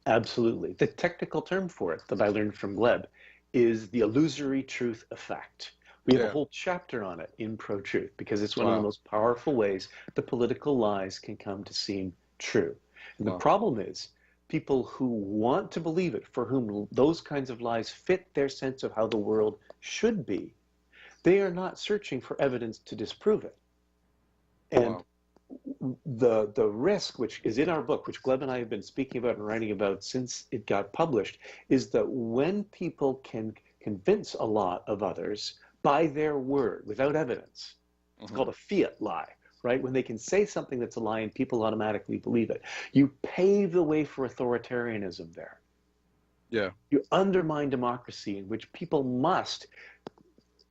Speaker 20: Absolutely. The technical term for it that I learned from Gleb is the illusory truth effect. We have a whole chapter on it in Pro-Truth because it's one of the most powerful ways the political lies can come to seem true. And the problem is people who want to believe it, for whom those kinds of lies fit their sense of how the world should be, they are not searching for evidence to disprove it. And the risk, which is in our book, which Gleb and I have been speaking about and writing about since it got published, is that when people can convince a lot of others by their word without evidence, it's called a fiat lie, right? When they can say something that's a lie and people automatically believe it. You pave the way for authoritarianism there.
Speaker 1: Yeah.
Speaker 20: You undermine democracy, in which people must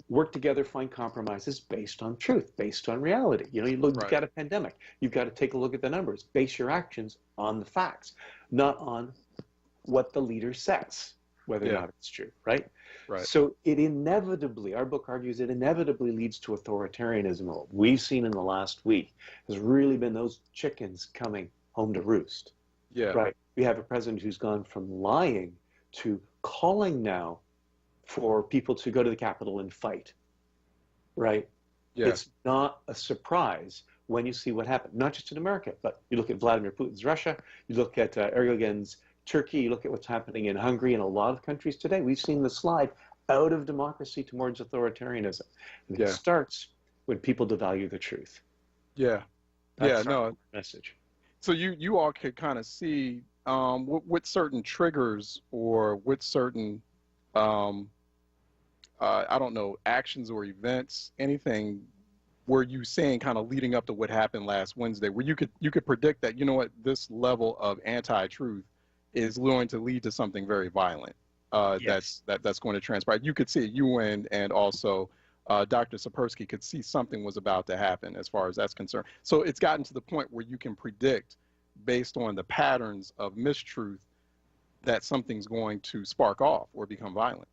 Speaker 20: work together, find compromises based on truth, based on reality. You know, you've got a pandemic. You've got to take a look at the numbers. Base your actions on the facts, not on what the leader says, whether or not it's true, right?
Speaker 1: Right.
Speaker 20: So it inevitably, our book argues, it inevitably leads to authoritarianism. What we've seen in the last week has really been those chickens coming home to roost.
Speaker 1: Yeah.
Speaker 20: Right. We have a president who's gone from lying to calling now for people to go to the Capitol and fight. Right.
Speaker 1: Yeah.
Speaker 20: It's not a surprise when you see what happened, not just in America, but you look at Vladimir Putin's Russia, you look at Erdogan's Turkey, you look at what's happening in Hungary and a lot of countries today. We've seen the slide out of democracy towards authoritarianism. And it starts when people devalue the truth.
Speaker 1: Yeah.
Speaker 20: That's
Speaker 1: no
Speaker 20: our message.
Speaker 1: So you all could kind of see with certain triggers or with certain, I don't know, actions or events, anything were you saying kind of leading up to what happened last Wednesday, where you could predict that, you know what, this level of anti-truth is going to lead to something very violent that's going to transpire. You could see it, you and also Dr. Sapersky could see something was about to happen as far as that's concerned. So it's gotten to the point where you can predict based on the patterns of mistruth that something's going to spark off or become violent.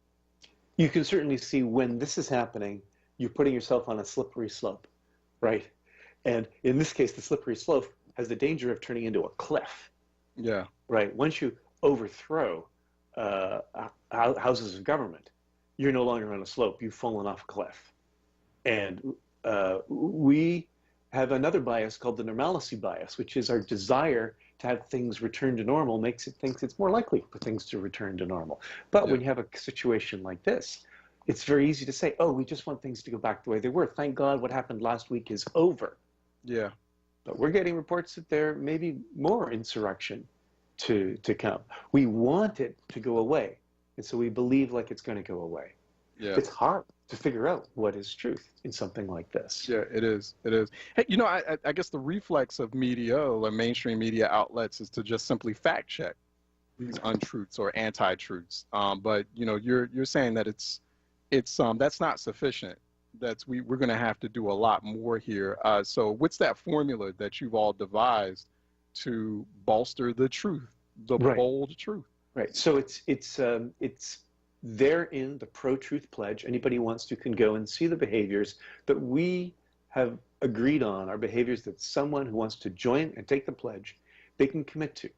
Speaker 20: You can certainly see when this is happening, you're putting yourself on a slippery slope, right? And in this case, the slippery slope has the danger of turning into a cliff.
Speaker 1: Yeah.
Speaker 20: Right. Once you overthrow houses of government, you're no longer on a slope. You've fallen off a cliff. And we have another bias called the normalcy bias, which is our desire to have things return to normal makes it think it's more likely for things to return to normal. But when you have a situation like this, it's very easy to say, oh, we just want things to go back the way they were. Thank God what happened last week is over.
Speaker 1: Yeah.
Speaker 20: But we're getting reports that there may be more insurrection to come. We want it to go away. And so we believe like it's going to go away.
Speaker 1: Yeah.
Speaker 20: It's hard to figure out what is truth in something like this.
Speaker 1: Yeah, it is. It is. Hey, you know, I guess the reflex of media or mainstream media outlets is to just simply fact check these untruths or anti-truths. But you know, you're saying that it's that's not sufficient. We're going to have to do a lot more here. So what's that formula that you've all devised to bolster the truth, the bold truth?
Speaker 20: Right. So it's there in the pro-truth pledge. Anybody who wants to can go and see the behaviors that we have agreed on, are behaviors that someone who wants to join and take the pledge, they can commit to.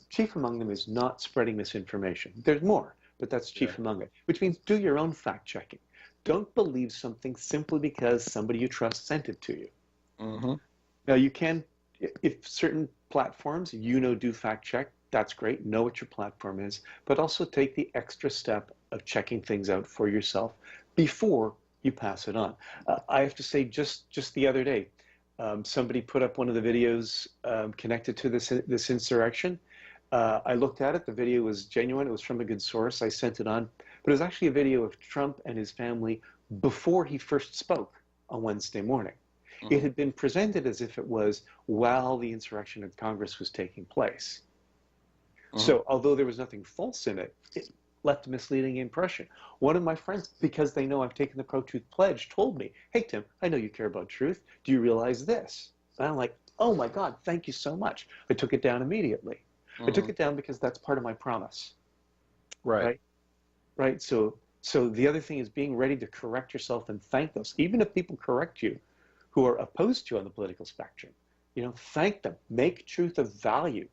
Speaker 20: Chief among them is not spreading misinformation. There's more, but that's chief among it, which means do your own fact checking. Don't believe something simply because somebody you trust sent it to you.
Speaker 1: Mm-hmm.
Speaker 20: Now you can, if certain platforms, do fact check, that's great, know what your platform is, but also take the extra step of checking things out for yourself before you pass it on. I have to say, just the other day, somebody put up one of the videos connected to this insurrection. I looked at it, the video was genuine, it was from a good source, I sent it on, but it was actually a video of Trump and his family before he first spoke on Wednesday morning. It had been presented as if it was while the insurrection in Congress was taking place. So although there was nothing false in it, it left a misleading impression. One of my friends, because they know I've taken the pro-truth pledge, told me, hey, Tim, I know you care about truth. Do you realize this? And I'm like, oh, my God, thank you so much. I took it down immediately. I took it down because that's part of my promise. Right. So the other thing is being ready to correct yourself and thank those. Even if people correct you who are opposed to you on the political spectrum, thank them. Make truth of value.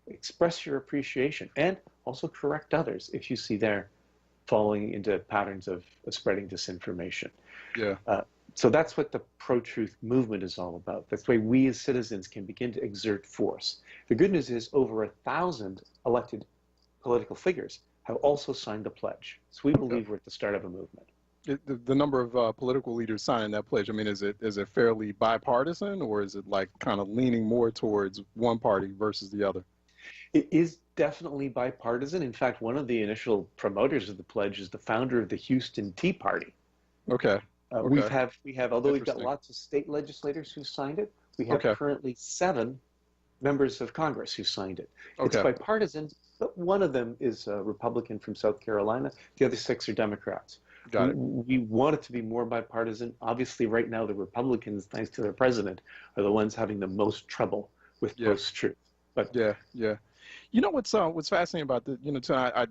Speaker 20: Express your appreciation and also correct others if you see they're falling into patterns of spreading disinformation.
Speaker 1: Yeah.
Speaker 20: So that's what the pro-truth movement is all about. That's the way we as citizens can begin to exert force. The good news is over 1,000 elected political figures have also signed the pledge. So we believe we're at the start of a movement.
Speaker 1: The number of political leaders signing that pledge, I mean, is it fairly bipartisan, or is it like kind of leaning more towards one party versus the other?
Speaker 20: It is definitely bipartisan. In fact, one of the initial promoters of the pledge is the founder of the Houston Tea Party.
Speaker 1: Okay.
Speaker 20: We have, although we've got lots of state legislators who signed it, We have currently 7 members of Congress who signed it. It's bipartisan, but one of them is a Republican from South Carolina. The other 6 are Democrats.
Speaker 1: Got it.
Speaker 20: We want it to be more bipartisan. Obviously, right now, the Republicans, thanks to their president, are the ones having the most trouble with post-truth. But
Speaker 1: yeah. You know what's fascinating about the, you know,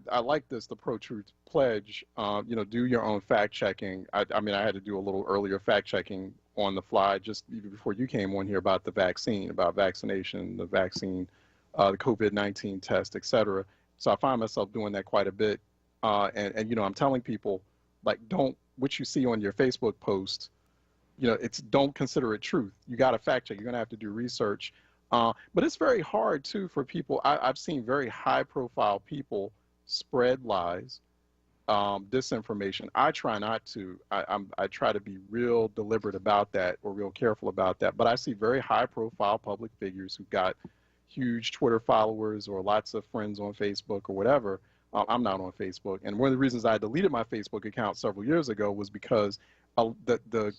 Speaker 1: I like this, the pro-truth pledge. You know, do your own fact checking. I mean, I had to do a little earlier fact checking on the fly just even before you came on here about the vaccine, about vaccination, the vaccine, the COVID-19 test, et cetera. So I find myself doing that quite a bit. And you know, I'm telling people, like, what you see on your Facebook post, you know, don't consider it truth. You got to fact check. You're going to have to do research. But it's very hard, too, for people. I've seen very high-profile people spread lies, disinformation. I try not to. I try to be real deliberate about that or real careful about that. But I see very high-profile public figures who've got huge Twitter followers or lots of friends on Facebook or whatever. I'm not on Facebook. And one of the reasons I deleted my Facebook account several years ago was because the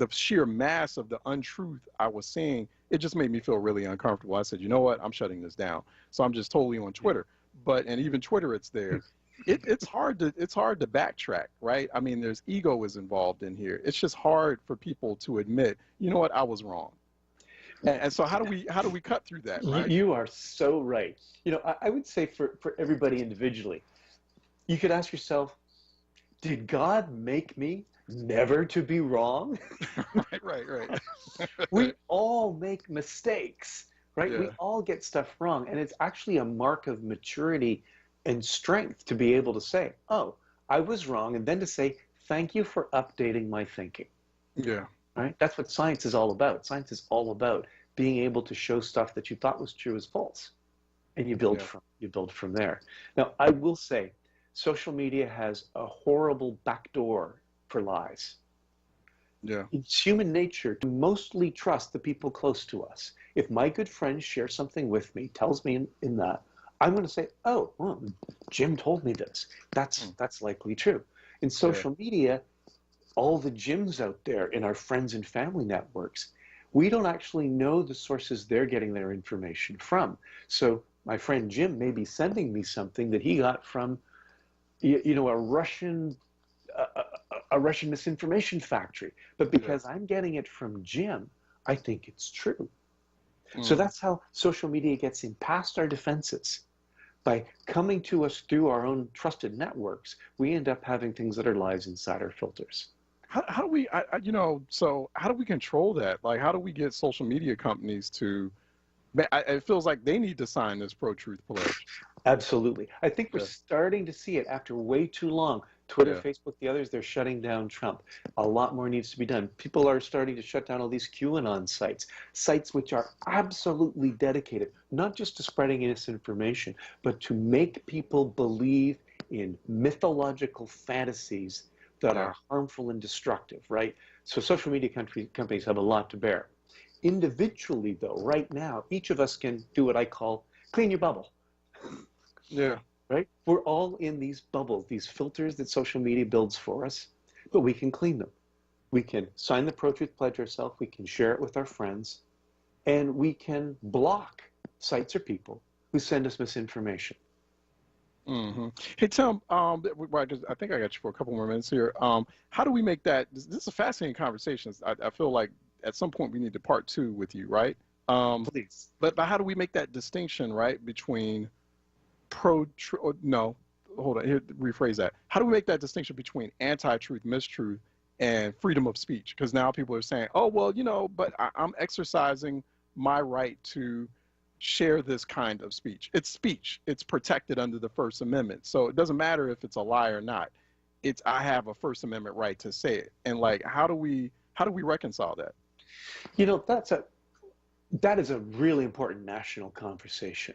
Speaker 1: sheer mass of the untruth I was seeing, it just made me feel really uncomfortable. I said, you know what, I'm shutting this down. So I'm just totally on Twitter. And even Twitter, it's there. It's hard to backtrack, right? I mean, there's ego is involved in here. It's just hard for people to admit, you know what, I was wrong. And so how do we cut through that, right?
Speaker 20: You are so right. You know, I would say for everybody individually, you could ask yourself, did God make me never to be wrong?
Speaker 1: Right.
Speaker 20: We all make mistakes, right?
Speaker 1: Yeah.
Speaker 20: We all get stuff wrong. And it's actually a mark of maturity and strength to be able to say, oh, I was wrong. And then to say, thank you for updating my thinking.
Speaker 1: Yeah.
Speaker 20: Right? That's what science is all about. Science is all about being able to show stuff that you thought was true as false. And you build from there. Now, I will say, social media has a horrible backdoor for lies.
Speaker 1: Yeah.
Speaker 20: It's human nature to mostly trust the people close to us. If my good friend shares something with me, tells me in that, I'm going to say, oh, well, Jim told me this. That's likely true. In social media, all the Jims out there in our friends and family networks, we don't actually know the sources they're getting their information from. So my friend Jim may be sending me something that he got from, you know, a Russian misinformation factory. But because I'm getting it from Jim, I think it's true. So that's how social media gets in past our defenses. By coming to us through our own trusted networks, we end up having things that are lies inside our filters.
Speaker 1: How do we, so how do we control that? Like, how do we get social media companies to, it feels like they need to sign this pro-truth pledge.
Speaker 20: Absolutely. I think we're starting to see it after way too long. Twitter, Facebook, the others, they're shutting down Trump. A lot more needs to be done. People are starting to shut down all these QAnon sites which are absolutely dedicated, not just to spreading misinformation, but to make people believe in mythological fantasies that are harmful and destructive, right? So social media companies have a lot to bear. Individually, though, right now, each of us can do what I call clean your bubble.
Speaker 1: Yeah.
Speaker 20: Right? We're all in these bubbles, these filters that social media builds for us, but we can clean them. We can sign the Pro-Truth Pledge ourselves, we can share it with our friends, and we can block sites or people who send us misinformation.
Speaker 1: Mm-hmm. Hey, Tim, I think I got you for a couple more minutes here. How do we make that, this is a fascinating conversation. I feel like at some point we need to part 2 with you, right?
Speaker 20: Please.
Speaker 1: But how do we make that distinction, right, between rephrase that. How do we make that distinction between anti-truth, mistruth, and freedom of speech? Because now people are saying, oh, well, you know, but I'm exercising my right to share this kind of speech. It's speech. It's protected under the First Amendment. So it doesn't matter if it's a lie or not. I have a First Amendment right to say it. And like, how do we reconcile that?
Speaker 20: You know, that is a really important national conversation.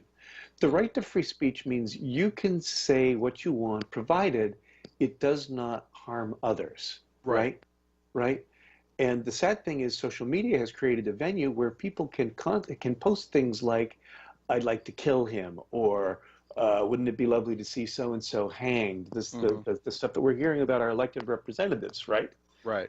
Speaker 20: The right to free speech means you can say what you want, provided it does not harm others, right? And the sad thing is social media has created a venue where people can post things like, I'd like to kill him, or wouldn't it be lovely to see so-and-so hanged, the stuff that we're hearing about our elected representatives, right?
Speaker 1: Right.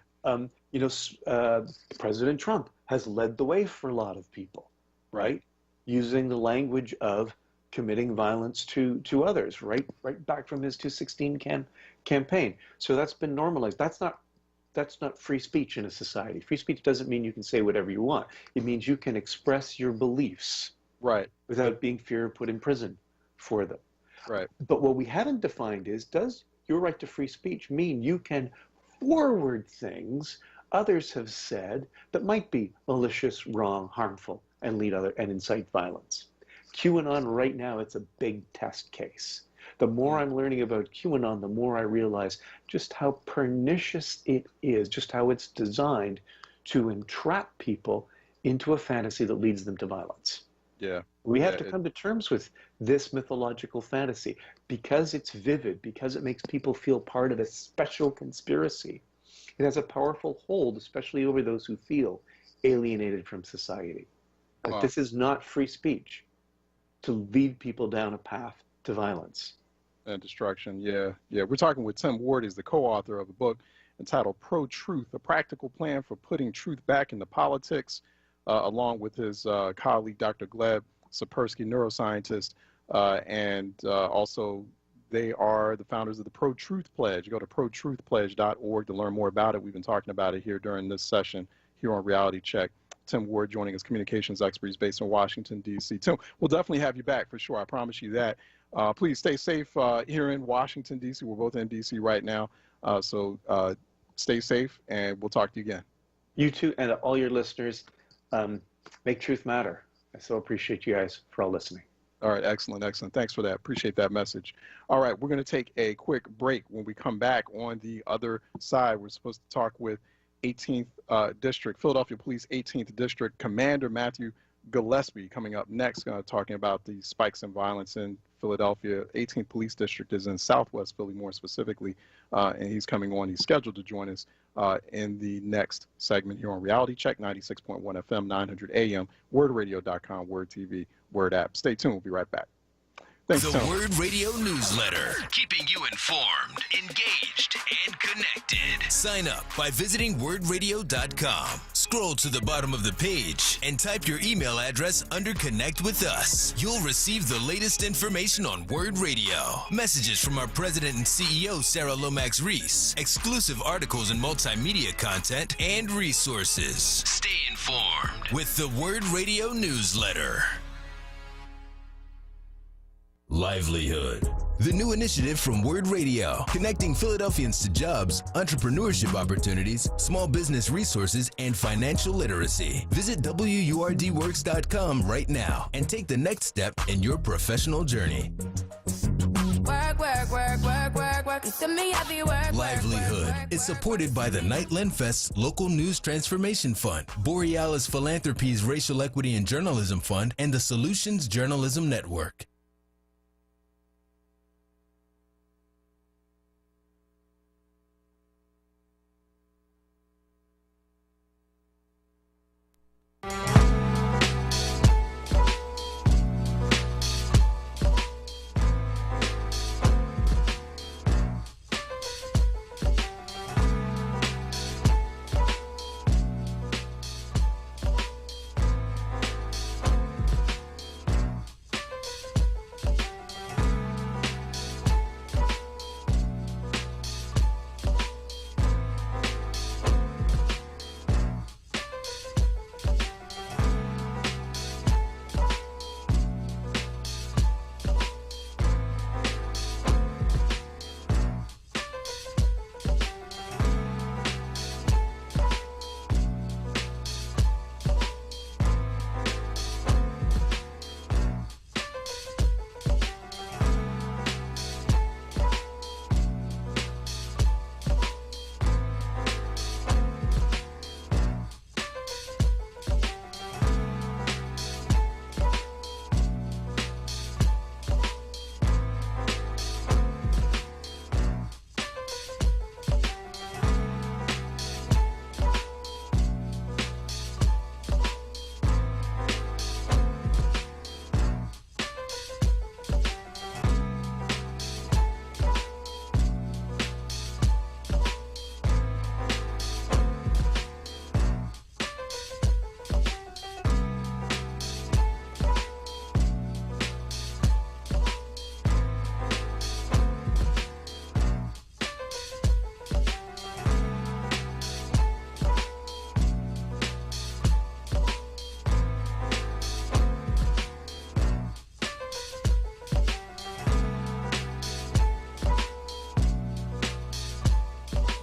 Speaker 20: President Trump has led the way for a lot of people, right? Using the language of committing violence to others, right back from his 2016 campaign. So that's been normalized. That's not free speech in a society. Free speech doesn't mean you can say whatever you want. It means you can express your beliefs,
Speaker 1: right,
Speaker 20: without being feared or put in prison for them.
Speaker 1: Right.
Speaker 20: But what we haven't defined is, does your right to free speech mean you can forward things others have said that might be malicious, wrong, harmful, and and incite violence? QAnon right now, it's a big test case. The more I'm learning about QAnon, the more I realize just how pernicious it is, just how it's designed to entrap people into a fantasy that leads them to violence.
Speaker 1: Yeah.
Speaker 20: We have to come to terms with this mythological fantasy because it's vivid, because it makes people feel part of a special conspiracy. It has a powerful hold, especially over those who feel alienated from society. Like, this is not free speech to lead people down a path to violence
Speaker 1: and destruction. Yeah. We're talking with Tim Ward. He's the co-author of a book entitled Pro-Truth, a practical plan for putting truth back into politics, along with his colleague, Dr. Gleb Sapersky, neuroscientist, and also they are the founders of the Pro-Truth Pledge. Go to protruthpledge.org to learn more about it. We've been talking about it here during this session here on Reality Check. Tim Ward joining us, communications expert. He's based in Washington, D.C. Tim, we'll definitely have you back for sure. I promise you that. Please stay safe here in Washington, D.C. We're both in D.C. right now. So stay safe, and we'll talk to you again.
Speaker 20: You too, and all your listeners, make truth matter. I so appreciate you guys for all listening.
Speaker 1: All right, excellent. Thanks for that. Appreciate that message. All right, we're going to take a quick break. When we come back on the other side, we're supposed to talk with 18th District, Philadelphia Police 18th District Commander Matthew Gillespie coming up next, talking about the spikes in violence in Philadelphia. 18th Police District is in Southwest Philly, more specifically, and he's coming on. He's scheduled to join us in the next segment here on Reality Check, 96.1 FM, 900 AM, WURDradio.com, WURD TV, WURD app. Stay tuned. We'll be right back. Thanks,
Speaker 4: the
Speaker 1: Tom.
Speaker 4: WURD Radio newsletter, keeping you informed, engaged, and connected. Sign up by visiting WURDradio.com. Scroll to the bottom of the page and type your email address under Connect with Us. You'll receive the latest information on WURD Radio, messages from our president and CEO, Sarah Lomax Reese, exclusive articles and multimedia content, and resources. Stay informed with the WURD Radio newsletter. Livelihood, the new initiative from WURD Radio, connecting Philadelphians to jobs, entrepreneurship opportunities, small business resources, and financial literacy. Visit WURDworks.com right now and take the next step in your professional journey. Livelihood is supported by the Nightland Fest's Local News Transformation Fund, Borealis Philanthropies Racial Equity and Journalism Fund, and the Solutions Journalism Network.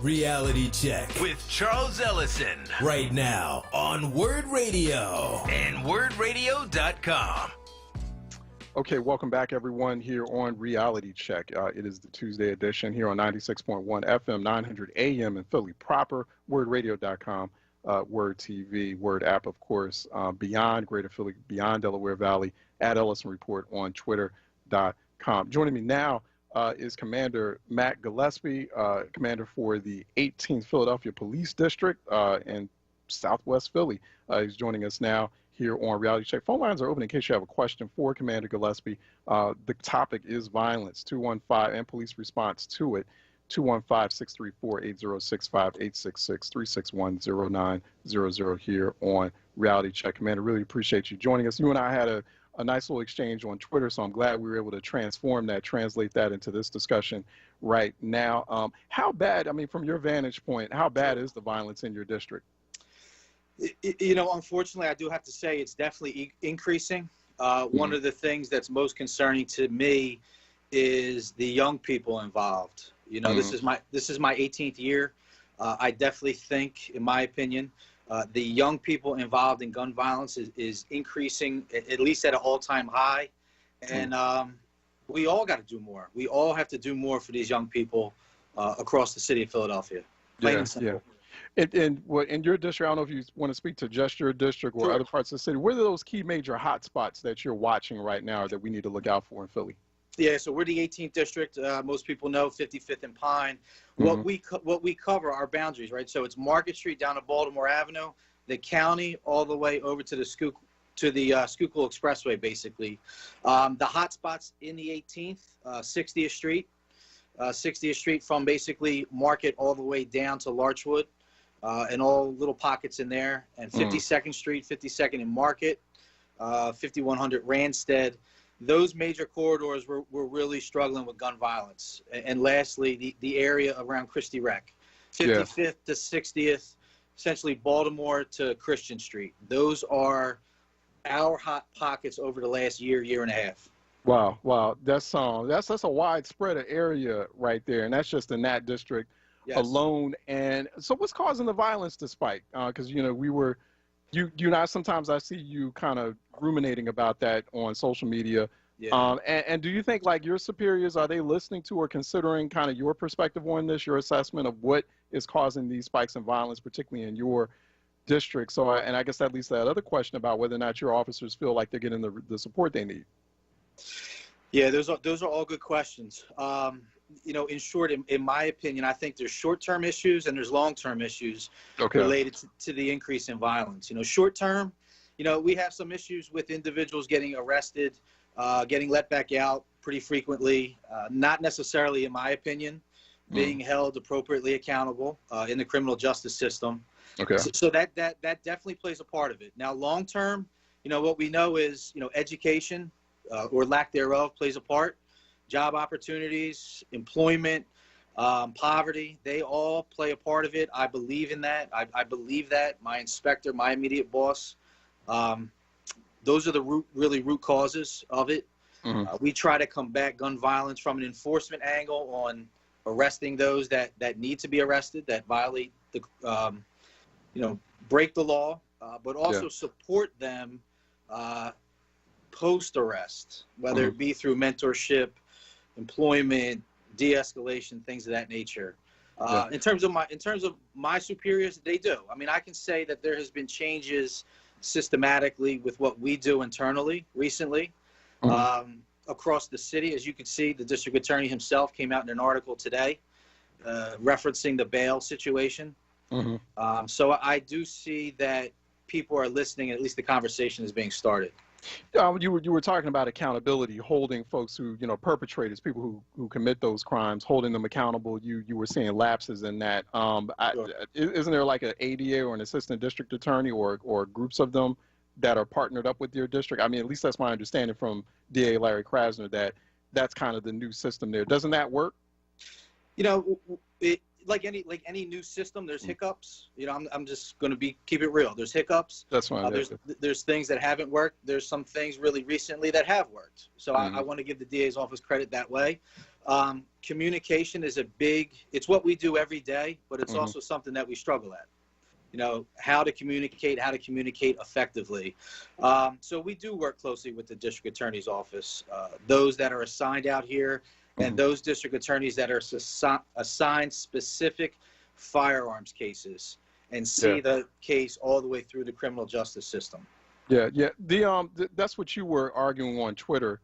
Speaker 4: Reality Check with Charles Ellison. Right now on WURD Radio and WURDradio.com.
Speaker 1: Okay, welcome back, everyone, here on Reality Check. It is the Tuesday edition here on 96.1 FM, 900 AM in Philly proper, WURDradio.com, WURD TV, WURD app, of course, beyond Greater Philly, beyond Delaware Valley, at Ellison Report on Twitter.com. Joining me now is Commander Matt Gillespie, commander for the 18th Philadelphia Police District in Southwest Philly. He's joining us now here on Reality Check. Phone lines are open in case you have a question for Commander Gillespie. The topic is violence, 215, and police response to it, 215-634-8065, 866-361-0900 here on Reality Check. Commander, really appreciate you joining us. You and I had a nice little exchange on Twitter, so I'm glad we were able to translate that into this discussion right now. How bad, I mean, from your vantage point, how bad is the violence in your district?
Speaker 21: You know, unfortunately, I do have to say it's definitely increasing. One of the things that's most concerning to me is the young people involved. You know, this is my 18th year. I definitely think, in my opinion, the young people involved in gun violence is increasing, at least at an all-time high. And we all got to do more. We all have to do more for these young people across the city of Philadelphia. Plain and simple.
Speaker 1: Yeah. And in your district, I don't know if you want to speak to just your district or other parts of the city. What are those key major hot spots that you're watching right now that we need to look out for in Philly?
Speaker 21: Yeah, so we're the 18th district. Most people know 55th and Pine. What we cover our boundaries, right? So it's Market Street down to Baltimore Avenue, the county all the way over to the Schuylkill Expressway, basically. The hot spots in the 18th, 60th Street. 60th Street from basically Market all the way down to Larchwood. And all little pockets in there, and 52nd Street, 52nd and Market, 5100 Randstead. Those major corridors were really struggling with gun violence. And lastly, the area around Christie Rec, 55th to 60th, essentially Baltimore to Christian Street. Those are our hot pockets over the last year and a half.
Speaker 1: Wow, that's a widespread area right there, and that's just in that district. Yes. Alone. And so what's causing the violence to spike? Because, you know, you and I, sometimes I see you kind of ruminating about that on social media. Yeah. And do you think, like, your superiors, are they listening to or considering kind of your perspective on this, your assessment of what is causing these spikes in violence, particularly in your district? So, and I guess that leads to that other question about whether or not your officers feel like they're getting the support they need.
Speaker 21: Yeah, those are all good questions. You know, in short, in my opinion, I think there's short-term issues and there's long-term issues related to the increase in violence. You know, short-term, you know, we have some issues with individuals getting arrested, getting let back out pretty frequently, not necessarily, in my opinion, being held appropriately accountable in the criminal justice system. Okay. So that definitely plays a part of it. Now, long-term, you know, what we know is, you know, education or lack thereof plays a part. Job opportunities, employment, poverty, they all play a part of it. I believe in that. I believe that. My inspector, my immediate boss, those are the root causes of it. We try to combat gun violence from an enforcement angle on arresting those that need to be arrested, that violate the, you know, break the law, but also support them post-arrest, whether it be through mentorship, employment, de-escalation, things of that nature. In terms of my superiors, they do. I mean, I can say that there has been changes systematically with what we do internally recently across the city. As you can see, the district attorney himself came out in an article today referencing the bail situation. So I do see that people are listening, and at least the conversation is being started.
Speaker 1: You were talking about accountability, holding folks who, you know, perpetrators, people who commit those crimes, holding them accountable. You were seeing lapses in that. Isn't there like an ADA or an assistant district attorney or groups of them that are partnered up with your district? I mean, at least that's my understanding from DA Larry Krasner, that's kind of the new system there. Doesn't that work?
Speaker 21: You know, like any new system, there's hiccups. You know, I'm just going to keep it real. There's hiccups.
Speaker 1: That's fine.
Speaker 21: There's things that haven't worked. There's some things really recently that have worked. So I want to give the DA's office credit that way. Communication is it's what we do every day, but it's also something that we struggle at. You know, how to communicate effectively. So we do work closely with the district attorney's office, those that are assigned out here, and those district attorneys that are assigned specific firearms cases and see the case all the way through the criminal justice system.
Speaker 1: Yeah. That's what you were arguing on Twitter.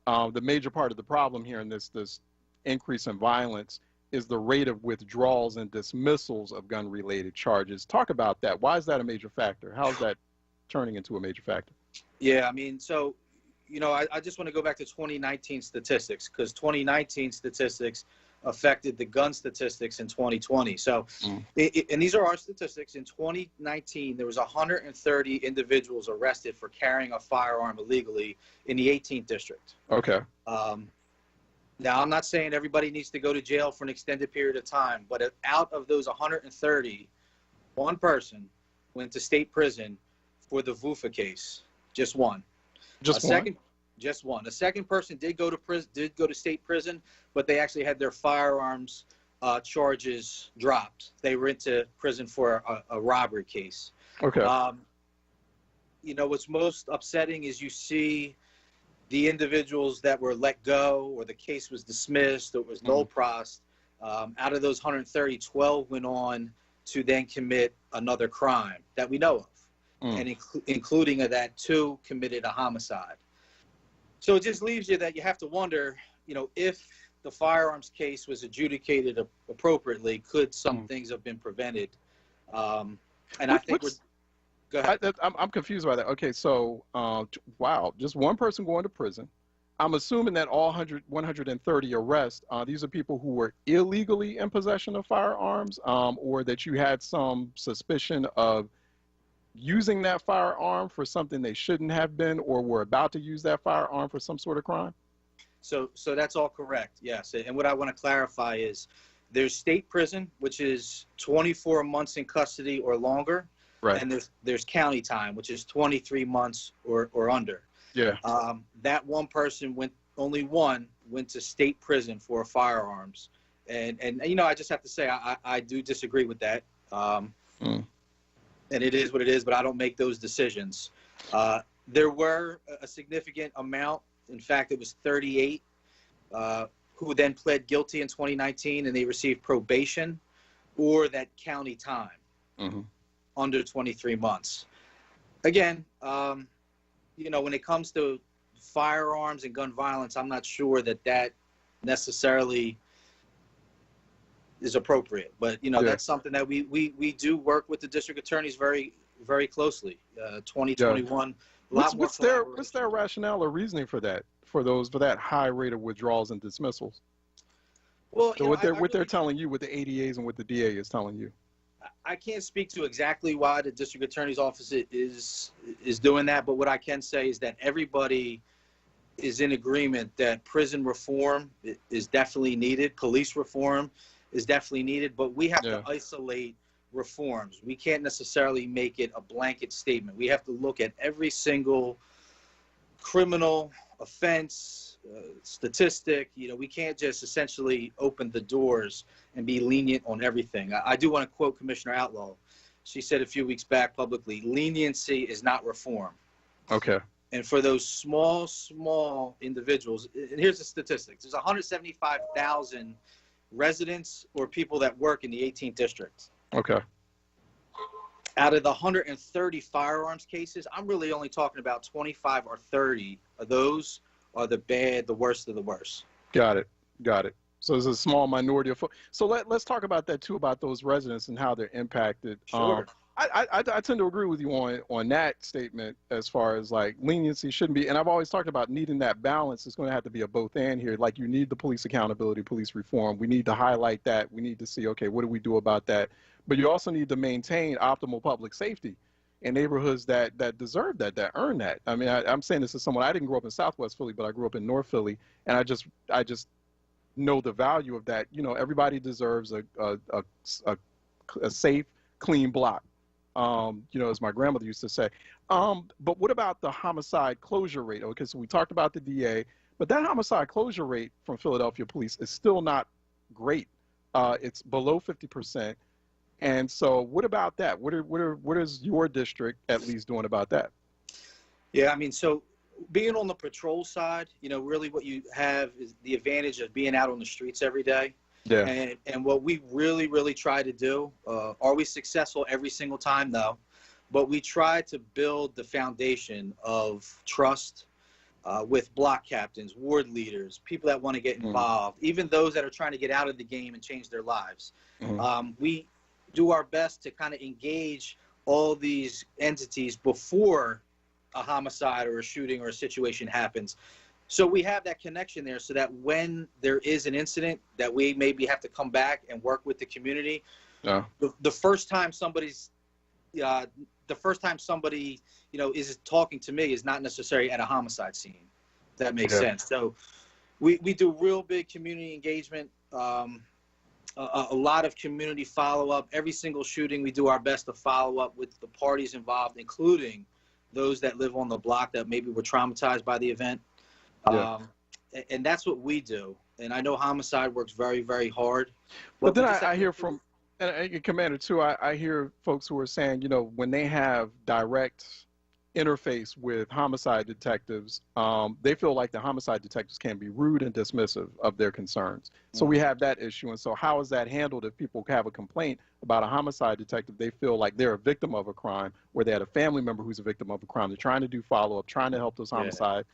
Speaker 1: The major part of the problem here in this increase in violence is the rate of withdrawals and dismissals of gun-related charges. Talk about that. Why is that a major factor? How is that turning into a major factor?
Speaker 21: Yeah, I mean, so, you know, I just want to go back to 2019 statistics, because 2019 statistics affected the gun statistics in 2020. So, and these are our statistics. In 2019, there was 130 individuals arrested for carrying a firearm illegally in the 18th district.
Speaker 1: Okay.
Speaker 21: Now, I'm not saying everybody needs to go to jail for an extended period of time, but out of those 130, one person went to state prison for the VUFA case. Just one. Just one. A second person did go to state prison, but they actually had their firearms charges dropped. They went to prison for a robbery case.
Speaker 1: Okay.
Speaker 21: You know, what's most upsetting is you see the individuals that were let go, or the case was dismissed, or was null pros. Out of those 130, 12 went on to then commit another crime that we know of, and including of that, 2 committed a homicide. So it just leaves you that you have to wonder, you know, if the firearms case was adjudicated appropriately, could some things have been prevented? And I think go ahead.
Speaker 1: I'm confused by that. Okay, so, wow, just one person going to prison. I'm assuming that all 130 arrests, these are people who were illegally in possession of firearms, or that you had some suspicion of using that firearm for something they shouldn't have been, or were about to use that firearm for some sort of crime?
Speaker 21: So that's all correct, yes. And what I want to clarify is there's state prison, which is 24 months in custody or longer. Right. And there's county time, which is 23 months or under.
Speaker 1: Yeah.
Speaker 21: That one person only one went to state prison for firearms. And you know, I just have to say, I do disagree with that. And it is what it is, but I don't make those decisions. There were a significant amount. In fact, it was 38 who then pled guilty in 2019, and they received probation or that county time. Under 23 months. Again, you know, when it comes to firearms and gun violence, I'm not sure that necessarily is appropriate. But, you know, that's something that we do work with the district attorneys very, very closely. 2021, a lot more.
Speaker 1: What's their rationale or reasoning for that, for that high rate of withdrawals and dismissals?
Speaker 21: Well,
Speaker 1: so what they're telling you, what the ADAs and what the DA is telling you.
Speaker 21: I can't speak to exactly why the district attorney's office is doing that, but what I can say is that everybody is in agreement that prison reform is definitely needed. Police reform is definitely needed, but we have to isolate reforms. We can't necessarily make it a blanket statement. We have to look at every single criminal offense, statistic. You know, we can't just essentially open the doors and be lenient on everything. I do want to quote Commissioner Outlaw. She said a few weeks back publicly, leniency is not reform.
Speaker 1: Okay.
Speaker 21: And for those small individuals, and here's the statistics. There's 175,000 residents or people that work in the 18th district.
Speaker 1: Okay.
Speaker 21: Out of the 130 firearms cases, I'm really only talking about 25 or 30 of those are the worst of the worst. Got it.
Speaker 1: So there's a small minority of folks. So let's talk about that too, about those residents and how they're impacted.
Speaker 21: Sure.
Speaker 1: I tend to agree with you on that statement as far as like leniency shouldn't be. And I've always talked about needing that balance. It's going to have to be a both and here. Like you need the police accountability, police reform. We need to highlight that. We need to see, okay, what do we do about that? But you also need to maintain optimal public safety in neighborhoods that deserve that earn that. I mean, I'm saying this as someone, I didn't grow up in Southwest Philly, but I grew up in North Philly. And I just know the value of that. You know, everybody deserves a safe, clean block. You know, as my grandmother used to say. But what about the homicide closure rate? Okay, so we talked about the DA, But that homicide closure rate from Philadelphia police is still not great. It's below 50%. And so what about that? What is your district at least doing about that?
Speaker 21: Yeah, I mean, so being on the patrol side, you know, really what you have is the advantage of being out on the streets every day.
Speaker 1: Yeah.
Speaker 21: And what we really try to do, are we successful every single time? No. But we try to build the foundation of trust with block captains, ward leaders, people that want to get involved, even those that are trying to get out of the game and change their lives. We do our best to kind of engage all these entities before a homicide or a shooting or a situation happens. So we have that connection there so that when there is an incident that we maybe have to come back and work with the community, the first time somebody, you know, is talking to me is not necessarily at a homicide scene. If that makes sense. So we do real big community engagement, a lot of community follow-up. Every single shooting, we do our best to follow up with the parties involved, including those that live on the block that maybe were traumatized by the event. And that's what we do. And I know homicide works very hard.
Speaker 1: But then I hear from, and Commander too, I hear folks who are saying, you know, when they have direct interface with homicide detectives, they feel like the homicide detectives can be rude and dismissive of their concerns. So we have that issue. And so how is that handled if people have a complaint about a homicide detective? They feel like they're a victim of a crime, or they had a family member who's a victim of a crime. They're trying to do follow-up, trying to help those homicide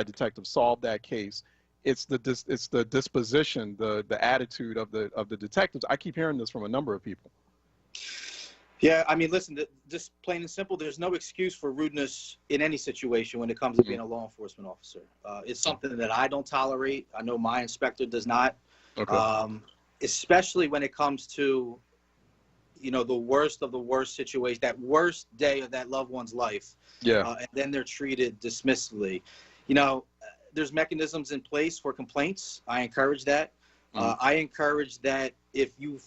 Speaker 1: detectives solve that case. It's the disposition, the attitude of the detectives. I keep hearing this from a number of people.
Speaker 21: Yeah, I mean, listen, just plain and simple, there's no excuse for rudeness in any situation when it comes to being a law enforcement officer. It's something that I don't tolerate. I know my inspector does not. Especially when it comes to, you know, the worst of the worst situation, that worst day of that loved one's life. And then they're treated dismissively. You know, there's mechanisms in place for complaints. I encourage that. I encourage that if you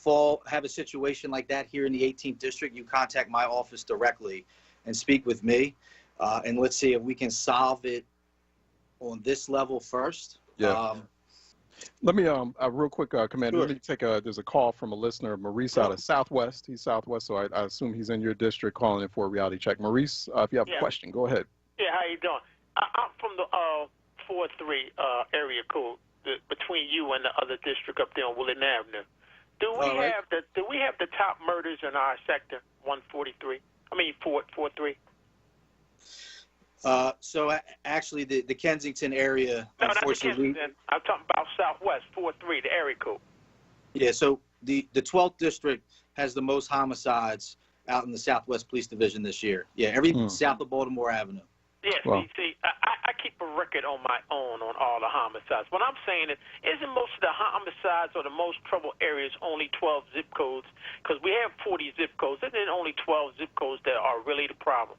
Speaker 21: have a situation like that here in the 18th district, you contact my office directly and speak with me. And let's see if we can solve it on this level first.
Speaker 1: Let me, real quick, Commander, let me take there's a call from a listener, Maurice out of Southwest. He's Southwest, so I assume he's in your district calling in for a reality check. Maurice, if you have a question, go ahead.
Speaker 2: Yeah, how you doing? I'm from the 4-3 area code between you and the other district up there on Woodland Avenue. Do we have the top murders in our sector, 143? I mean, 4-3.
Speaker 21: So actually, the Kensington area,
Speaker 2: no,
Speaker 21: unfortunately,
Speaker 2: not the Kensington. I'm talking about Southwest 4-3, the area code.
Speaker 21: Yeah, so the 12th district has the most homicides out in the Southwest Police Division this year. Yeah, everything south of Baltimore Avenue.
Speaker 2: Yeah, see, I keep a record on my own on all the homicides. What I'm saying is, isn't most of the homicides or the most trouble areas only 12 zip codes? Because we have 40 zip codes. Isn't it only 12 zip codes that are really the problem?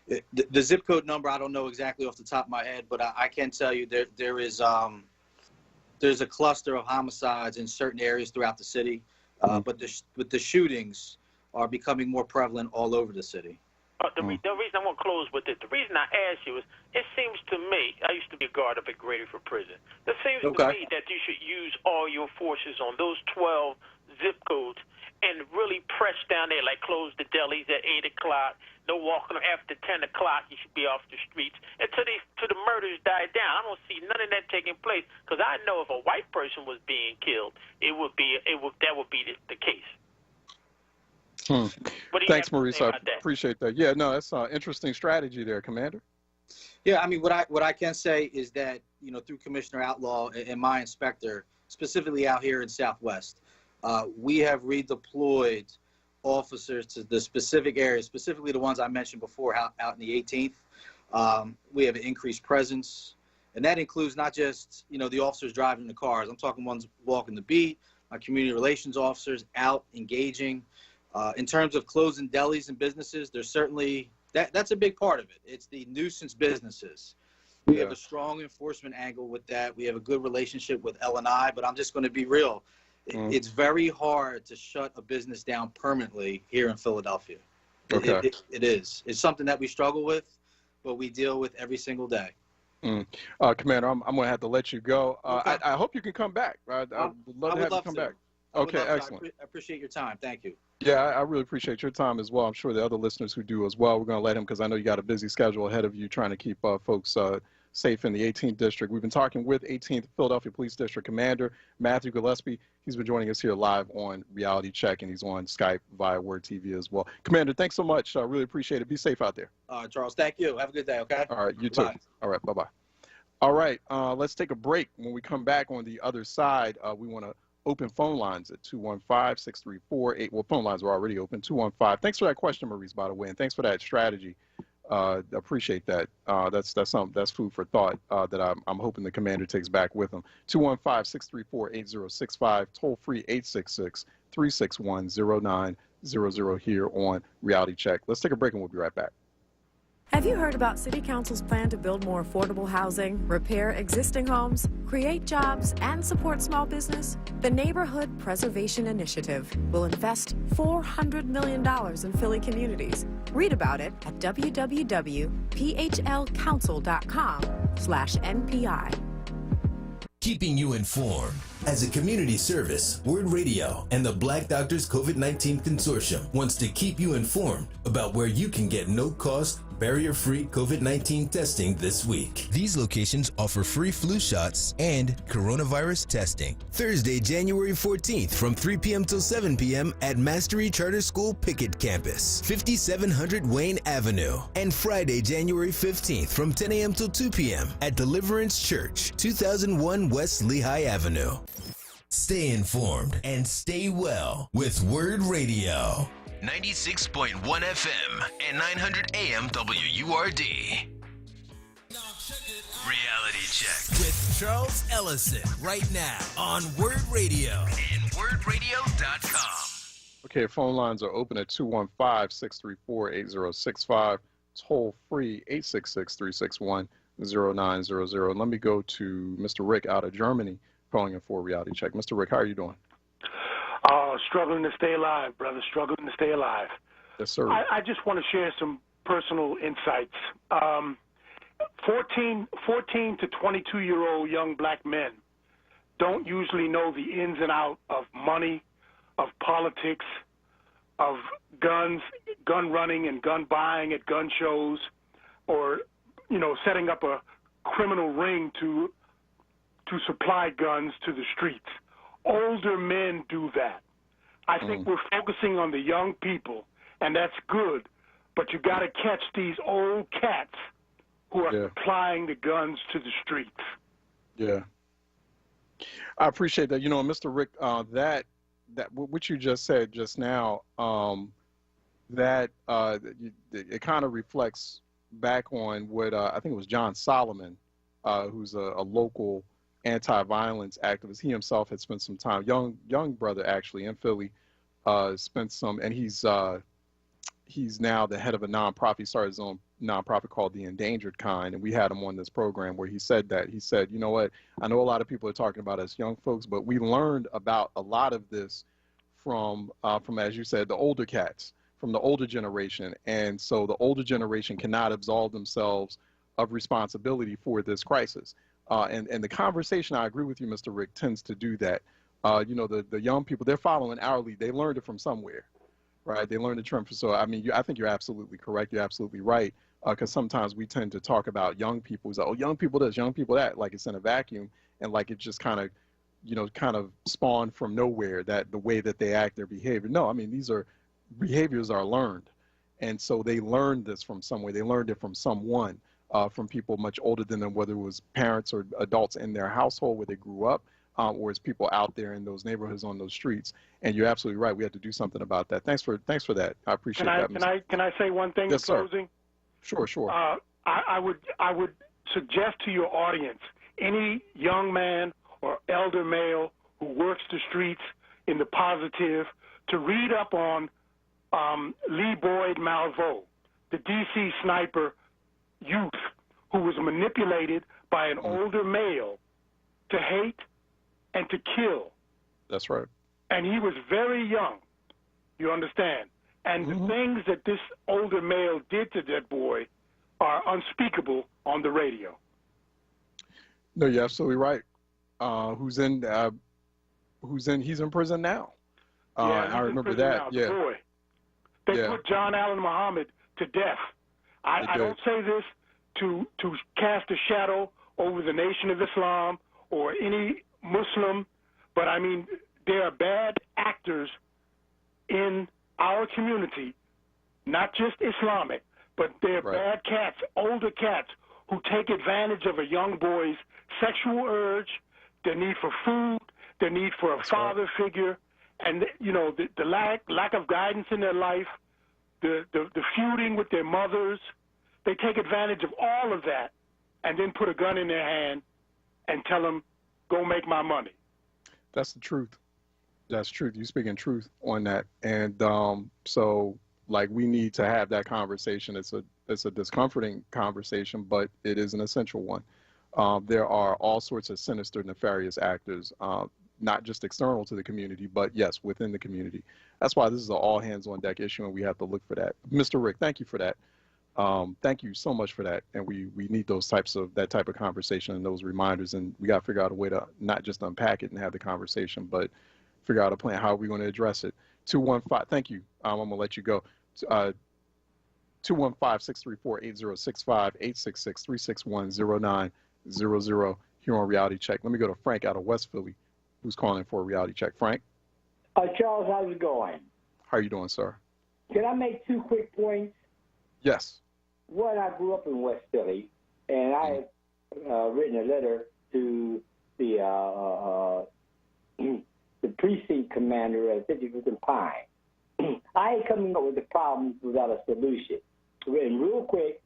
Speaker 21: The zip code number, I don't know exactly off the top of my head, but I can tell you there's a cluster of homicides in certain areas throughout the city, but the shootings are becoming more prevalent all over the city.
Speaker 2: The reason I want to close with it, the reason I asked you is, it seems to me, I used to be a guard up at Grady for prison. It seems to me that you should use all your forces on those 12 zip codes and really press down there, like close the delis at 8 o'clock, no walking after 10 o'clock, you should be off the streets, until the murders die down. I don't see none of that taking place, because I know if a white person was being killed, that would be the case.
Speaker 1: Thanks, Maurice. I appreciate that. Yeah, no, that's an interesting strategy there, Commander.
Speaker 21: Yeah, I mean, what I can say is that, you know, through Commissioner Outlaw and my inspector, specifically out here in Southwest, we have redeployed officers to the specific areas, specifically the ones I mentioned before, out in the 18th. We have an increased presence, and that includes not just, you know, the officers driving the cars. I'm talking ones walking the beat, my community relations officers out engaging. In terms of closing delis and businesses, there's certainly that's a big part of it. It's the nuisance businesses. We have a strong enforcement angle with that. We have a good relationship with L&I, but I'm just going to be real. It's very hard to shut a business down permanently here in Philadelphia. It is. It's something that we struggle with, but we deal with every single day.
Speaker 1: Commander, I'm going to have to let you go. Okay. I hope you can come back. I'd love to have you come back. Okay, excellent.
Speaker 21: I appreciate your time. Thank you.
Speaker 1: Yeah, I really appreciate your time as well. I'm sure the other listeners who do as well. We're going to let him, because I know you got a busy schedule ahead of you trying to keep folks safe in the 18th District. We've been talking with 18th Philadelphia Police District Commander Matthew Gillespie. He's been joining us here live on Reality Check, and he's on Skype via WURD TV as well. Commander, thanks so much. I really appreciate it. Be safe out there.
Speaker 21: Charles, thank you. Have a good day, okay?
Speaker 1: All right, you too. All right, bye-bye. All right, let's take a break. When we come back on the other side, we want to open phone lines at 215-634-8. Well, phone lines are already open, 215. Thanks for that question, Maurice, by the way, and thanks for that strategy. Appreciate that. That's food for thought that I'm hoping the commander takes back with him. 215-634-8065, toll free 866-361-0900 here on Reality Check. Let's take a break and we'll be right back.
Speaker 3: Have you heard about City Council's plan to build more affordable housing, repair existing homes, create jobs, and support small business? The Neighborhood Preservation Initiative will invest $400 million in Philly communities. Read about it at www.phlcouncil.com/NPI.
Speaker 4: Keeping you informed. As a community service, WURD Radio and the Black Doctors COVID-19 Consortium wants to keep you informed about where you can get no-cost, barrier-free COVID-19 testing this week. These locations offer free flu shots and coronavirus testing. Thursday, January 14th from 3 p.m. till 7 p.m. at Mastery Charter School Pickett Campus, 5700 Wayne Avenue. And Friday, January 15th from 10 a.m. till 2 p.m. at Deliverance Church, 2001 West Lehigh Avenue. Stay informed and stay well with WURD Radio. 96.1 FM and 900 AM WURD. Reality Check with Charles Ellison right now on WURD Radio and WURDRadio.com.
Speaker 1: Okay, phone lines are open at 215-634-8065, toll free 866-361-0900. Let me go to Mr. Rick out of Germany calling in for Reality Check. Mr. Rick, how are you doing?
Speaker 22: Struggling to stay alive, brother, struggling to stay alive.
Speaker 1: Yes, sir.
Speaker 22: I just want to share some personal insights. 14 to 22-year-old young black men don't usually know the ins and outs of money, of politics, of guns, gun running and gun buying at gun shows, or, setting up a criminal ring to supply guns to the streets. Older men do that. I think we're focusing on the young people, and that's good, but you got to catch these old cats who are supplying the guns to the streets.
Speaker 1: Yeah. I appreciate that. Mr. Rick, that what you just said just now, it kind of reflects back on what I think it was John Solomon, who's a local anti-violence activist. He himself had spent some time, young brother actually in Philly, spent some, and he's now the head of a nonprofit. He started his own nonprofit called The Endangered Kind, and we had him on this program where he said that. He said, you know what, I know a lot of people are talking about us young folks, but we learned about a lot of this from as you said, the older cats, from the older generation, and so the older generation cannot absolve themselves of responsibility for this crisis. And the conversation, I agree with you, Mr. Rick, tends to do that. The young people, they're following our lead. They learned it from somewhere, right? They learned the term. So, I mean, I think you're absolutely correct. You're absolutely right. Because sometimes we tend to talk about young people. Oh, young people this, young people that, like it's in a vacuum, and like it just kind of spawned from nowhere, that the way that they act, their behavior. No, I mean, behaviors are learned. And so they learned this from somewhere. They learned it from someone. From people much older than them, whether it was parents or adults in their household where they grew up, or it's people out there in those neighborhoods on those streets. And you're absolutely right. We have to do something about that. Thanks for that. I appreciate that.
Speaker 22: Can I say one thing in closing?
Speaker 1: Sure.
Speaker 22: I would suggest to your audience, any young man or elder male who works the streets in the positive, to read up on Lee Boyd Malveaux, the D.C. sniper youth who was manipulated by an older male to hate and to kill.
Speaker 1: That's right.
Speaker 22: And he was very young, you understand? And the things that this older male did to that boy are unspeakable on the radio.
Speaker 1: No, you're absolutely right. He's in prison now.
Speaker 22: Yeah,
Speaker 1: I remember
Speaker 22: prison
Speaker 1: that.
Speaker 22: now,
Speaker 1: Yeah.
Speaker 22: the boy. They put John Allen Muhammad to death. I don't say this to cast a shadow over the Nation of Islam or any Muslim, but I mean, there are bad actors in our community, not just Islamic, but they're bad cats, older cats, who take advantage of a young boy's sexual urge, their need for food, their need for a father figure, and the lack of guidance in their life, the feuding with their mothers. They take advantage of all of that and then put a gun in their hand and tell them, go make my money.
Speaker 1: That's the truth. That's truth. You're speaking truth on that. And so, like, we need to have that conversation. It's a discomforting conversation, but it is an essential one. There are all sorts of sinister, nefarious actors, not just external to the community, but yes, within the community. That's why this is an all hands on deck issue, and we have to look for that. Mr. Rick, thank you for that. Thank you so much for that. And we need that type of conversation and those reminders, and we got to figure out a way to not just unpack it and have the conversation, but figure out a plan. How are we going to address it? 215, thank you. I'm going to let you go. 215-634-8065, 866-361-0900 here on Reality Check. Let me go to Frank out of West Philly, who's calling for a Reality Check. Frank?
Speaker 5: Charles, how's it going?
Speaker 1: How are you doing, sir?
Speaker 5: Can I make 2 quick points?
Speaker 1: Yes.
Speaker 5: One, I grew up in West Philly, and I have written a letter to the precinct commander at 55th and Pine. I ain't coming up with the problems without a solution. And real quick,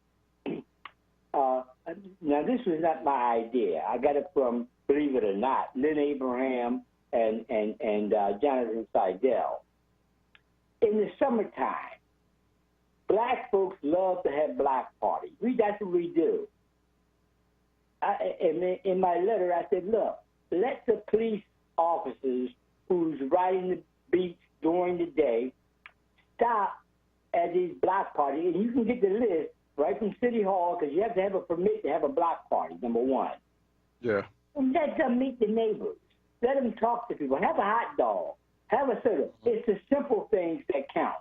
Speaker 5: now this was not my idea. I got it from, believe it or not, Lynn Abraham and Jonathan Seidel. In the summertime, black folks love to have black parties. That's what we do. In my letter, I said, look, let the police officers who's riding the beach during the day stop at these block parties, and you can get the list right from City Hall, because you have to have a permit to have a block party, number one.
Speaker 1: Yeah.
Speaker 5: And let them meet the neighbors. Let them talk to people. Have a hot dog. Have a soda. It's the simple things that count,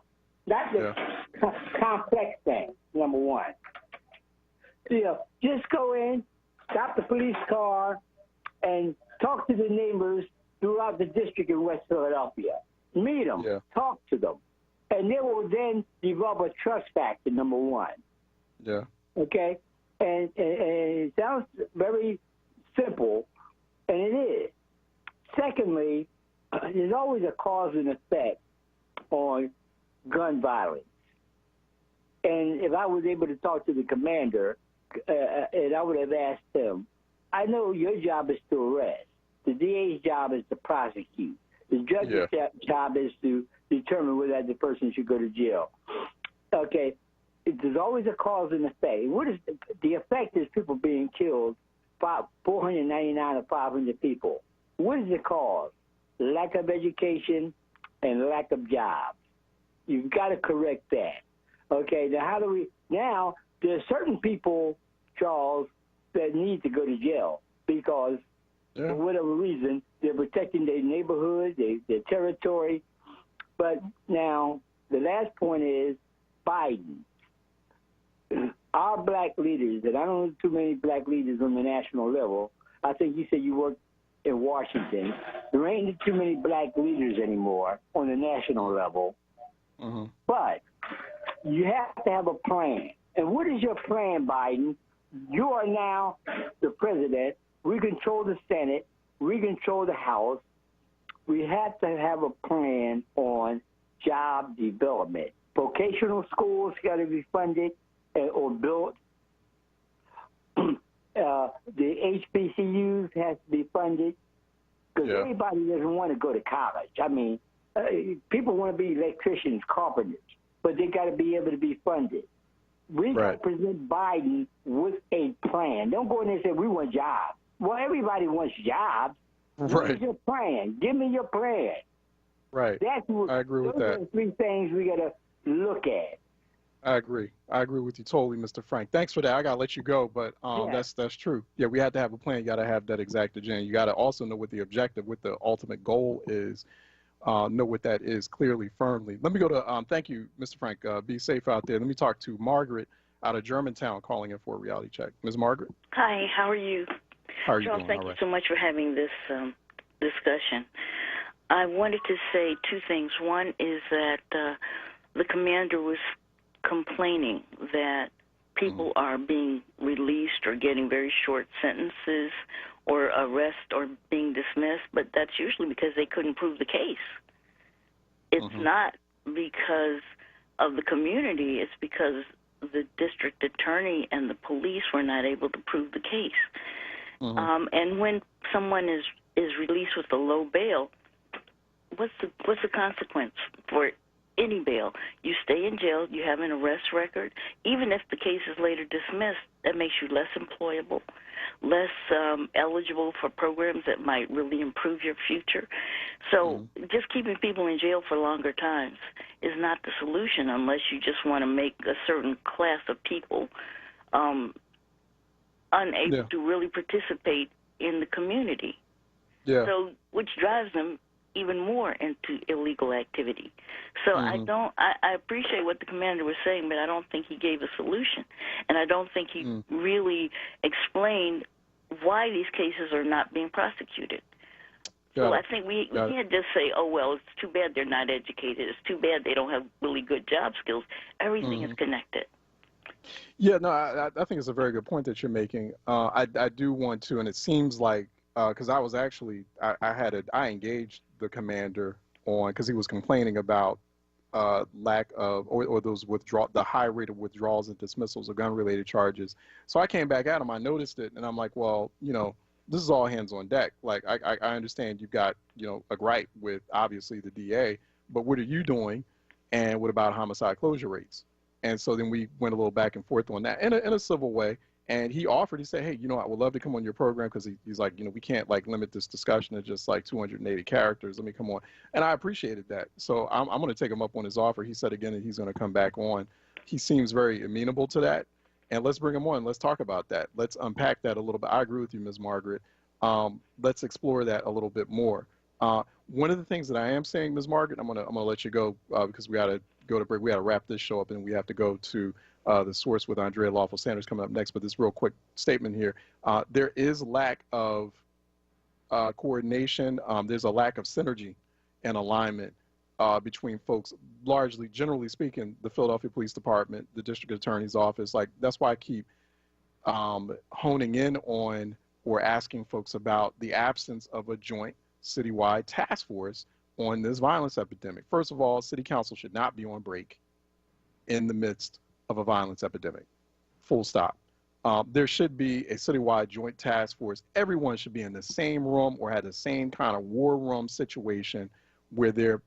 Speaker 5: not the complex things, number one. Just go in, stop the police car, and talk to the neighbors throughout the district in West Philadelphia. Meet them. Talk to them. And they will then develop a trust factor, number one.
Speaker 1: Yeah.
Speaker 5: Okay? And it sounds very simple, and it is. Secondly, there's always a cause and effect on gun violence. And if I was able to talk to the commander, and I would have asked him, I know your job is to arrest. The DA's job is to prosecute. The judge's job is to determine whether the person should go to jail. Okay, there's always a cause and effect. What is the effect? Is people being killed, 499 or 500 people. What is the cause? Lack of education and lack of jobs. You've got to correct that. Okay, now there are certain people, Charles, that need to go to jail because for whatever reason, they're protecting their neighborhood, their territory. But now, the last point is Biden. Our black leaders, and I don't know too many black leaders on the national level. I think you said you worked in Washington. There ain't too many black leaders anymore on the national level. Mm-hmm. But you have to have a plan. And what is your plan, Biden? You are now the president. We control the Senate. We control the House. We have to have a plan on job development. Vocational schools got to be funded or built. The HBCUs has to be funded because everybody doesn't want to go to college. I mean, people want to be electricians, carpenters, but they got to be able to be funded. We got to present Biden with a plan. Don't go in there and say, we want jobs. Well, everybody wants jobs. What is your plan? Give me your plan.
Speaker 1: Right.
Speaker 5: That's what,
Speaker 1: I agree with that.
Speaker 5: Those are the three things we got to look at.
Speaker 1: I agree. I agree with you totally, Mr. Frank. Thanks for that. I gotta let you go, but that's true. Yeah, we had to have a plan. You gotta have that exact agenda. You gotta also know what the objective, what the ultimate goal is. Know what that is clearly, firmly. Let me go to. Thank you, Mr. Frank. Be safe out there. Let me talk to Margaret out of Germantown, calling in for a reality check. Ms. Margaret.
Speaker 10: Hi. How are you?
Speaker 1: How are you
Speaker 10: Charles,
Speaker 1: doing?
Speaker 10: thank you so much for having this discussion. I wanted to say two things. One is that the commander was complaining that people are being released or getting very short sentences or arrest or being dismissed, but that's usually because they couldn't prove the case. It's not because of the community, it's because the district attorney and the police were not able to prove the case. And when someone is released with a low bail, what's the consequence for any bail? You stay in jail, you have an arrest record. Even if the case is later dismissed, that makes you less employable, less eligible for programs that might really improve your future. So just keeping people in jail for longer times is not the solution unless you just want to make a certain class of people unable to really participate in the community. So, which drives them even more into illegal activity. So I appreciate what the commander was saying, but I don't think he gave a solution. And I don't think he really explained why these cases are not being prosecuted. So I think we can't just say, oh, well, it's too bad they're not educated. It's too bad they don't have really good job skills. Everything is connected.
Speaker 1: Yeah, no, I think it's a very good point that you're making. I do want to, and it seems like, because I was actually, I engaged the commander on, because he was complaining about lack of, or those the high rate of withdrawals and dismissals of gun-related charges. So I came back at him, I noticed it, and I'm like, well, this is all hands on deck. Like, I understand you've got, a gripe with, obviously, the DA, but what are you doing? And what about homicide closure rates? And so then we went a little back and forth on that in a civil way. And he offered, he said, hey, I would love to come on your program, because he's like, we can't limit this discussion to just 280 characters. Let me come on. And I appreciated that. So I'm going to take him up on his offer. He said again that he's going to come back on. He seems very amenable to that. And let's bring him on. Let's talk about that. Let's unpack that a little bit. I agree with you, Ms. Margaret. Let's explore that a little bit more. One of the things that I am saying, Ms. Margaret, I'm gonna let you go because we got to go to break. We got to wrap this show up, and we have to go to the source with Andrea Lawful Sanders coming up next. But this real quick statement here: there is lack of coordination. There's a lack of synergy and alignment between folks. Largely, generally speaking, the Philadelphia Police Department, the District Attorney's Office. That's why I keep honing in on or asking folks about the absence of a joint citywide task force on this violence epidemic. First of all, City Council should not be on break in the midst of a violence epidemic. Full stop. There should be a citywide joint task force. Everyone should be in the same room or have the same kind of war room situation where they're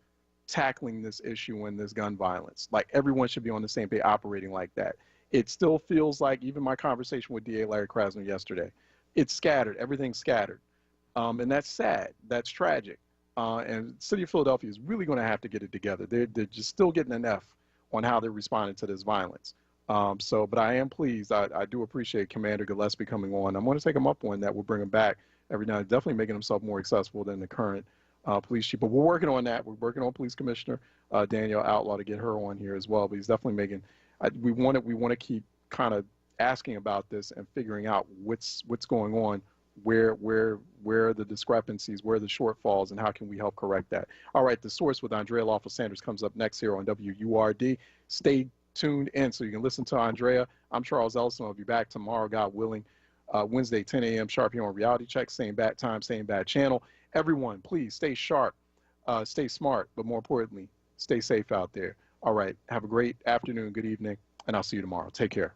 Speaker 1: tackling this issue and this gun violence. Everyone should be on the same page, operating like that. It still feels like, even my conversation with DA Larry Krasner yesterday, it's scattered. Everything's scattered. And that's sad. That's tragic. And the city of Philadelphia is really going to have to get it together. They're just still getting an F on how they're responding to this violence. But I am pleased. I do appreciate Commander Gillespie coming on. I'm going to take him up on that. We'll bring him back every now and then, definitely making himself more accessible than the current police chief. But we're working on that. We're working on Police Commissioner Danielle Outlaw to get her on here as well. But he's definitely making. We want to keep kind of asking about this and figuring out what's going on, where are the discrepancies, where are the shortfalls, and how can we help correct that. All right, The Source with Andrea Lawful Sanders comes up next here on WURD. Stay tuned in so you can listen to Andrea. I'm Charles Ellison. I'll be back tomorrow, God willing, Wednesday, 10 a.m. sharp here on Reality Check. Same bad time, same bad channel. Everyone, please stay sharp, stay smart, but more importantly, stay safe out there. All right, have a great afternoon, good evening, and I'll see you tomorrow. Take care.